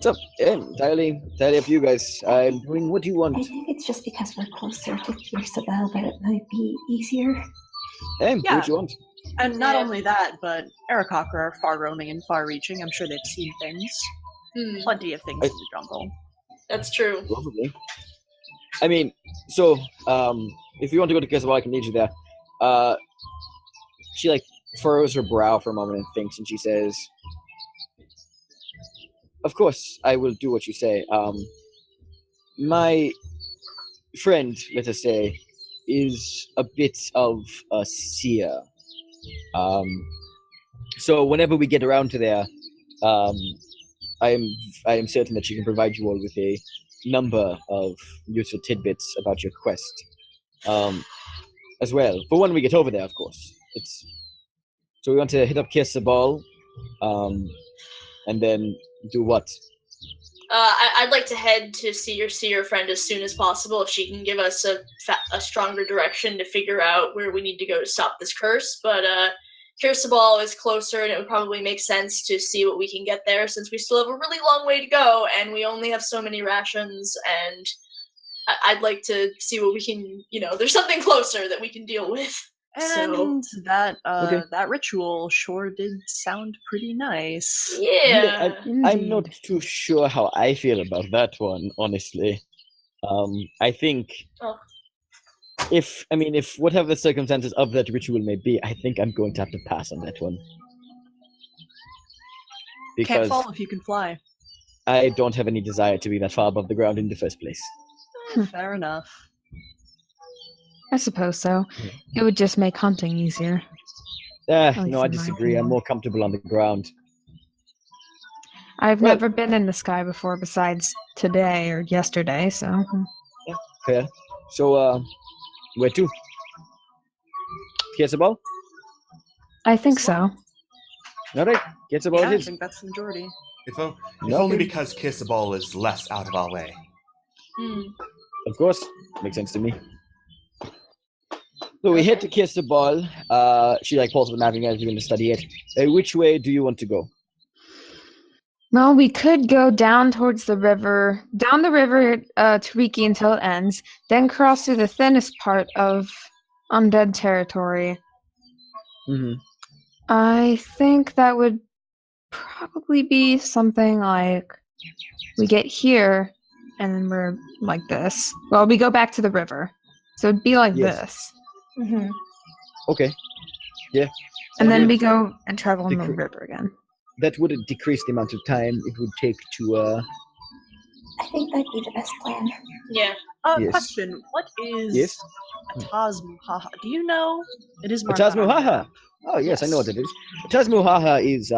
So, entirely up to you guys. I'm doing what you I want. think it's just because we're closer to Kirsabel that it might be easier. Do Yeah. what you want. And not Yeah. only that, but Arakakra are far-roaming and far-reaching. I'm sure they've seen things. Plenty of things in the jungle. That's true. Probably. I mean, so, if you want to go to Kirsabal, I can lead you there. She, like, furrows her brow for a moment and thinks, and she says, "Of course, I will do what you say. My friend, let us say, is a bit of a seer. So whenever we get around to there, I am certain that she can provide you all with a number of useful tidbits about your quest, as well. For when we get over there, of course. So we want to hit up Kirsabal, and then do what? I'd like to head to see your friend as soon as possible if she can give us a stronger direction to figure out where we need to go to stop this curse. But Kirsabal is closer, and it would probably make sense to see what we can get there since we still have a really long way to go, and we only have so many rations, and I'd like to see what we can, there's something closer that we can deal with. And that Okay. that ritual sure did sound pretty nice. Yeah. I'm not too sure how I feel about that one, honestly. I think Oh. if whatever the circumstances of that ritual may be, I think I'm going to have to pass on that one. Can't Because fall if you can fly. I don't have any desire to be that far above the ground in the first place. Fair enough. I suppose so. It would just make hunting easier. No, least I in my disagree. I'm opinion. more comfortable on the ground. I've Well- never been in the sky before besides today or yesterday, so Fair. So, where to? Kirsabal? I think so. Alright, Kirsabal Yeah, it I is. think that's the majority. If Okay. only because Kirsabal is less out of our way. Of course. Makes sense to me. So we head to Kirsabal. She pulls up the map and you guys begin to study it. Which way do you want to go? Well, we could go down towards the river, down the river Tariki until it ends, then cross through the thinnest part of undead territory. Mm-hmm. I think that would probably be something like we get here and then we're like this. Well, we go back to the river. So it'd be like Yes. this. Mm-hmm. Okay. Yeah. And That then would we go and travel on the decre- river again. That would decrease the amount of time it would take to. I think that'd be the best plan. Yeah. Yes. Question: what is Yes. Tazmuhaha? Do you know? It is A marked on our Tazmuhaha. map. Oh yes, I know what it is. A Tazmuhaha is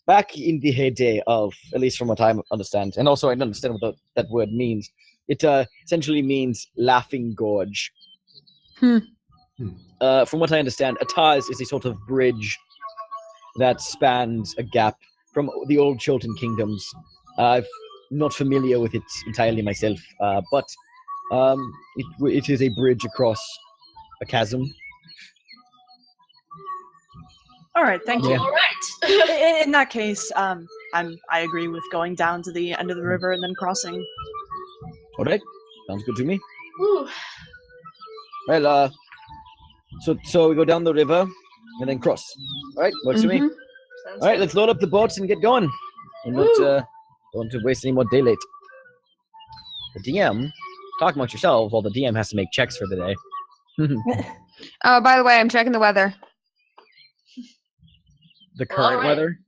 back in the heyday of, at least from what I understand, and also I don't understand what that word means. It essentially means laughing gorge. From what I understand, a Taz is a sort of bridge that spans a gap from the old Chilton kingdoms. I'm not familiar with it entirely myself, but it is a bridge across a chasm. All right, thank you. Yeah. All right. In that case, I agree with going down to the end of the river and then crossing. All right, sounds good to me. Woo. Well, so we go down the river and then cross. All right, works for me. Mhm. Sounds All right, good. let's load up the boats and get going. And not don't want to waste any more daylight. The DM, talk amongst yourselves while the DM has to make checks for the day. Oh, by the way, I'm checking the weather. The current Alright. weather,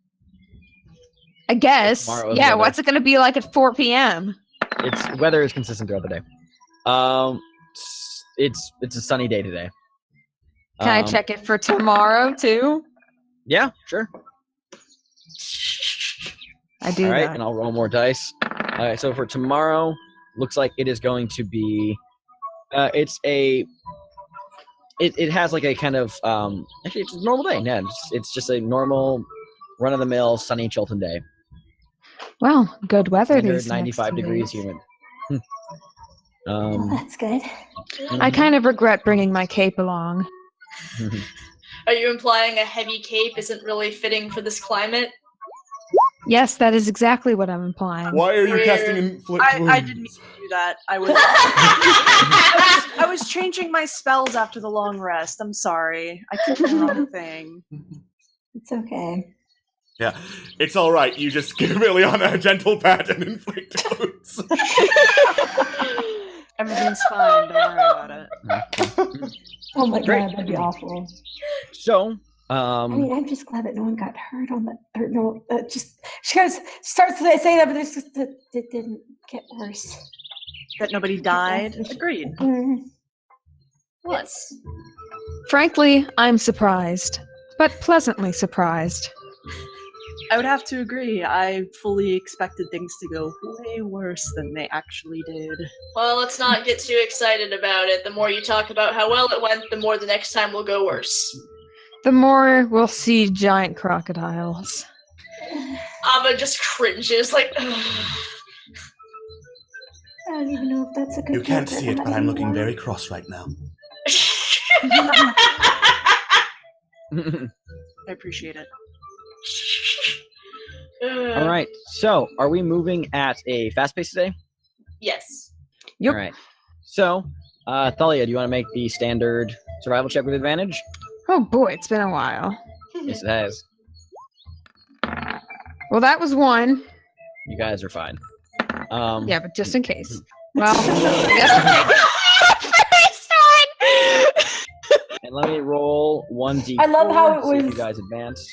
I guess. Tomorrow's Yeah, weather. what's it going to be like at 4 p.m.? its weather is consistent throughout the day. It's a sunny day today. Can I check it for tomorrow, too? Yeah, sure. I do All right, that. and I'll roll more dice. All right, so for tomorrow, looks like it is going to be. It has like a kind of actually it's a normal day. Yeah, it's just a normal run of the mill sunny Chilton day. Well, good weather Standard these 95 next 2 degrees days. humid. Well, that's good. I kind of regret bringing my cape along. Are you implying a heavy cape isn't really fitting for this climate? Yes, that is exactly what I'm implying. Why are you Weird. casting inflict wounds? I didn't mean to do that. I was changing my spells after the long rest. I'm sorry. I clicked the wrong thing. It's okay. Yeah, it's all right. You just give Ileana a gentle pat and inflict wounds. Everything's fine. Don't worry about it. Oh my Great. god, that'd be awful. So, I mean, I'm just glad that no one got hurt on the. Or no, just she goes starts to say that, but it's just that it didn't get worse. That nobody died. Agreed. Mm. Yes. Frankly, I'm surprised, but pleasantly surprised. I would have to agree. I fully expected things to go way worse than they actually did. Well, let's not get too excited about it. The more you talk about how well it went, the more the next time will go worse. The more we'll see giant crocodiles. Ava just cringes, like, ugh. I don't even know if that's a good. You can't joke or see it, not but I'm looking anymore. very cross right now. I appreciate it. all right. So, are we moving at a fast pace today? Yes. Yep. All right. So, Thalia, do you want to make the standard survival check with advantage? Oh boy, it's been a while. Yes, it has. Well, that was one. You guys are fine. Yeah, but just in case. Well, I guess And let me roll 1d4. I love how it see if was- you guys advance.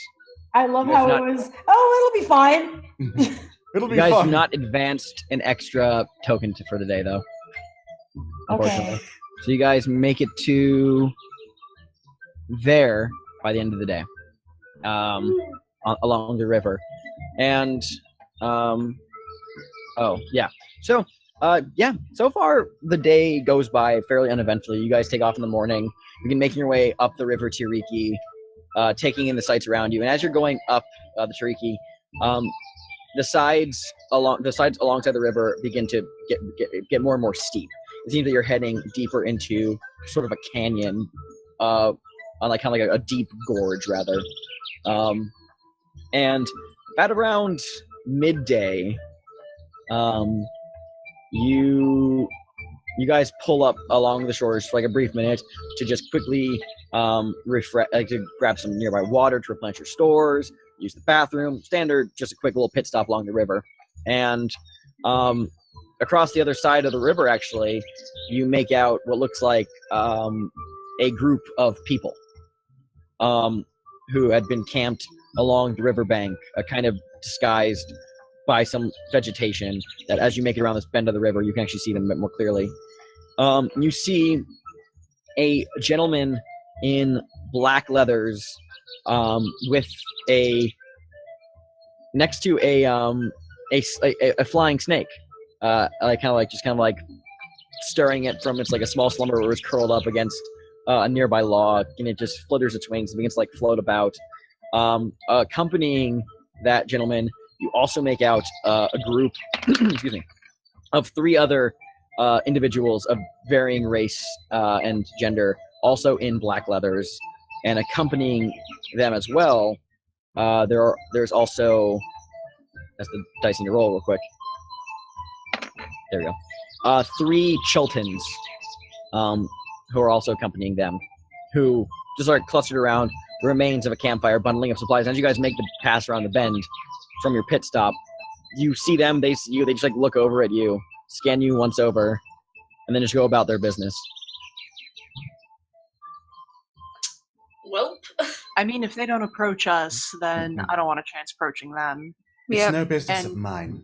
I love You guys how not- it was. Oh, it'll be fine. It'll You be guys fun. do not advanced an extra token for the day, though. Unfortunately. Okay. So you guys make it to there by the end of the day, along the river, and oh yeah. So yeah. So far the day goes by fairly uneventfully. You guys take off in the morning. You begin making your way up the river Tiriki, taking in the sights around you. And as you're going up the Tiriki, the sides alongside the river begin to get more and more steep. It seems that you're heading deeper into sort of a canyon, on like kind of like a deep gorge rather. And at around midday, you you guys pull up along the shores for like a brief minute to just quickly to grab some nearby water to replenish your stores, use the bathroom, standard, just a quick little pit stop along the river. And across the other side of the river, actually, you make out what looks like a group of people who had been camped along the riverbank, kind of disguised by some vegetation, that as you make it around this bend of the river, you can actually see them a bit more clearly. You see a gentleman in black leathers with next to a flying snake, kind of like stirring it from its like a small slumber where it's curled up against a nearby log, and it just flutters its wings and begins to like float about. Accompanying that gentleman, you also make out a group excuse me, of 3 other individuals of varying race and gender, also in black leathers, and accompanying them as well. There's also, that's the dice need to roll real quick. There we go. 3 Chiltons, who are also accompanying them, who just are clustered around the remains of a campfire, bundling up supplies. As you guys make the pass around the bend from your pit stop, you see them, they see you, they just like look over at you, scan you once over, and then just go about their business. Welp. I mean, if they don't approach us, then I don't want a chance approaching them. It's no business of And- mine.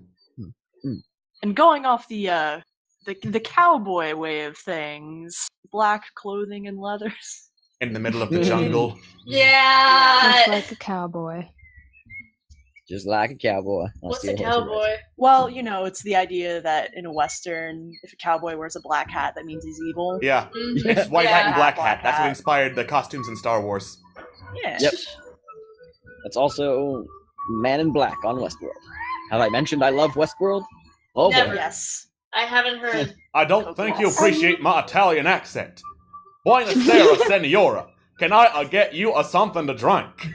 And going off the cowboy way of things, black clothing and leathers. In the middle of the jungle. Yeah. Just like a cowboy. Just like a cowboy. What's a cowboy? Well, you know, it's the idea that in a Western, if a cowboy wears a black hat, that means he's evil. Yeah. Mhm. It's white hat and Yeah. black Black hat. That's what hat. inspired the costumes in Star Wars. Yeah. Yep. That's also Man in Black on Westworld. Have I mentioned I love Westworld? Oh Never. boy. Yes. I haven't heard. I don't think you appreciate my Italian accent. Buonasera, senora. Can I get you something to drink?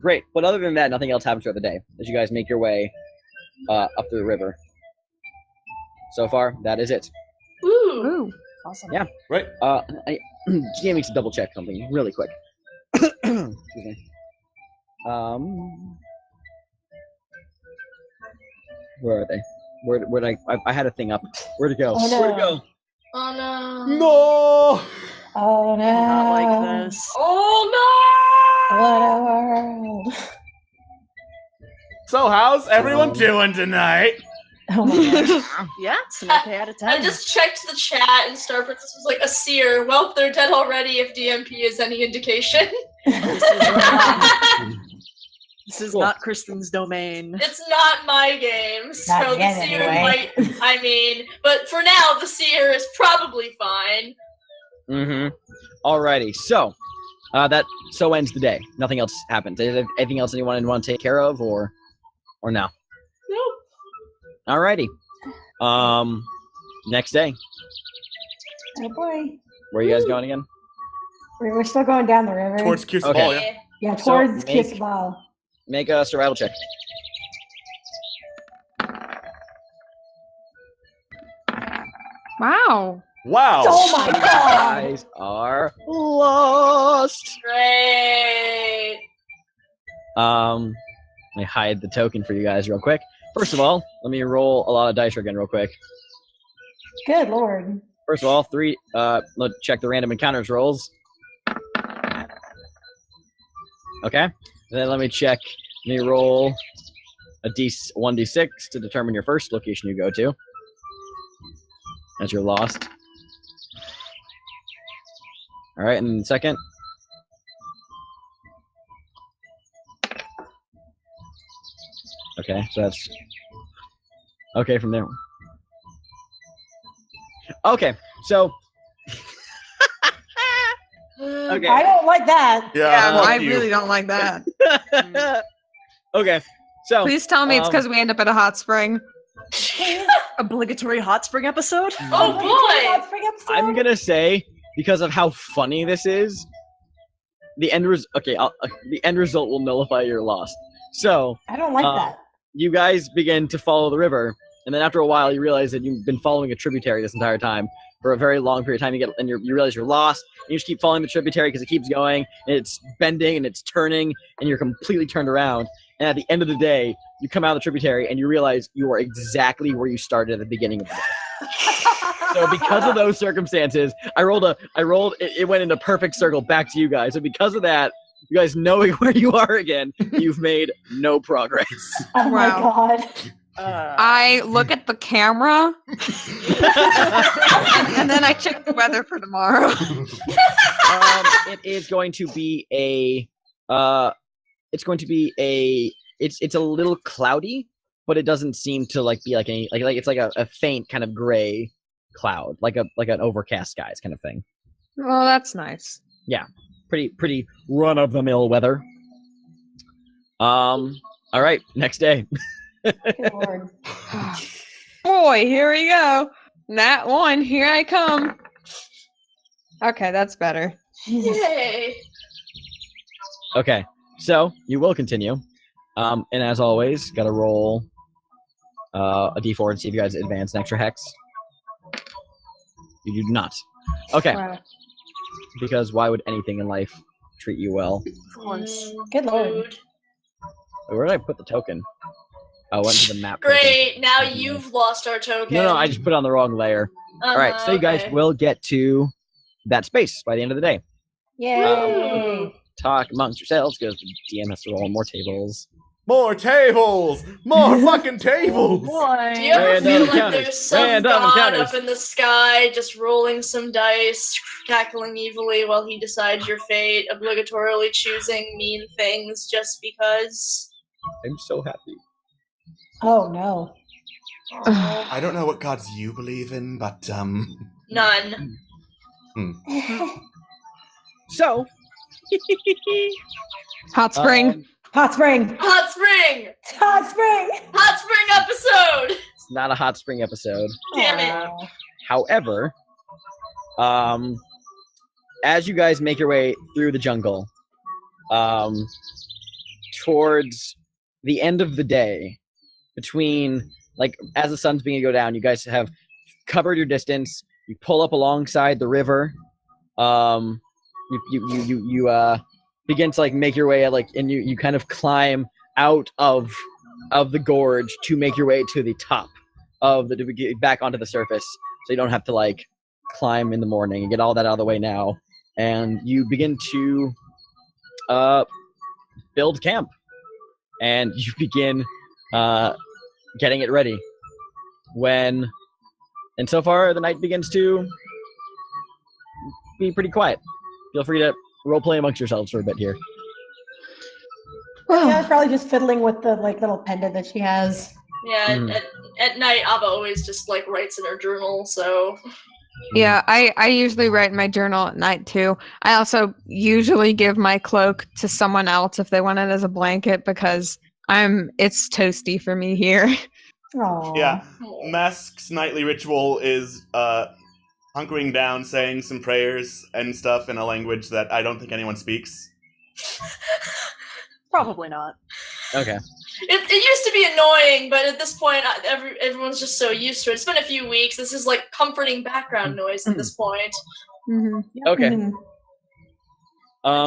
Great. But other than that, nothing else happens throughout the day as you guys make your way up the river. So far, that is it. Ooh. Ooh. Awesome. Yeah. Right. I Gia needs to double check something really quick. Excuse me. Where are they? Where'd I had a thing up. Where'd it go? Oh, no. Where'd it go? Oh no. No! Oh no! Not like this. Oh no. What a world! So how's everyone doing tonight? Oh my gosh! Yeah, it's an okay out of 10. I just checked the chat and Star Princess was like, a seer. Well, they're dead already if DMP is any indication. This is Cool. not Kristen's domain. It's not my game, so Not the yet, seer anyway. might, but for now, the seer is probably fine. Mm-hmm. Alrighty. So, that ends the day. Nothing else happens. Is there anything else anyone want to take care of, or no? Nope. Alrighty. Next day. Oh boy! Where are you guys going again? We're still going down the river. Towards Cusaball, Okay. yeah? yeah, So, towards make- Kisabal. Make a survival check. Wow. Wow! Oh my You god! guys are lost. Great. Let me hide the token for you guys real quick. First of all, let me roll a lot of dice again real quick. Good lord! First of all, 3. Let's check the random encounters rolls. Okay. Then let me check. Let me roll a 1d6 to determine your first location you go to, as you're lost. All right, and second. Okay, so that's okay from there. Okay, so okay. I don't like that. Yeah, fuck I you. really don't like that. Okay, so Please tell me it's because we end up at a hot spring. Obligatory hot spring episode? Oh boy. I'm gonna say, because of how funny this is, the end result will nullify your loss. So I don't like that. you guys begin to follow the river, and then after a while, you realize that you've been following a tributary this entire time for a very long period of time. You realize you're lost, and you just keep following the tributary because it keeps going, and it's bending, and it's turning, and you're completely turned around. And at the end of the day, you come out of the tributary, and you realize you are exactly where you started at the beginning of the day. So because of those circumstances, it went in a perfect circle back to you guys. So because of that, you guys knowing where you are again, you've made no progress. Oh my god. I look at the camera and then I check the weather for tomorrow. It is going to be it's a little cloudy, but it doesn't seem to be it's like a faint kind of gray cloud, like an overcast skies kind of thing. Well, that's nice. Yeah. Pretty run of the mill weather. All right, next day. Good Lord. Boy, here we go. That one, here I come. Okay, that's better. Jesus. Yay! Okay, so you will continue. And as always, gotta roll a d4 and see if you guys advance an extra hex. You do not. Okay. Wow. Because why would anything in life treat you well? Of course. Good Lord. Food. Where did I put the token? Oh, I went to the map. Great, now token. you've lost our token. No, I just put it on the wrong layer. All right, so you guys will get to that space by the end of the day. Yay. Talk amongst yourselves because the DM has to roll more tables. More tables! More fucking tables! Boy. Do you ever Random feel like encounters. there's some Random god encounters. up in the sky just rolling some dice, cackling evilly while he decides your fate, obligatorily choosing mean things just because? I'm so happy. Oh no. I don't know what gods you believe in, but, None. So, Hot spring. Hot spring. Hot spring! Hot spring. Hot spring episode! it's not a hot spring episode. Damn it. Aw. However, as you guys make your way through the jungle, towards the end of the day, between as the sun's beginning to go down, you guys have covered your distance. You pull up alongside the river. You begin to make your way and you kind of climb out of the gorge to make your way to the top to get back onto the surface, so you don't have to climb in the morning and get all that out of the way now. And you begin to build camp, and you begin getting it ready. And so far the night begins to be pretty quiet. Feel free to roleplay amongst yourselves for a bit here. Yeah, probably just fiddling with the little pendant that she has. Yeah, at night, Abba always just writes in her journal, so... Yeah, I usually write in my journal at night too. I also usually give my cloak to someone else if they want it as a blanket because it's toasty for me here. Aww. Yeah. Mask's nightly ritual is, hunkering down, saying some prayers and stuff in a language that I don't think anyone speaks. Probably not. Okay. It used to be annoying, but at this point, everyone's just so used to it. It's been a few weeks. This is comforting background noise at this point. Mm-hmm. Okay. Mhm.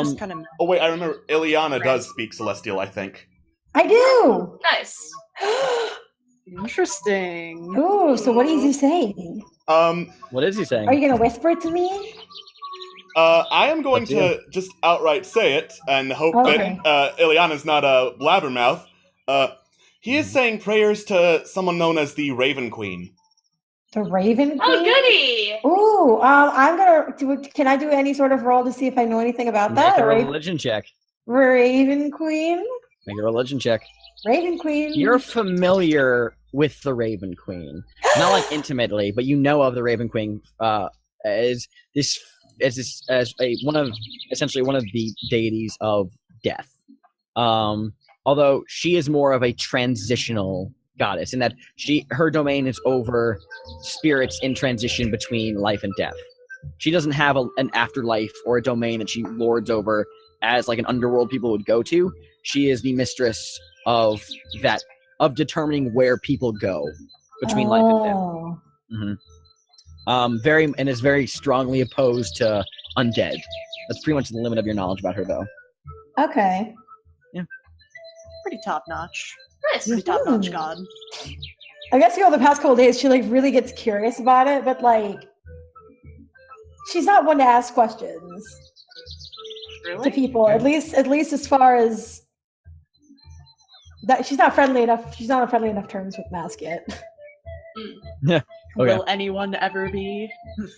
Just kind of. Oh wait, I remember Ileana does speak Celestial, I think. I do. Nice. Interesting. Ooh, so what is he saying? What is he saying? Are you gonna whisper it to me? I am going Let's do to just outright say it and hope Okay. that Ileana's not a blabbermouth. He is saying prayers to someone known as the Raven Queen. The Raven Queen? Oh, goody! Ooh, I'm gonna can I do any sort of roll to see if I know anything about Make that? a Raven religion check. Queen? Make a religion check. Raven Queen. You're familiar with the Raven Queen, not intimately, but you know of the Raven Queen as one of the deities of death. Although she is more of a transitional goddess in that her domain is over spirits in transition between life and death. She doesn't have an afterlife or a domain that she lords over as an underworld people would go to. She is the mistress of that of determining where people go between life and death. Oh. And is very strongly opposed to undead. That's pretty much the limit of your knowledge about her, though. Okay. Pretty top notch. Nice. Pretty top notch god. I guess the past couple days she like really gets curious about it, but like she's not one to ask questions to people. At least as far as that, she's not friendly enough. She's not on friendly enough terms with Mask yet. Yeah. Okay. Will anyone ever be?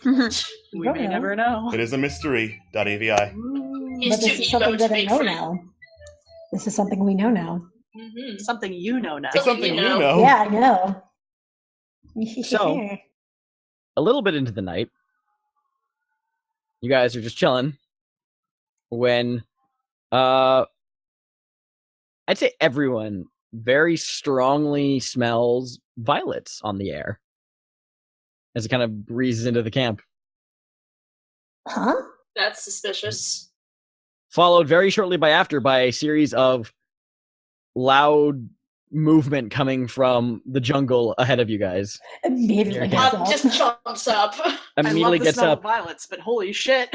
We Don't may know. never know. It is a mystery. .avi. He's But too this is ego something to that I be know friends. now. This is something we know now. Mm-hmm. Something you know now. It's something you know. Yeah, I know. So- A little bit into the night, you guys are just chilling when I'd say everyone very strongly smells violets on the air as it kind of breezes into the camp, Huh? That's suspicious. followed very shortly by a series of loud movement coming from the jungle ahead of you guys. Immediately Yeah. gets up. Just jumps up. Immediately I love the gets smell up of violets, but holy shit.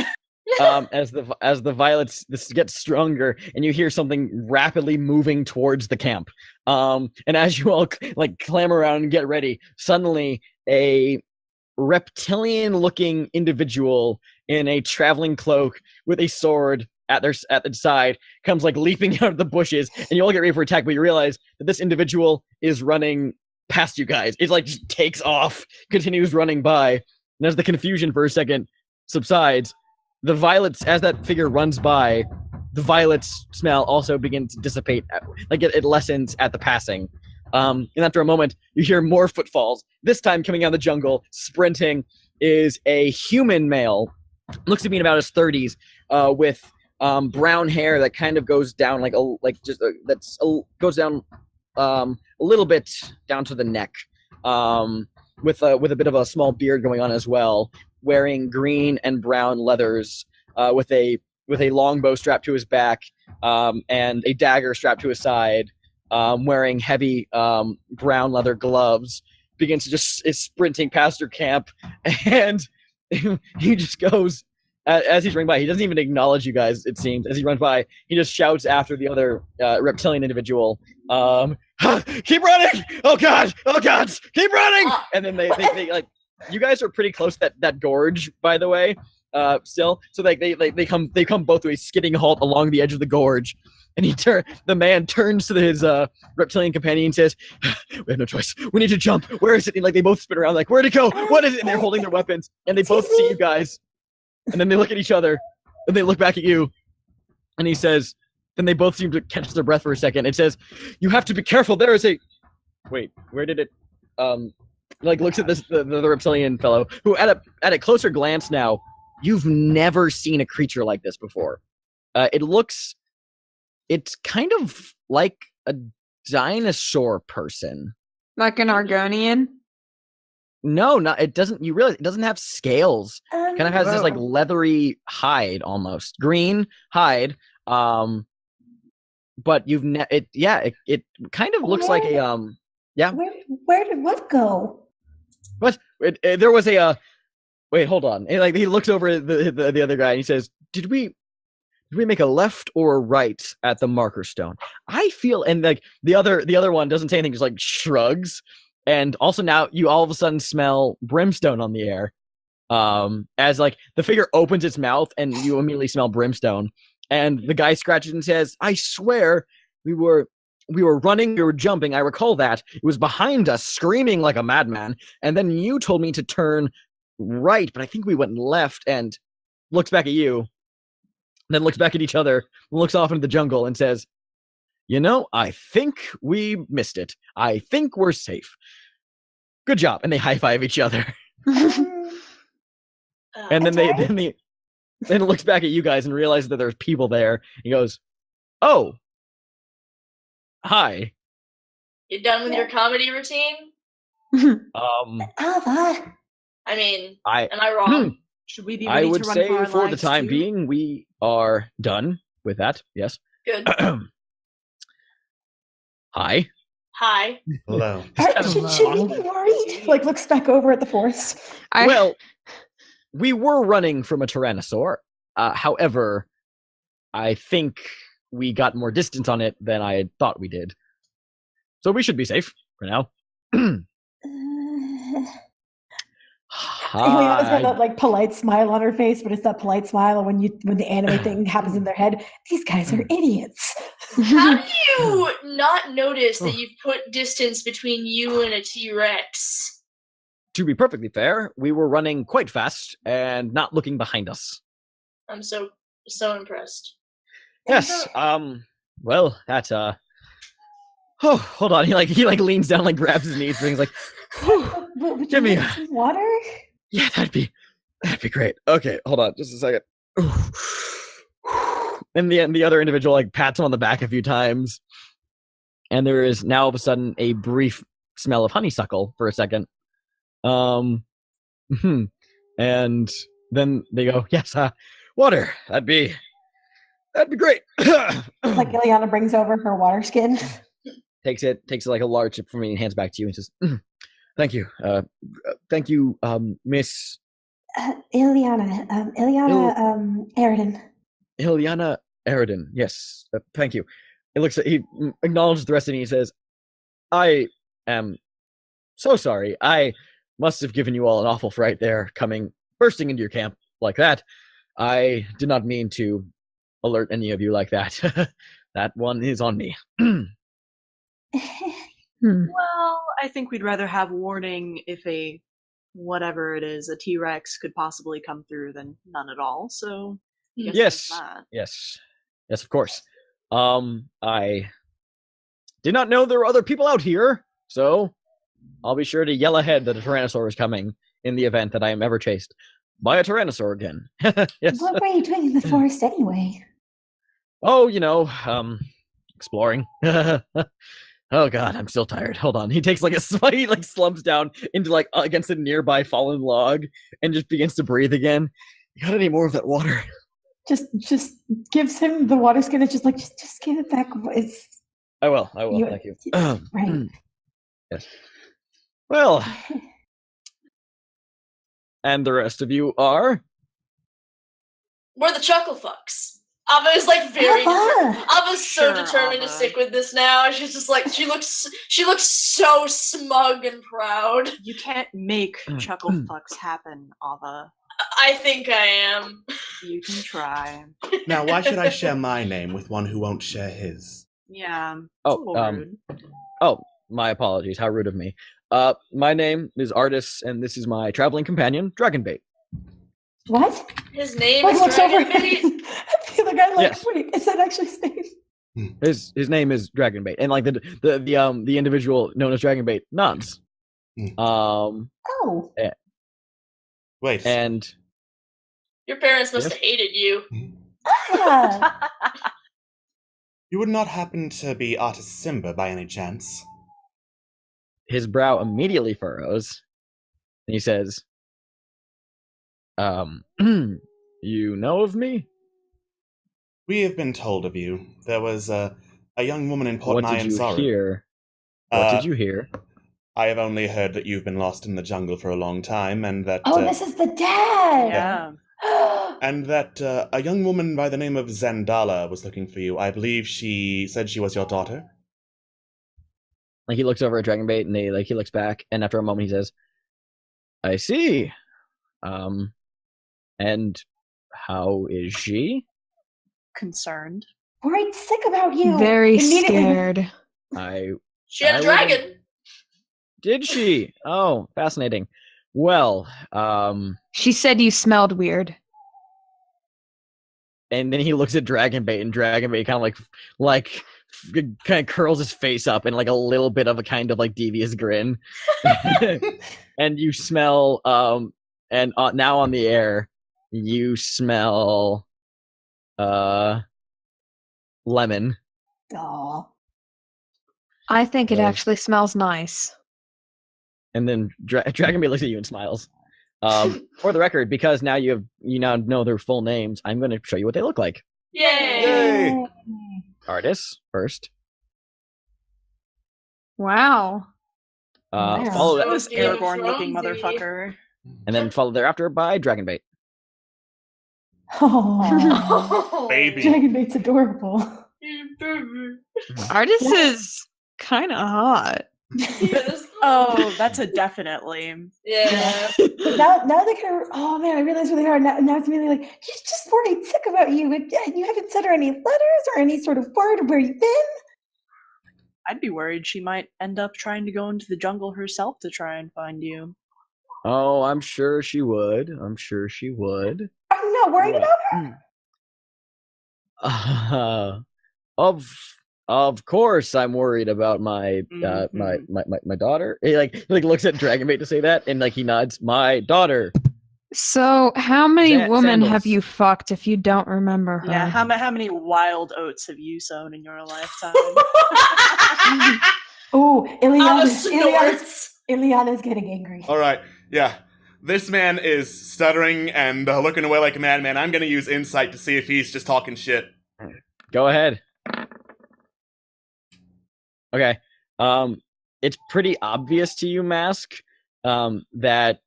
as the violets this gets stronger, and you hear something rapidly moving towards the camp. And as you all like clamber around and get ready, suddenly a reptilian-looking individual in a traveling cloak with a sword at the side comes like leaping out of the bushes, and you all get ready for attack, but you realize that this individual is running past you guys. It like just takes off, continues running by, and as the confusion for a second subsides, the violets, as that figure runs by, the violets smell also begins to dissipate, like it lessens at the passing. And after a moment, you hear more footfalls. This time, coming out of the jungle, sprinting, is a human male. Looks to be in about his 30s, with brown hair that kind of goes down goes down a little bit down to the neck, with a bit of a small beard going on as well. Wearing green and brown leathers, with a longbow strapped to his back, and a dagger strapped to his side. Wearing heavy brown leather gloves, begins to just is sprinting past your camp, and he just goes as he's running by. He doesn't even acknowledge you guys. It seems as he runs by, he just shouts after the other reptilian individual, "Keep running! Oh god! Keep running!" And then they like. You guys are pretty close to that gorge, by the way. Still, so they come both to a skidding halt along the edge of the gorge, and the man turns to his reptilian companion and says, "We have no choice. We need to jump. Where is it?" And like they both spin around, like, "Where'd it go? What is it?" And they're holding their weapons, and they both see you guys, and then they look at each other, and they look back at you, and he says, then they both seem to catch their breath for a second. It says, "You have to be careful. There is a wait. Where did it like looks at the reptilian fellow, who at a closer glance now, you've never seen a creature like this before. It's kind of like a dinosaur person. Like an Argonian? No, it doesn't. You realize it doesn't have scales. Kind of has this like Oh. leathery hide, almost green hide. But it kind of looks like a yeah. Where did what go? What? There was a wait, hold on. And, like he looks over at the other guy and he says, "Did we make a left or a right at the marker stone?" I feel, and like the other one doesn't say anything, just like shrugs. And also now you all of a sudden smell brimstone on the air. As like the figure opens its mouth and you immediately smell brimstone. And the guy scratches and says, "I swear we were running, we were jumping. I recall that. It was behind us, screaming like a madman. And then you told me to turn right, but I think we went left." And looks back at you, then looks back at each other, looks off into the jungle and says, "You know, I think we missed it. I think we're safe. Good job." And they high five each other. And then then it looks back at you guys and realizes that there's people there. He goes, "Oh, hi. You done with your comedy routine? Ava. I mean, I am I wrong? Should we be ready I would to run say for our for the lives time too? being, we are done with that. Yes. Good. Hi. Hi. Hello. Should we be worried? Like, looks back over at the forest. Well, we were running from a tyrannosaur. However, I think we got more distance on it than I thought we did. So we should be safe for now. Ileana's got that like polite smile on her face, but it's that polite smile when the anime thing happens in their head. These guys are idiots. How do you not notice that you've put distance between you and a T-Rex? To be perfectly fair, we were running quite fast and not looking behind us. I'm so impressed. Yes. Well, that's Oh, hold on. He leans down, like grabs his knees, and he's like, Would give me some water? Yeah, that'd be great. Okay, hold on, just a second. And the other individual like pats him on the back a few times, and there is now all of a sudden a brief smell of honeysuckle for a second. And then they go, yes, water. That'd be great. Like Ileana brings over her water skin. takes it like a large sip from me and hands back to you and says, thank you. Thank you, Miss Ileana Aridin. Ileana Aridin. Yes, thank you. He acknowledges the rest of me. He says, I am so sorry. I must have given you all an awful fright there, bursting into your camp like that. I did not mean to alert any of you like that. That one is on me. Well, I think we'd rather have warning if whatever it is, a T-Rex could possibly come through than none at all. So yes, of course. I did not know there were other people out here, so I'll be sure to yell ahead that a Tyrannosaur is coming in the event that I am ever chased by a Tyrannosaur again. Yes. What were you doing in the forest anyway? Oh, exploring. Oh God, I'm still tired. Hold on. He takes like a he slumps down into against a nearby fallen log and just begins to breathe again. You got any more of that water? Just gives him the water skin. It's just like just give it back. I will. Thank you. Right. Yes. Well, and the rest of you are? We're the Chuckle Fucks. Ava is very. Ava's so determined to stick with this now. She's just like she looks so smug and proud. You can't make Chuckle Fucks happen, Ava. I think I am. You can try. Now, why should I share my name with one who won't share his? Yeah. Rude. Oh, my apologies. How rude of me. My name is Artis, and this is my traveling companion, Dragonbait. What? His name is Dragonbait? The other guy yes. Wait, is that actually his name? His name is Dragonbait, and the individual known as Dragonbait nods. Wait. And your parents must have hated you. You would not happen to be Artis Simba by any chance? His brow immediately furrows, and he says, you know of me? We have been told of you. There was a young woman in Port Nyanzaru. What did you hear? What did you hear? I have only heard that you've been lost in the jungle for a long time, and that... this is the dad! Yeah. And that a young woman by the name of Zandala was looking for you. I believe she said she was your daughter. He looks over at Dragonbait, and he looks back, and after a moment he says, I see. And how is she? Concerned. Worried sick about you. Very scared. She had a dragon. Did she? Oh, fascinating. Well, she said you smelled weird. And then he looks at Dragonbait, and Dragonbait kind of curls his face up in a little bit of a kind of devious grin. And you smell and now on the air you smell lemon. Aww. I think it actually smells nice. And then Dragonbait looks at you and smiles. For the record, because now you now know their full names, I'm going to show you what they look like. Yay! Artis first. Wow. Wow. Follow that, So This Game of Aragorn-looking Thronesy. motherfucker. and then followed thereafter by Dragonbait. Oh, Baby. Dragonbait's adorable. Artist Yeah. is kind of hot. Yes. Oh, that's a definitely. Yeah. Now they kind of. Oh man, I realize where they are now. It's really like she's just worried sick about you. And you haven't sent her any letters or any sort of word of where you've been. I'd be worried she might end up trying to go into the jungle herself to try and find you. Oh, I'm sure she would. I'm sure she would. Are you not worried Well, about her? Of course, I'm worried about my Mhm. my daughter. He like looks at Dragonbait to say that, and like he nods. My daughter. So, how many women have Sandals. you fucked if you don't remember her? Yeah, how many wild oats have you sown in your lifetime? Oh, Abba Ileana's snorts. getting angry. All right, yeah. This man is stuttering and looking away like a madman. I'm gonna use insight to see if he's just talking shit. Go ahead. Okay. It's pretty obvious to you, Mask, that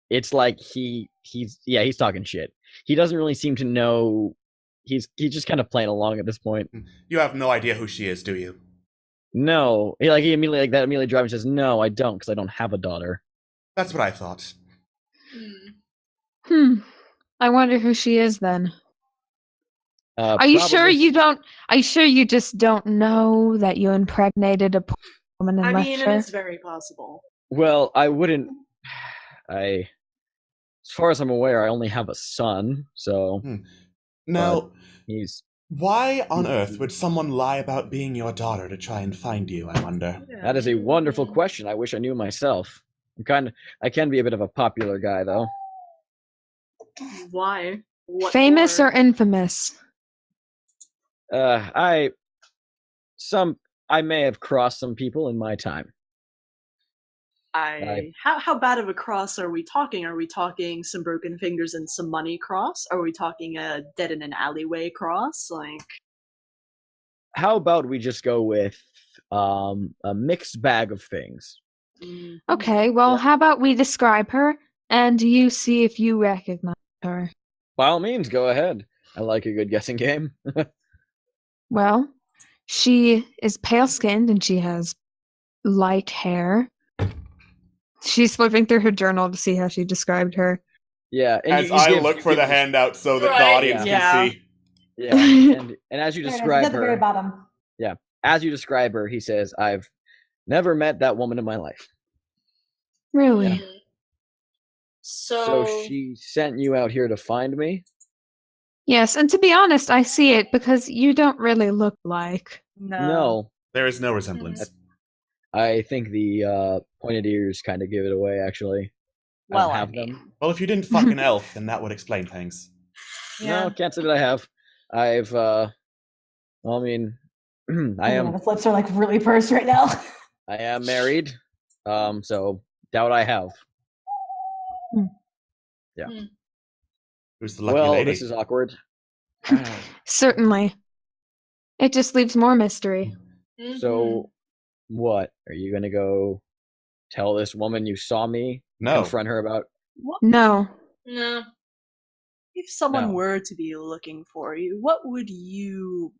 it's like he's talking shit. He doesn't really seem to know. He's just kind of playing along at this point. You have no idea who she is, do you? No, he immediately drives and says, "No, I don't, because I don't have a daughter." That's what I thought. I wonder who she is then. Are you sure Probably- you don't? Are you sure you just don't know that you impregnated a poor woman and I left mean, her? it is very possible. Well, I wouldn't. As far as I'm aware, I only have a son, so Now, he's. why on earth would someone lie about being your daughter to try and find you, I wonder? That is a wonderful question. I wish I knew myself. I can be a bit of a popular guy, though. Why? What Famous for? or infamous? I may have crossed some people in my time. How bad of a cross are we talking? Are we talking some broken fingers and some money cross? Are we talking a dead in an alleyway cross? Like, How about we just go with a mixed bag of things? Okay, well, Yeah. how about we describe her and you see if you recognize her? By all means, go ahead. I like a good guessing game. Well, she is pale skinned and she has light hair. She's flipping through her journal to see how she described her. Yeah, and As I look for the handout so that the Right. audience Yeah. can see. Yeah, and as you There it is, describe it's at the very her, bottom. as you describe her, he says, "I've never met that woman in my life." Really? So she sent you out here to find me? Yes, and to be honest, I see it because you don't really look like. No. There is no resemblance. I think the pointed ears kind of give it away, actually. Well, I I don't have mean, them. Well, if you didn't fuck an elf, then that would explain things. No, can't say that I have. I've, well, I mean, I am His lips are like really pursed right now. I am married, so doubt I have. Yeah. Who's the lucky Well, lady? this is awkward. Certainly. It just leaves more mystery. So, what? Are you gonna go tell this woman you saw me? No. Confront her about? No. No. if someone No. were to be looking for you, what would you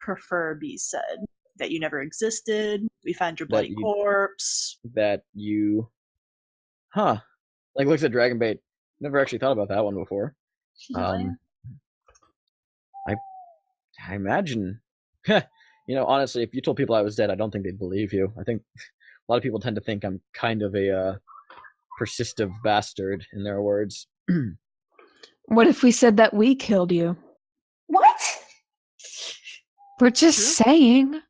prefer be said? That you never existed? We found your bloody you- corpse? That you, like looks at Dragonbait. Never actually thought about that one before. I imagine, honestly, if you told people I was dead, I don't think they'd believe you. I think a lot of people tend to think I'm kind of a persistent bastard, in their words. What if we said that we killed you? What? We're just saying.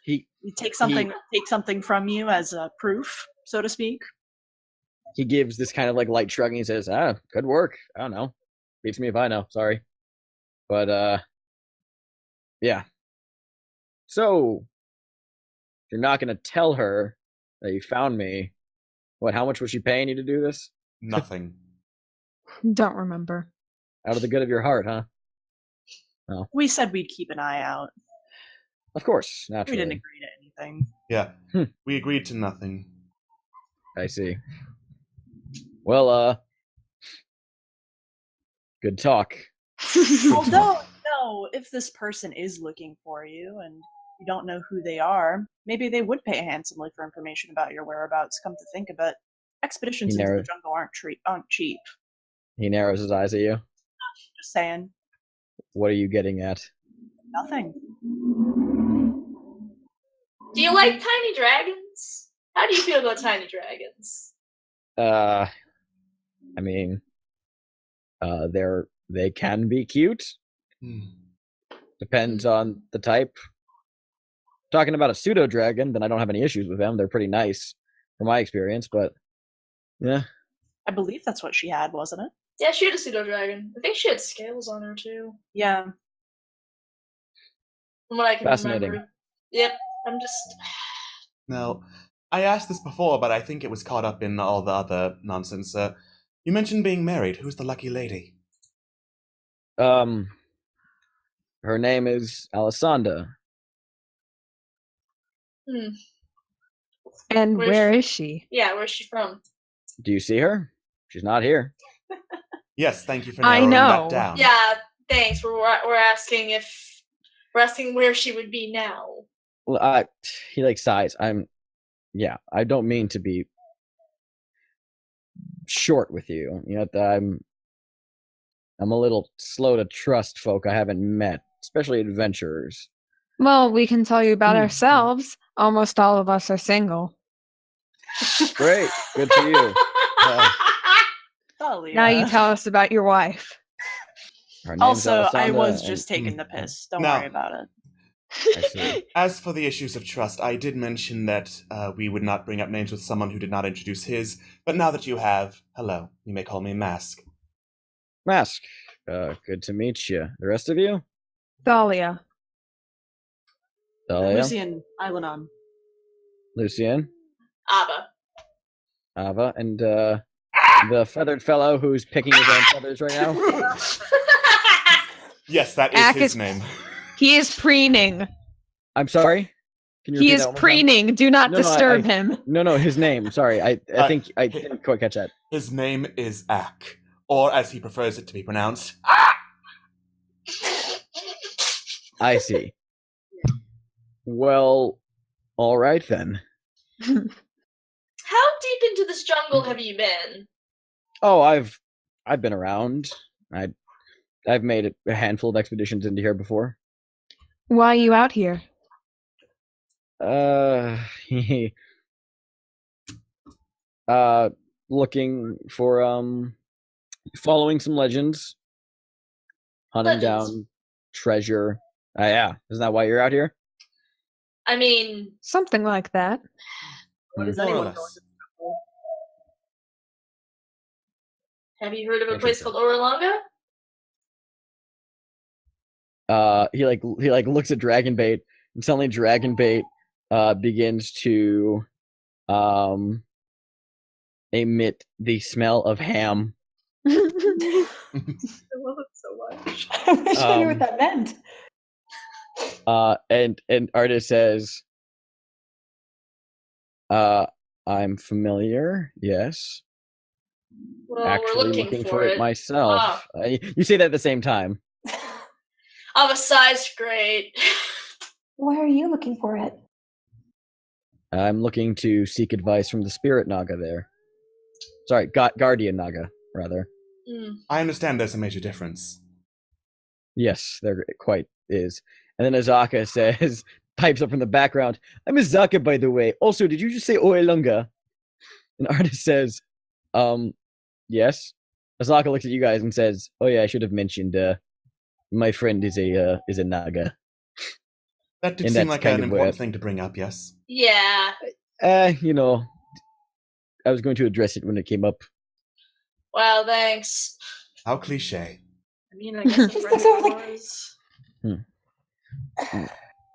He You take something from you as a proof, so to speak. he gives this kind of like light shrug and he says, good work. I don't know. Beats me if I know. Sorry. But, yeah. So, you're not going to tell her that you found me. What, how much was she paying you to do this? Nothing. Don't remember. Out of the good of your heart, huh? We said we'd keep an eye out. Of course, naturally. We didn't agree to anything. Yeah, Hmm. we agreed to nothing. I see. Well, good talk. Although, no, if this person is looking for you and you don't know who they are, maybe they would pay handsomely for information about your whereabouts. Come to think of it, expeditions into the jungle aren't cheap. He narrows his eyes at you. Just saying, What are you getting at? nothing. Do you like tiny dragons? How do you feel about tiny dragons? I mean, they can be cute. Depends on the type. Talking about a pseudo dragon, then I don't have any issues with them. They're pretty nice, from my experience. But yeah, I believe that's what she had, wasn't it? Yeah, she had a pseudo dragon. I think she had scales on her too. Yeah. From what I can Fascinating. remember. Yep. I'm just. Now, I asked this before, but I think it was caught up in all the other nonsense. You mentioned being married. Who's the lucky lady? her name is Alessandra. And Where's where is she? Yeah, where's she from? Do you see her? She's not here. Yes, thank you for I narrowing know. that down. Yeah, thanks. We're asking where she would be now. Well, he like sighs. I don't mean to be short with you. You know, I'm a little slow to trust folk I haven't met, especially adventurers. Well, we can tell you about ourselves. Almost all of us are single. Great, good for you. Now you tell us about your wife. Her name's Also, I Alessandra, was and- just taking the piss. Don't No. worry about it. I see. As for the issues of trust, I did mention that we would not bring up names with someone who did not introduce his, but now that you have, hello, you may call me Mask. Mask. Good to meet you. The rest of you? Thalia. Dahlia, Lucian, Ilenon. Lucien, Abba. Ava, and the feathered fellow who's picking his own feathers right now. Yes, that is Ack his is- name. He is preening. I'm sorry? Can you He repeat is that one more time? preening. Do not No, no, disturb him. No, his name. Sorry, I think I didn't quite catch that. His name is Ack, or as he prefers it to be pronounced. I see. Well, all right then. How deep into this jungle have you been? Oh, I've been around. I've made a handful of expeditions into here before. Why are you out here? Looking for following some legends, hunting Legends? down treasure. Yeah, isn't that why you're out here? I mean, Something like that. What is More or anyone less. going to school? have you heard of a place called Oralanga? He looks at Dragonbait, and suddenly Dragonbait begins to emit the smell of ham. I love it so much. I wish I knew what that meant. And Artis says, I'm familiar, yes. Well, Actually we're looking for it myself. You say that at the same time. I'm a size great. Why are you looking for it? I'm looking to seek advice from the spirit Naga there. Sorry, Guardian Naga, rather. I understand there's a major difference. Yes, there quite is. And then Azaka says, pipes up from the background, I'm Azaka, by the way. Also, did you just say Oelunga? And Artis says, yes. Azaka looks at you guys and says, oh yeah, I should have mentioned, my friend is a Naga. That did And seem that's like kind an of important where- thing to bring up, yes. Yeah. You know, I was going to address it when it came up. Well, thanks. How cliche. I mean, I guess it's He's right sort of it was.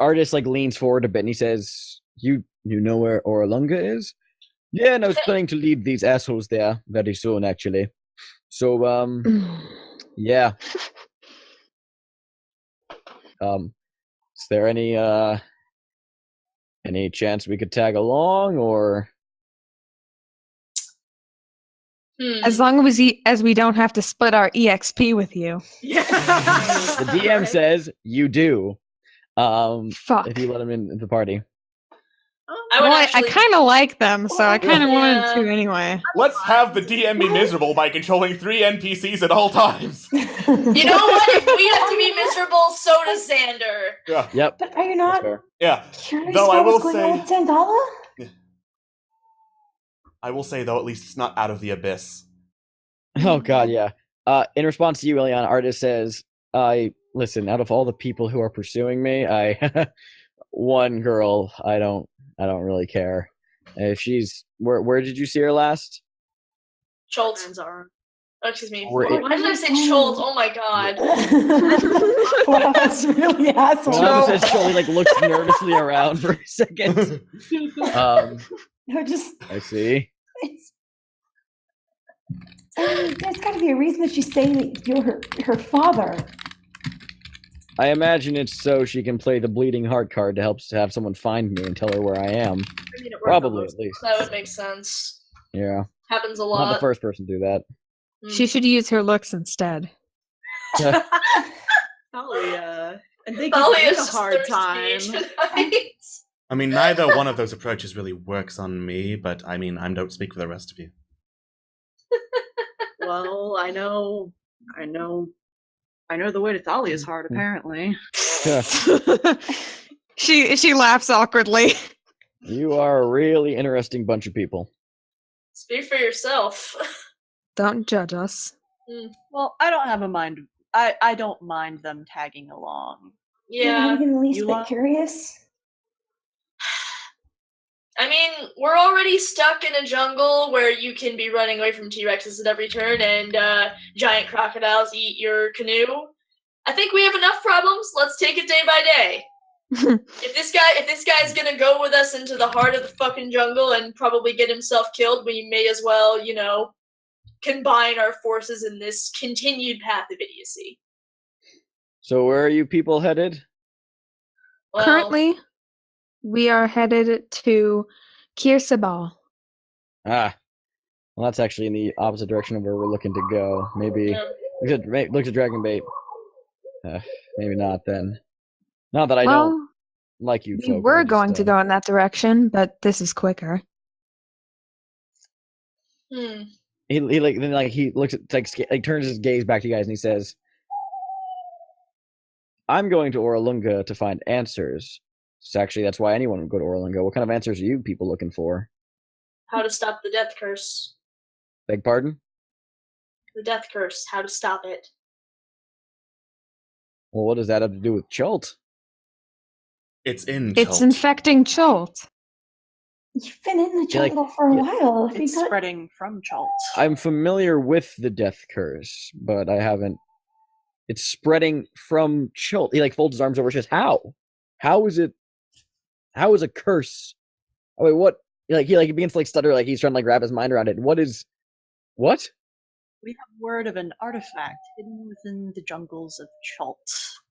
Artist leans forward a bit and he says, You know where Oralunga is? Yeah, and I was planning to lead these assholes there very soon, actually. So, yeah. Is there any Any chance we could tag along, or As long as we don't have to split our EXP with you. Yeah. the DM says you do? Fuck. If you let him in the party. I would Well, actually. I kind of like them, so I kind of wanted Yeah. to anyway. Let's have the DM be miserable by controlling 3 NPCs at all times. You know what? If we have to be miserable, so does Xander. Yeah. Yep. But are you That's not fair. Yeah. curious Though I about will what's going on with Sandala? I will say, though, at least it's not out of the abyss. Oh god, yeah. In response to you, Eliana, Artist says, listen, out of all the people who are pursuing me, one girl, I don't really care. If she's where did you see her last? Schultz. Oh, excuse me. Where Why did I say Schultz? Oh my god. Wow, that's really asshole. When Artist says Jolie like looks nervously around for a second. No, just I see. it's. There's got to be a reason that she's saying that you're her father. I imagine it's so she can play the bleeding heart card to help to have someone find me and tell her where I am. I mean, it worked Probably, almost. at least. That would make sense. Yeah. Happens a Not lot. the first person to do that. She should use her looks instead. Talia. And they Talia give me is a just hard thirsty time. tonight. I mean, neither one of those approaches really works on me, but I mean, I don't speak for the rest of you. Well, I know the way to Thalia's heart, apparently. She laughs awkwardly. You are a really interesting bunch of people. Speak for yourself. Don't judge us. Well, I don't have a mind. I don't mind them tagging along. Yeah. I'm at least You a bit want- curious. I mean, we're already stuck in a jungle where you can be running away from T-Rexes at every turn and giant crocodiles eat your canoe. I think we have enough problems. Let's take it day by day. If this guy's gonna go with us into the heart of the fucking jungle and probably get himself killed, we may as well, combine our forces in this continued path of idiocy. So where are you people headed? Well, Currently, we are headed to Kirsabal. Well, that's actually in the opposite direction of where we're looking to go. Maybe look at Dragon Bait. Maybe not then. Not that I don't like you. We folk, were I just, going to go in that direction, but this is quicker. He looks at turns his gaze back to you guys and he says, "I'm going to Oralunga to find answers. That's why anyone would go to Oralunga. What kind of answers are you people looking for?" How to stop the death curse. Beg pardon? The death curse. How to stop it. Well, what does that have to do with Chult? It's in It's Chult. infecting Chult. You've been in the Yeah, like- jungle for a while. Have It's you got- spreading from Chult. I'm familiar with the death curse, but I haven't. It's spreading from Chult. He folds his arms over. Says, "How? How is it? How is a curse? Oh wait, what?" He begins to stutter. He's trying to wrap his mind around it. What? We have word of an artifact hidden within the jungles of Chult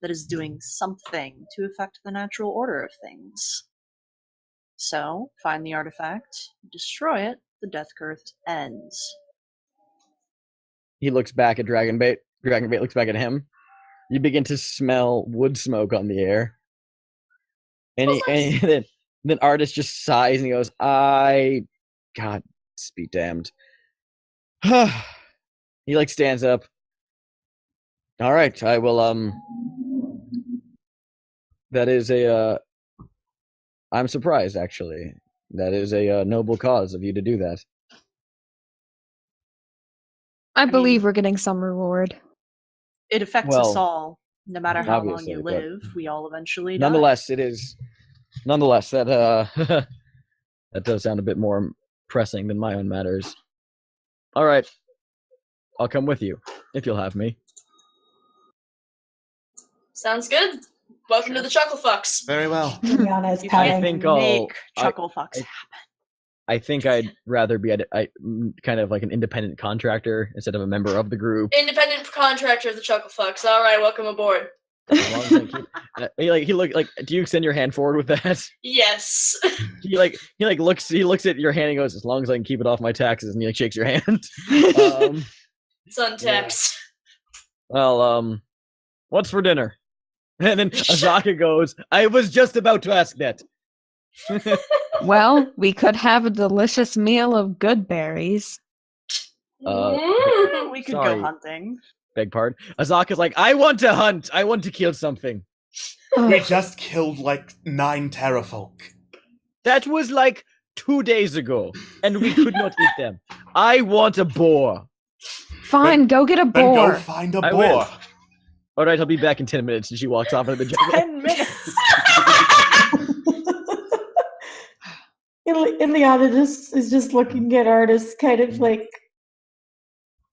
that is doing something to affect the natural order of things. So, find the artifact, destroy it, the death curse ends. He looks back at Dragonbait. Dragonbait looks back at him. You begin to smell wood smoke on the air. And then Artist just sighs and he goes, God be damned. He stands up. All right, I will that is I'm surprised actually. That is a noble cause of you to do that. I believe we're getting some reward. It affects us Well, all. No matter how long obviously, you but live, we all eventually die. Nonetheless, that that does sound a bit more pressing than my own matters. All right, I'll come with you if you'll have me. Sounds good. Welcome to the Chuckle Fucks. Very well. Rihanna is You pouting. I think I'll- make chuckle fucks happen. I think I'd rather be kind of like an independent contractor instead of a member of the group. Independent contractor of the Chuckle Fucks. All right, welcome aboard. As long as I keep, he look like. Do you extend your hand forward with that? Yes. He looks at your hand and goes, "As long as I can keep it off my taxes," and he like shakes your hand. It's untaxed. Well, what's for dinner? And then Azaka goes, "I was just about to ask that." Well, we could have a delicious meal of good berries. We could Sorry. go hunting. Beg pardon. Azaka's like, "I want to hunt. I want to kill something." We just killed like 9 pterafolk. That was like 2 days ago, and we could not eat them. I want a boar. Fine, go get a Then boar. go find a I boar. will. All right, I'll be back in 10 minutes. And she walks off into the jungle. 10 minutes. Ileana is just looking at Artis, kind of like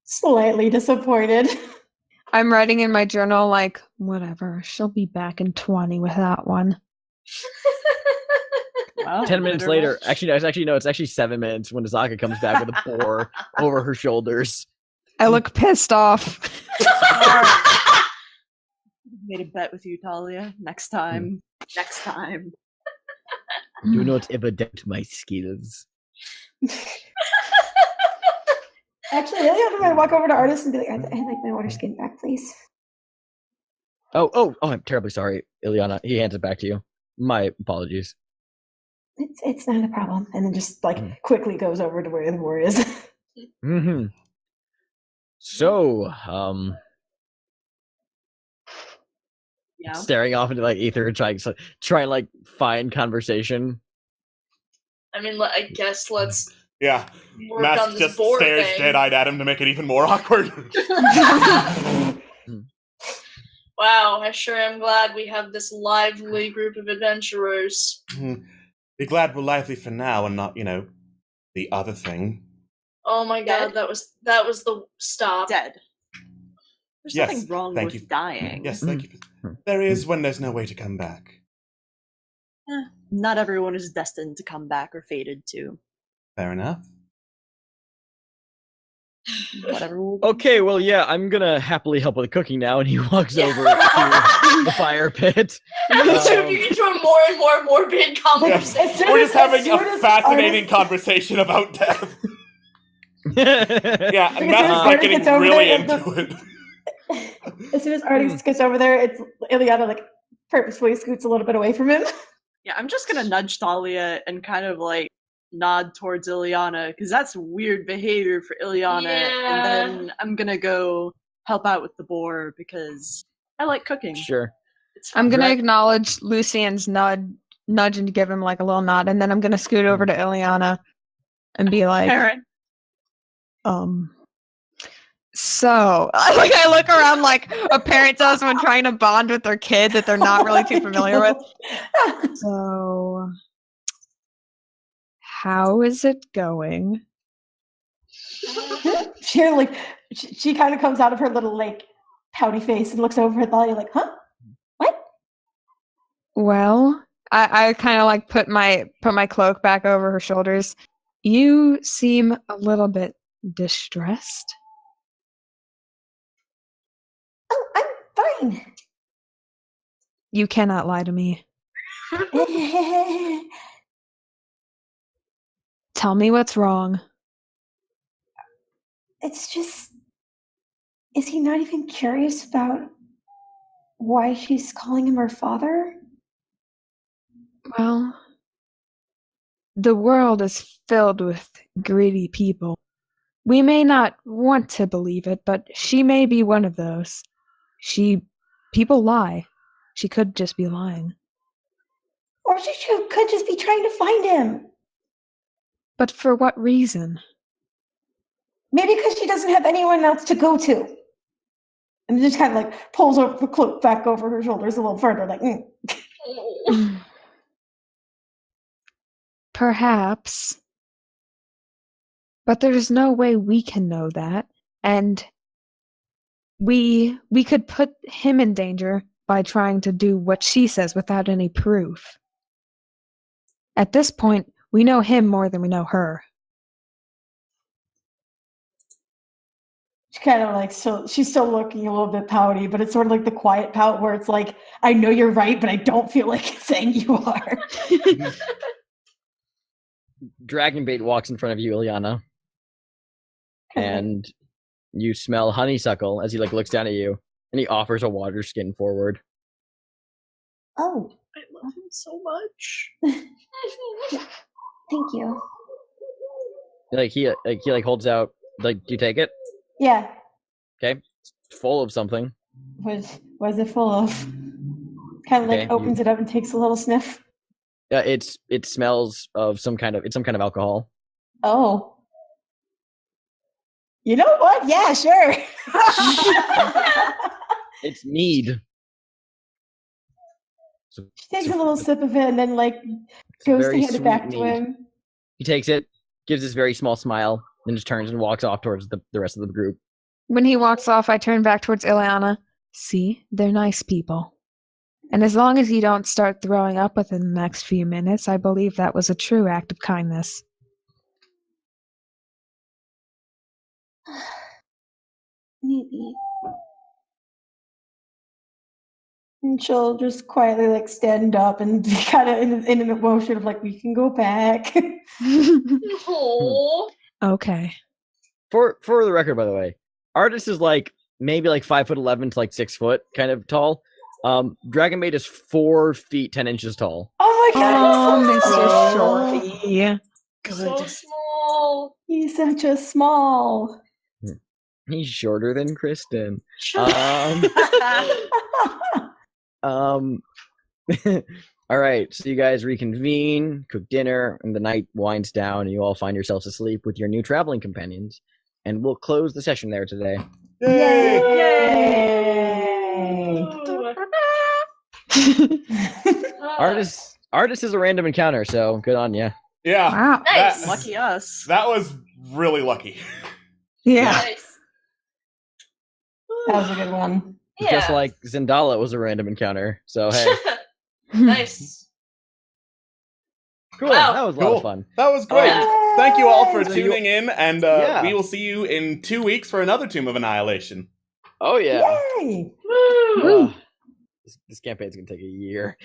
slightly disappointed. I'm writing in my journal, like, whatever. She'll be back in 20 with that one. Wow, 10 minutes later, it's actually 7 minutes when Azaka comes back with a boar over her shoulders. I look pissed off. Made a bet with you, Talia. Next time. Next time. Do not ever doubt my skills. Actually, Ileana might walk over to Artis and be like, I'd like my water skin back, please. Oh, I'm terribly sorry, Ileana. He hands it back to you. My apologies. It's not a problem. And then just like quickly goes over to where the boar is. Mm-hmm. So, Yeah. staring off into like ether, trying and like find conversation. I mean, I guess let's Yeah. work Mask on this just board stares thing. dead-eyed at him to make it even more awkward. Wow, I sure am glad we have this lively group of adventurers. Be glad we're lively for now and not, the other thing. Oh my god, Dead? that was the stop. Dead. There's Yes, nothing wrong thank with you. dying. Yes, thank you. There is when there's no way to come back. Not everyone is destined to come back or fated to. Fair enough. Whatever will be. Okay, well, yeah, I'm gonna happily help with the cooking now, and he walks over to the fire pit. So you into a more and more morbid conversation. We're just having soon a as fascinating Artis- conversation about death. Yeah, and Because Mask is like Artis getting gets over really there, into it. As soon as Artis gets over there, it's Ileana like purposefully scoots a little bit away from him. Yeah, I'm just gonna nudge Talia and kind of like nod towards Ileana, because that's weird behavior for Ileana. Yeah. And then I'm gonna go help out with the boar because I like cooking. Sure. It's I'm fun. gonna Right. acknowledge Lucian's nudge and give him like a little nod, and then I'm gonna scoot over to Ileana and be like, Aaron. So, like, I look around like a parent does when trying to bond with their kid that they're not really too familiar with. So, how is it going? She kind of comes out of her little like pouty face and looks over at Thalia like, huh? What? Well, I kind of like put my cloak back over her shoulders. You seem a little bit distressed. Oh, I'm fine. You cannot lie to me. Tell me what's wrong. It's just, is he not even curious about why she's calling him her father? Well, the world is filled with greedy people. We may not want to believe it, but she may be one of those. People lie. She could just be lying. Or she could just be trying to find him. But for what reason? Maybe because she doesn't have anyone else to go to. And just kind of like pulls over the cloak back over her shoulders a little further, like, Perhaps. But there's no way we can know that. And we could put him in danger by trying to do what she says without any proof. At this point, we know him more than we know her. She kind of like she's still looking a little bit pouty, but it's sort of like the quiet pout where it's like, I know you're right, but I don't feel like saying you are. Dragonbait walks in front of you, Ileana, and you smell honeysuckle as he like looks down at you, and he offers a water skin forward. Oh, I love him so much. thank you. He holds out. Like, do you take it? Yeah. Okay, it's full of something. Was it full of? Kind of like opens it up and takes a little sniff. It smells of some kind of alcohol. Oh. You know what? Yeah, sure. It's mead. So, She takes a little sip of it and then like goes to hand it back to him. He takes it, gives this very small smile, then just turns and walks off towards the rest of the group. When he walks off, I turn back towards Ileana. See, they're nice people. And as long as you don't start throwing up within the next few minutes, I believe that was a true act of kindness. Maybe. And she'll just quietly like stand up and be kind of in an emotion of like, we can go back. Aww. Okay. For the record, by the way, Artis is like maybe like 5'11" to like 6 foot, kind of tall. Dragonbait is 4 feet 10 inches tall. Oh my god! Mr. Shorty. So small. He's such a small. He's shorter than Kristen. All right, so you guys reconvene, cook dinner, and the night winds down, and you all find yourselves asleep with your new traveling companions. And we'll close the session there today. Yay! Artis is a random encounter, so good on you. Yeah. Wow. Nice. Lucky us. That was really lucky. Yeah. Nice. That was a good one. Yeah. Just like Zendala was a random encounter. So hey, Nice. cool. Wow. That was a lot of fun. That was great. Yeah. Thank you all for So tuning in, and Yeah. we will see you in 2 weeks for another Tomb of Annihilation. Oh yeah. Yay! Woo. This campaign's gonna take a year.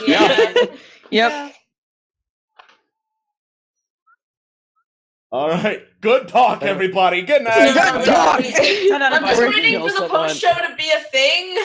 Yeah. Yep. All right. Good talk, everybody. Good night. Good talk. Ten out of I'm just five. waiting for the post show to be a thing.